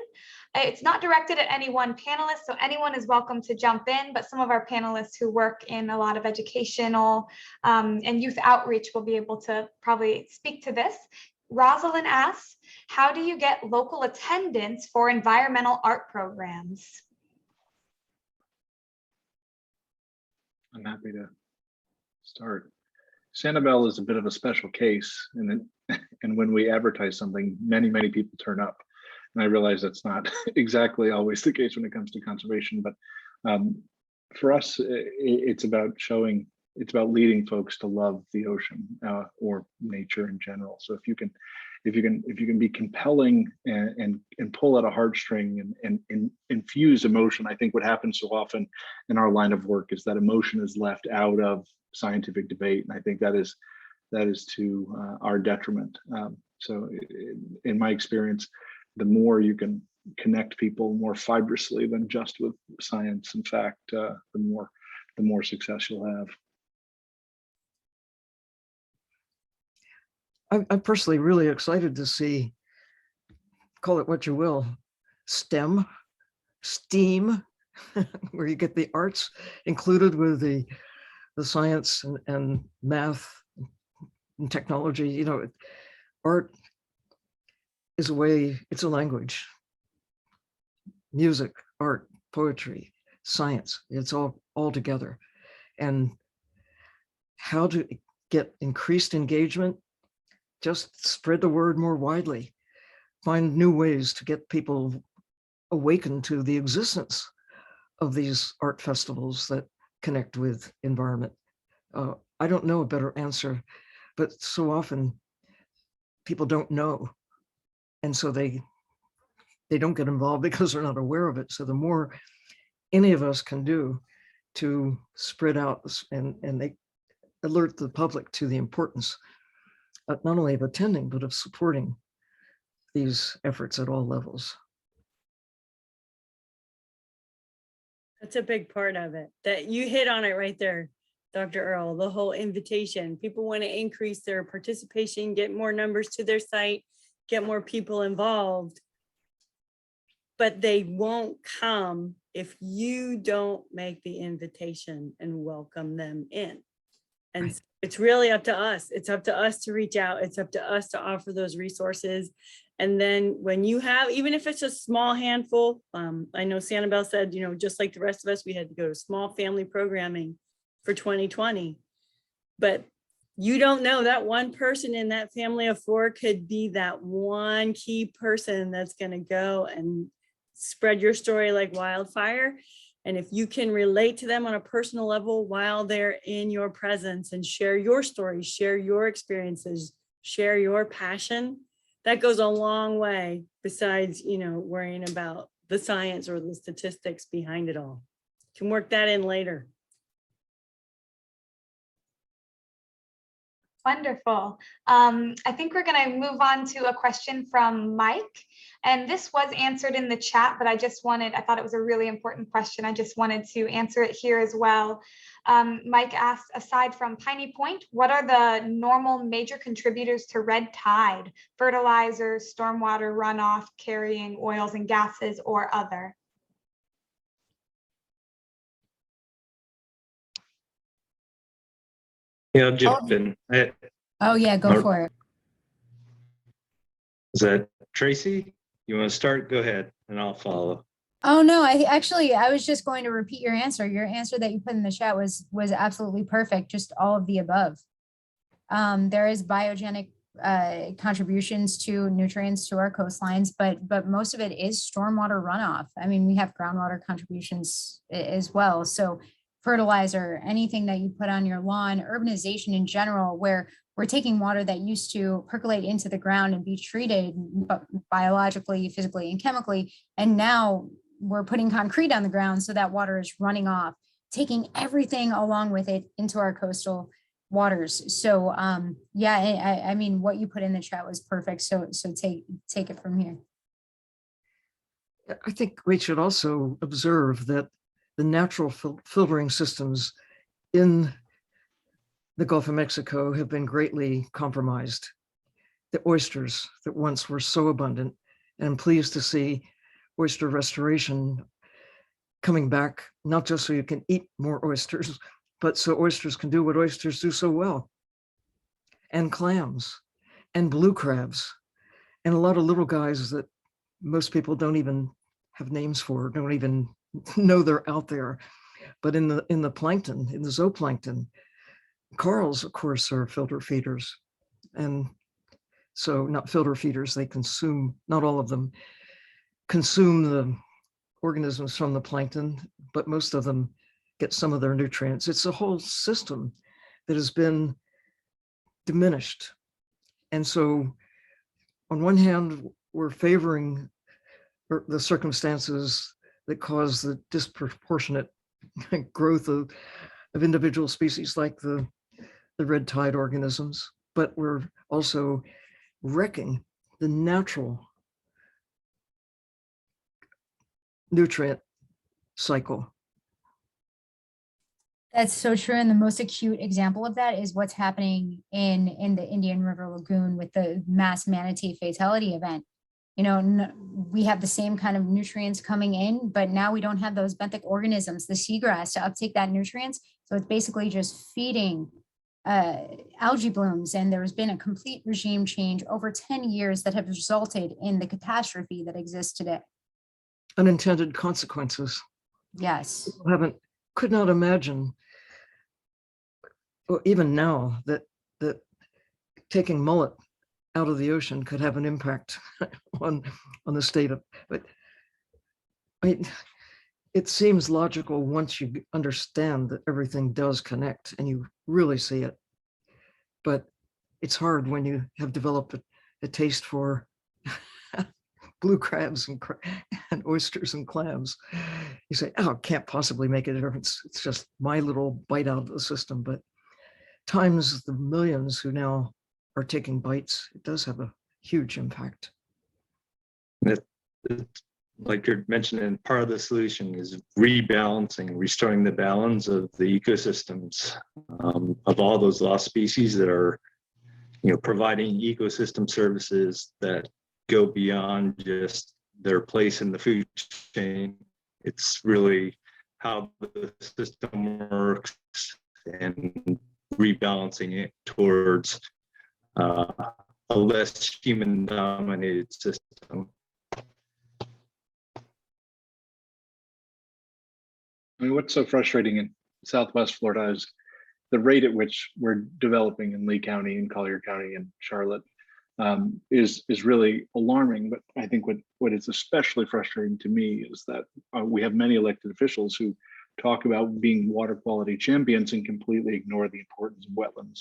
It's not directed at any one panelist, so anyone is welcome to jump in, but some of our panelists who work in a lot of educational and youth outreach will be able to probably speak to this. Rosalind asks, how do you get local attendance for environmental art programs? I'm happy to start. Sanibel is a bit of a special case, and when we advertise something, many people turn up. And I realize that's not exactly always the case when it comes to conservation, but for us, it's about leading folks to love the ocean or nature in general. So if you can be compelling and pull at a heartstring and infuse emotion, I think what happens so often in our line of work is that emotion is left out of scientific debate, and I think that is to our detriment. So in my experience, the more you can connect people more fibrously than just with science and fact, the more success you'll have. I'm personally really excited to see, call it what you will, STEM, STEAM, where you get the arts included with the science and math and technology. You know, art is a way, it's a language. Music, art, poetry, science, it's all together. And how to get increased engagement, just spread the word more widely. Find new ways to get people awakened to the existence of these art festivals that connect with environment. I don't know a better answer, but so often people don't know. And so they don't get involved because they're not aware of it. So the more any of us can do to spread out and they alert the public to the importance not only of attending, but of supporting these efforts at all levels. That's a big part of it. That you hit on it right there, Dr. Earle, the whole invitation. People want to increase their participation, get more numbers to their site, get more people involved, but they won't come if you don't make the invitation and welcome them in. And right. It's really up to us. It's up to us to reach out. It's up to us to offer those resources. And then when you have, even if it's a small handful, I know Sanibel said, you know, just like the rest of us, we had to go to small family programming for 2020. But you don't know, that one person in that family of 4 could be that one key person that's going to go and spread your story like wildfire. And if you can relate to them on a personal level while they're in your presence and share your stories, share your experiences, share your passion, that goes a long way besides, you know, worrying about the science or the statistics behind it all. You can work that in later. Wonderful. I think we're going to move on to a question from Mike. And this was answered in the chat, but I thought it was a really important question. I just wanted to answer it here as well. Mike asked, aside from Piney Point, what are the normal major contributors to red tide? Fertilizers, stormwater runoff, carrying oils and gases, or other? Yeah, I'll jump in. Oh yeah, go for it. Is that Tracy? You want to start? Go ahead, and I'll follow. Oh no, I was just going to repeat your answer. Your answer that you put in the chat was absolutely perfect. Just all of the above. There is biogenic contributions to nutrients to our coastlines, but most of it is stormwater runoff. I mean, we have groundwater contributions as well. So fertilizer, anything that you put on your lawn, urbanization in general, where we're taking water that used to percolate into the ground and be treated biologically, physically, and chemically. And now we're putting concrete on the ground so that water is running off, taking everything along with it into our coastal waters. So yeah, I mean, what you put in the chat was perfect. So take it from here. I think we should also observe that the natural filtering systems in the Gulf of Mexico have been greatly compromised. The oysters that once were so abundant, and I'm pleased to see oyster restoration coming back, not just so you can eat more oysters, but so oysters can do what oysters do so well, and clams. and blue crabs, and a lot of little guys that most people don't even have names for, don't even know they're out there. But in the plankton, in the zooplankton, corals, of course, are filter feeders. And so not filter feeders, they consume, not all of them, consume the organisms from the plankton, but most of them get some of their nutrients. It's a whole system that has been diminished. And so on one hand, we're favoring the circumstances that cause the disproportionate growth of individual species like the red tide organisms, but we're also wrecking the natural nutrient cycle. That's so true. And the most acute example of that is what's happening in the Indian River Lagoon with the mass manatee fatality event. You know, we have the same kind of nutrients coming in, but now we don't have those benthic organisms, the seagrass, to uptake that nutrients. So it's basically just feeding algae blooms. And there's been a complete regime change over 10 years that have resulted in the catastrophe that exists today. Unintended consequences. Yes. Could not imagine, or even now, that taking mullet out of the ocean could have an impact on the state of, but I mean, it seems logical once you understand that everything does connect and you really see it. But it's hard when you have developed a taste for blue crabs and oysters and clams. You say, oh, it can't possibly make a difference. It's just my little bite out of the system. But times the millions who now are taking bites, it does have a huge impact. Like you're mentioning, part of the solution is rebalancing, restoring the balance of the ecosystems of all those lost species that are, providing ecosystem services that go beyond just their place in the food chain. It's really how the system works and rebalancing it towards a less human-dominated system. I mean, what's so frustrating in Southwest Florida is the rate at which we're developing in Lee County and Collier County and Charlotte is really alarming. But I think what is especially frustrating to me is that we have many elected officials who talk about being water quality champions and completely ignore the importance of wetlands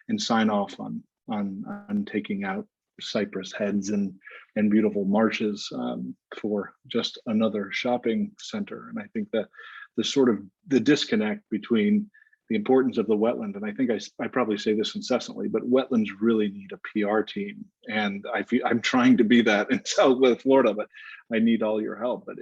and sign off on taking out cypress heads and beautiful marshes for just another shopping center. And I think that the disconnect between the importance of the wetland, and I think I probably say this incessantly, but wetlands really need a PR team. And I'm trying to be that in Southwest Florida, but I need all your help. But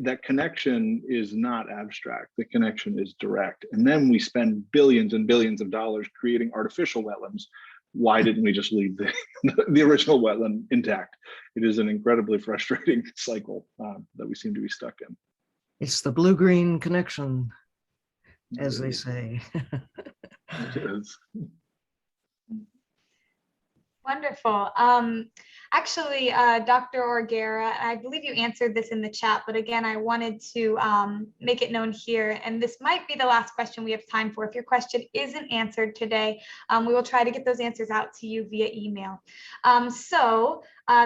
that connection is not abstract. The connection is direct. And then we spend billions and billions of dollars creating artificial wetlands. Why didn't we just leave the original wetland intact? It is an incredibly frustrating cycle that we seem to be stuck in. It's the blue-green connection, as they say. Wonderful. Actually, Dr. Orgera, I believe you answered this in the chat, but again, I wanted to make it known here, and this might be the last question we have time for. If your question isn't answered today, we will try to get those answers out to you via email.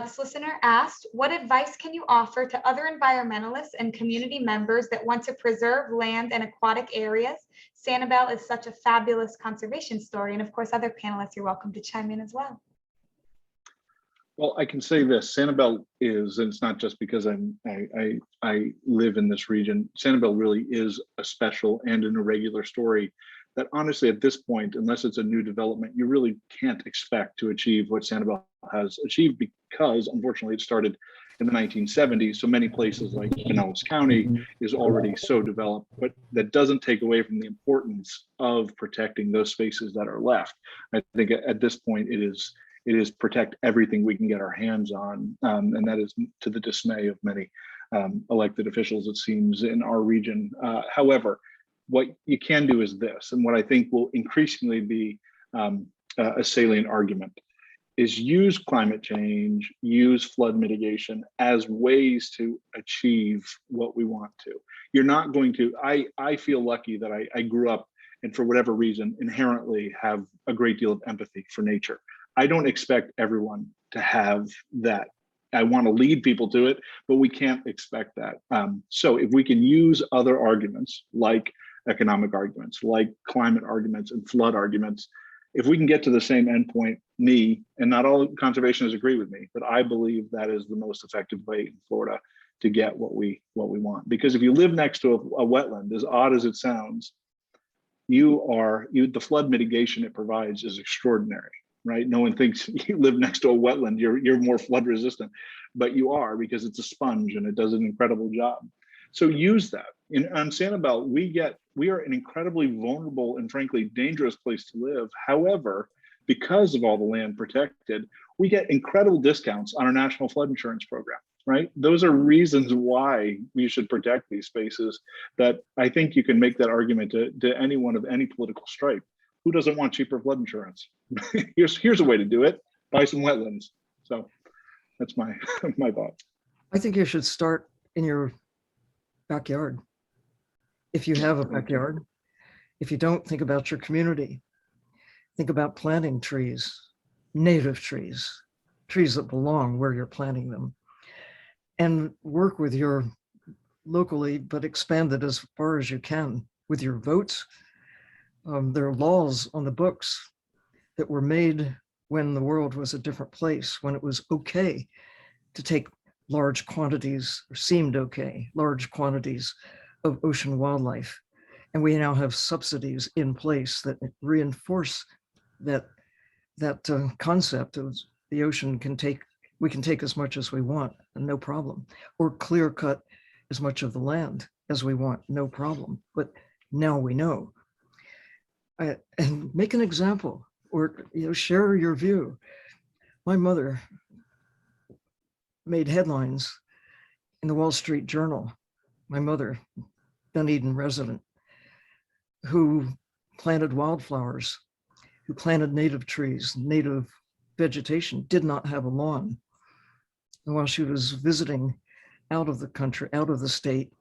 This listener asked, what advice can you offer to other environmentalists and community members that want to preserve land and aquatic areas? Sanibel is such a fabulous conservation story, and of course, other panelists, you're welcome to chime in as well. Well, I can say this, Sanibel is, and it's not just because I live in this region, Sanibel really is a special and an irregular story that honestly at this point, unless it's a new development, you really can't expect to achieve what Sanibel has achieved, because unfortunately it started in the 1970s. So many places like Pinellas County is already so developed, but that doesn't take away from the importance of protecting those spaces that are left. I think at this point it is protect everything we can get our hands on. And that is to the dismay of many elected officials, it seems, in our region. However, what you can do is this, and what I think will increasingly be a salient argument, is use climate change, use flood mitigation as ways to achieve what we want to. You're not going to, I feel lucky that I grew up and for whatever reason, inherently have a great deal of empathy for nature. I don't expect everyone to have that. I want to lead people to it, but we can't expect that. So if we can use other arguments like economic arguments, like climate arguments and flood arguments, if we can get to the same endpoint, and not all conservationists agree with me, but I believe that is the most effective way in Florida to get what we want. Because if you live next to a wetland, as odd as it sounds, the flood mitigation it provides is extraordinary, right? No one thinks you live next to a wetland, you're more flood resistant, but you are, because it's a sponge and it does an incredible job. So use that. On Sanibel, we are an incredibly vulnerable and frankly dangerous place to live. However, because of all the land protected, we get incredible discounts on our national flood insurance program, right? Those are reasons why we should protect these spaces that I think you can make that argument to anyone of any political stripe. Who doesn't want cheaper flood insurance? Here's a way to do it, buy some wetlands. So that's my thought. I think you should start in your backyard. If you have a backyard, if you don't, think about your community. Think about planting trees, native trees, trees that belong where you're planting them, and work with your locally, but expand it as far as you can with your votes. There are laws on the books that were made when the world was a different place, when it was okay to take large quantities, or seemed okay, large quantities of ocean wildlife. And we now have subsidies in place that reinforce that concept of the ocean we can take as much as we want, and no problem, or clear cut as much of the land as we want, no problem. But now we know. And make an example, or share your view. My mother made headlines in the Wall Street Journal. My mother, Dunedin resident, who planted wildflowers, who planted native trees, native vegetation, did not have a lawn. And while she was visiting out of the country, out of the state,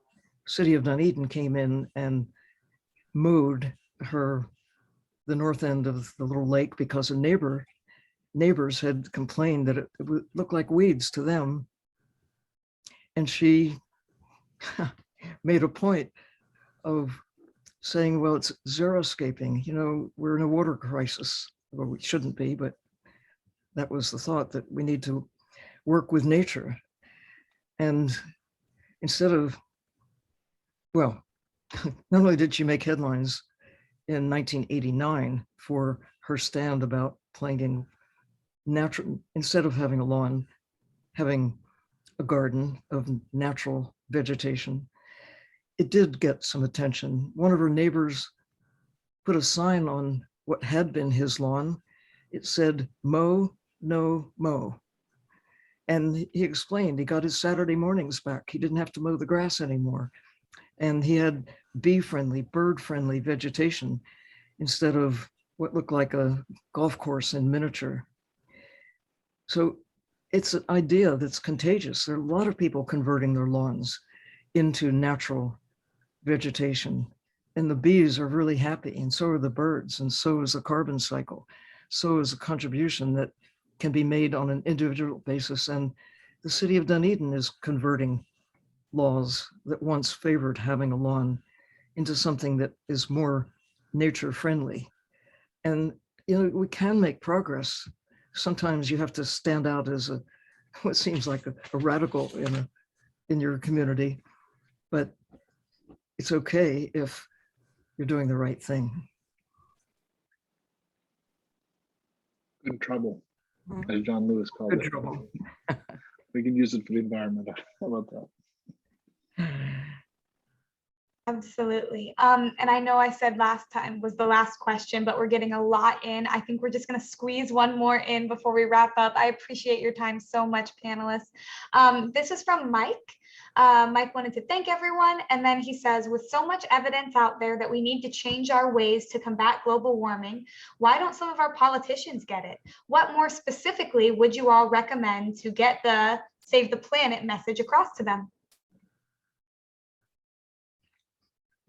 city of Dunedin came in and mowed the north end of the little lake because neighbors had complained that it looked like weeds to them. And she made a point of saying, well, it's xeriscaping, we're in a water crisis. Well, we shouldn't be, but that was the thought, that we need to work with nature. And instead of, well, not only did she make headlines in 1989 for her stand about planting natural, instead of having a lawn, having a garden of natural vegetation, it did get some attention. One of her neighbors put a sign on what had been his lawn. It said, "Mow, no mow." And he explained he got his Saturday mornings back. He didn't have to mow the grass anymore. And he had bee-friendly, bird-friendly vegetation instead of what looked like a golf course in miniature. So it's an idea that's contagious. There are a lot of people converting their lawns into natural vegetation, and the bees are really happy, and so are the birds, and so is the carbon cycle. So is a contribution that can be made on an individual basis. And the city of Dunedin is converting laws that once favored having a lawn into something that is more nature friendly. And we can make progress. Sometimes you have to stand out as what seems like a radical in your community, but it's okay if you're doing the right thing. Good trouble, as John Lewis called it. Good trouble. We can use it for the environment. How about that? Absolutely. And I know I said last time was the last question, but we're getting a lot in. I think we're just going to squeeze one more in before we wrap up. I appreciate your time so much, panelists. This is from Mike. Mike wanted to thank everyone. And then he says, with so much evidence out there that we need to change our ways to combat global warming, why don't some of our politicians get it? What more specifically would you all recommend to get the Save the Planet message across to them?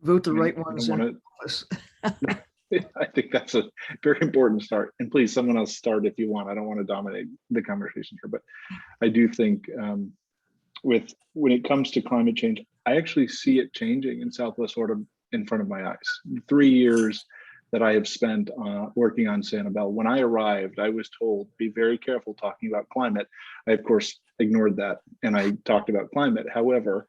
Vote the I right don't ones. wanna- I think that's a very important start. And please, someone else start if you want. I don't want to dominate the conversation here, but I do think when it comes to climate change, I actually see it changing in Southwest Florida in front of my eyes. 3 years that I have spent working on Sanibel. When I arrived, I was told, be very careful talking about climate. I, of course, ignored that and I talked about climate. However,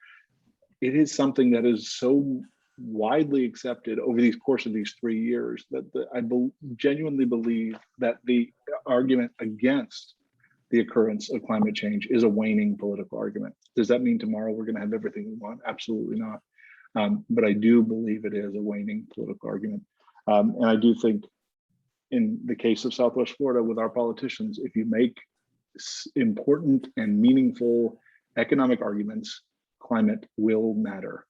it is something that is so widely accepted over the course of these 3 years that I genuinely believe that the argument against the occurrence of climate change is a waning political argument. Does that mean tomorrow we're going to have everything we want? Absolutely not. But I do believe it is a waning political argument. And I do think in the case of Southwest Florida with our politicians, if you make important and meaningful economic arguments, climate will matter.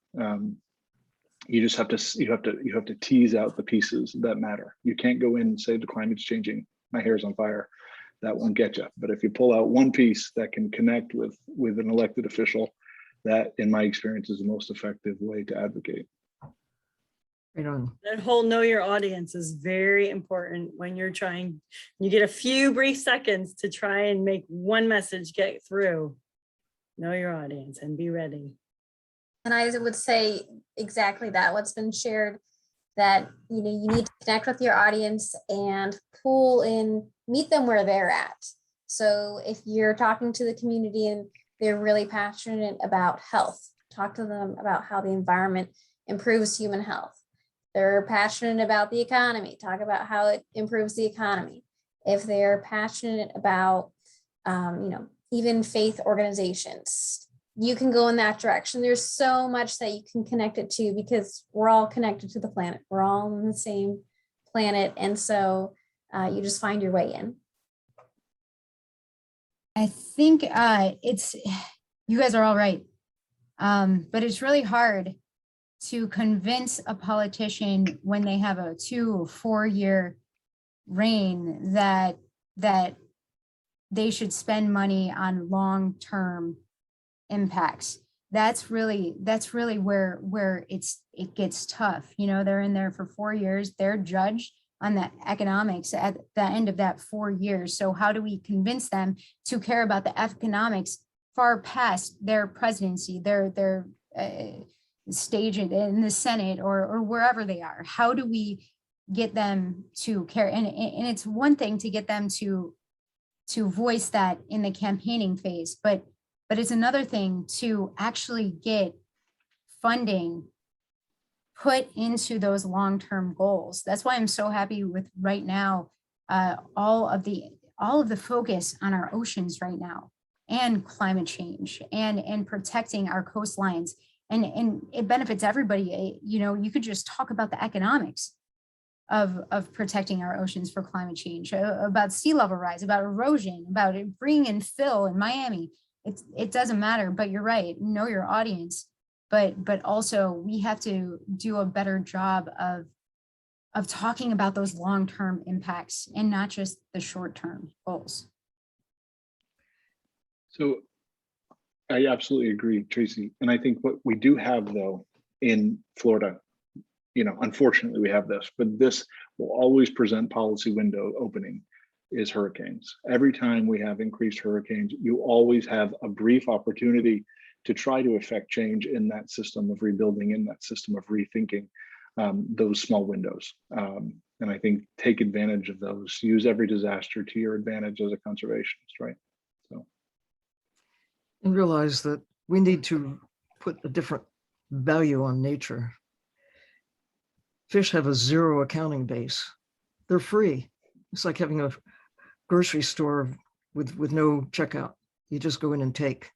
You just have to tease out the pieces that matter. You can't go in and say the climate's changing, my hair's on fire. That won't get you. But if you pull out one piece that can connect with an elected official, that in my experience is the most effective way to advocate. Right on. That whole know your audience is very important when you get a few brief seconds to try and make one message get through. Know your audience and be ready. And I would say exactly that, what's been shared, that you need to connect with your audience and pull in, meet them where they're at. So if you're talking to the community and they're really passionate about health, talk to them about how the environment improves human health. They're passionate about the economy, talk about how it improves the economy. If they're passionate about even faith organizations, you can go in that direction. There's so much that you can connect it to because we're all connected to the planet. We're all on the same planet. And so you just find your way in. I think you guys are all right. But it's really hard to convince a politician when they have a 2 or 4 year reign that they should spend money on long-term impacts. That's really where it gets tough. They're in there for 4 years. They're judged on the economics at the end of that 4 years. So how do we convince them to care about the economics far past their presidency, their stage in the Senate or wherever they are? How do we get them to care? And it's one thing to get them to voice that in the campaigning phase, but it's another thing to actually get funding put into those long-term goals. That's why I'm so happy with right now, all of the focus on our oceans right now and climate change and protecting our coastlines. And it benefits everybody. You could just talk about the economics of protecting our oceans for climate change, about sea level rise, about erosion, about it bringing in fill in Miami. It doesn't matter, but you're right. Know your audience, but also we have to do a better job of talking about those long-term impacts and not just the short-term goals. So I absolutely agree, Tracy. And I think what we do have though in Florida, unfortunately we have this, but this will always present policy window opening, is hurricanes. Every time we have increased hurricanes, you always have a brief opportunity to try to affect change in that system of rebuilding, in that system of rethinking those small windows. And I think take advantage of those, use every disaster to your advantage as a conservationist, right? So. And realize that we need to put a different value on nature. Fish have a zero accounting base. They're free. It's like having a grocery store with no checkout. You just go in and take.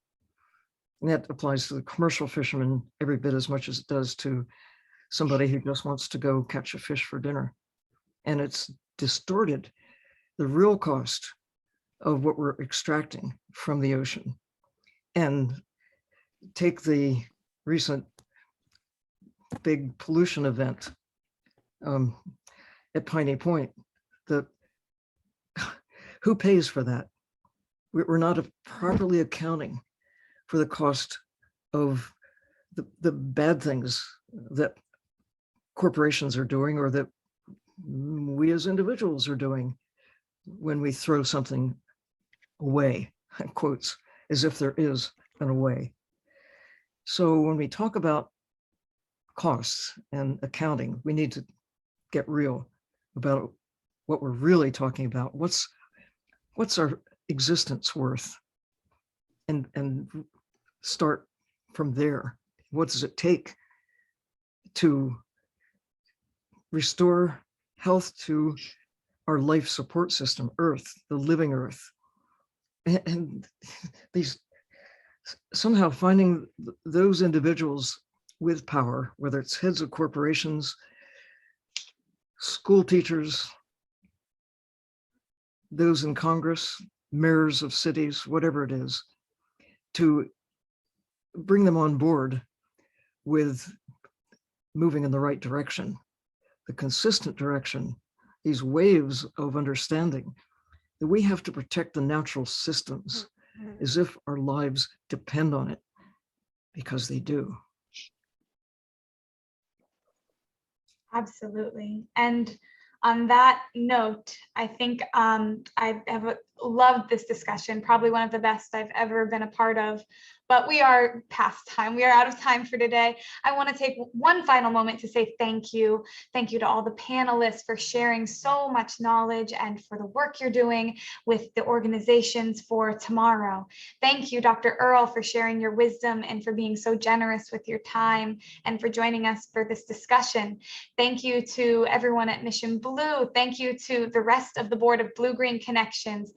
And that applies to the commercial fisherman every bit as much as it does to somebody who just wants to go catch a fish for dinner. And it's distorted the real cost of what we're extracting from the ocean. And take the recent big pollution event at Piney Point. Who pays for that? We're not properly accounting for the cost of the bad things that corporations are doing, or that we as individuals are doing when we throw something away, quotes, as if there is an away. So when we talk about costs and accounting, we need to get real about what we're really talking about. What's our existence worth? And start from there. What does it take to restore health to our life support system, Earth, the living Earth? And these, somehow finding those individuals with power, whether it's heads of corporations, school teachers, those in Congress, mayors of cities, whatever it is, to bring them on board with moving in the right direction, the consistent direction, these waves of understanding that we have to protect the natural systems as if our lives depend on it, because they do. Absolutely. And on that note, I think I have loved this discussion, probably one of the best I've ever been a part of, but we are past time. We are out of time for today. I want to take one final moment to say thank you. Thank you to all the panelists for sharing so much knowledge and for the work you're doing with the organizations for tomorrow. Thank you, Dr. Earle, for sharing your wisdom and for being so generous with your time and for joining us for this discussion. Thank you to everyone at Mission Blue. Thank you to the rest of the board of Blue Green Connections,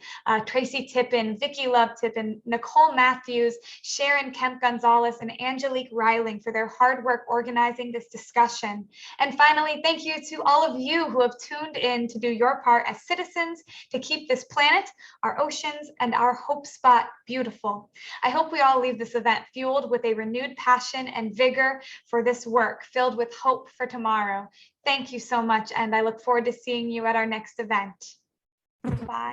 Tracy Tippin, Vicki Love Tippin, Nicole Matthews, Sharon Kemp Gonzalez, and Angelique Reiling for their hard work organizing this discussion. And finally, thank you to all of you who have tuned in to do your part as citizens to keep this planet, our oceans, and our hope spot beautiful. I hope we all leave this event fueled with a renewed passion and vigor for this work, filled with hope for tomorrow. Thank you so much, and I look forward to seeing you at our next event. Bye.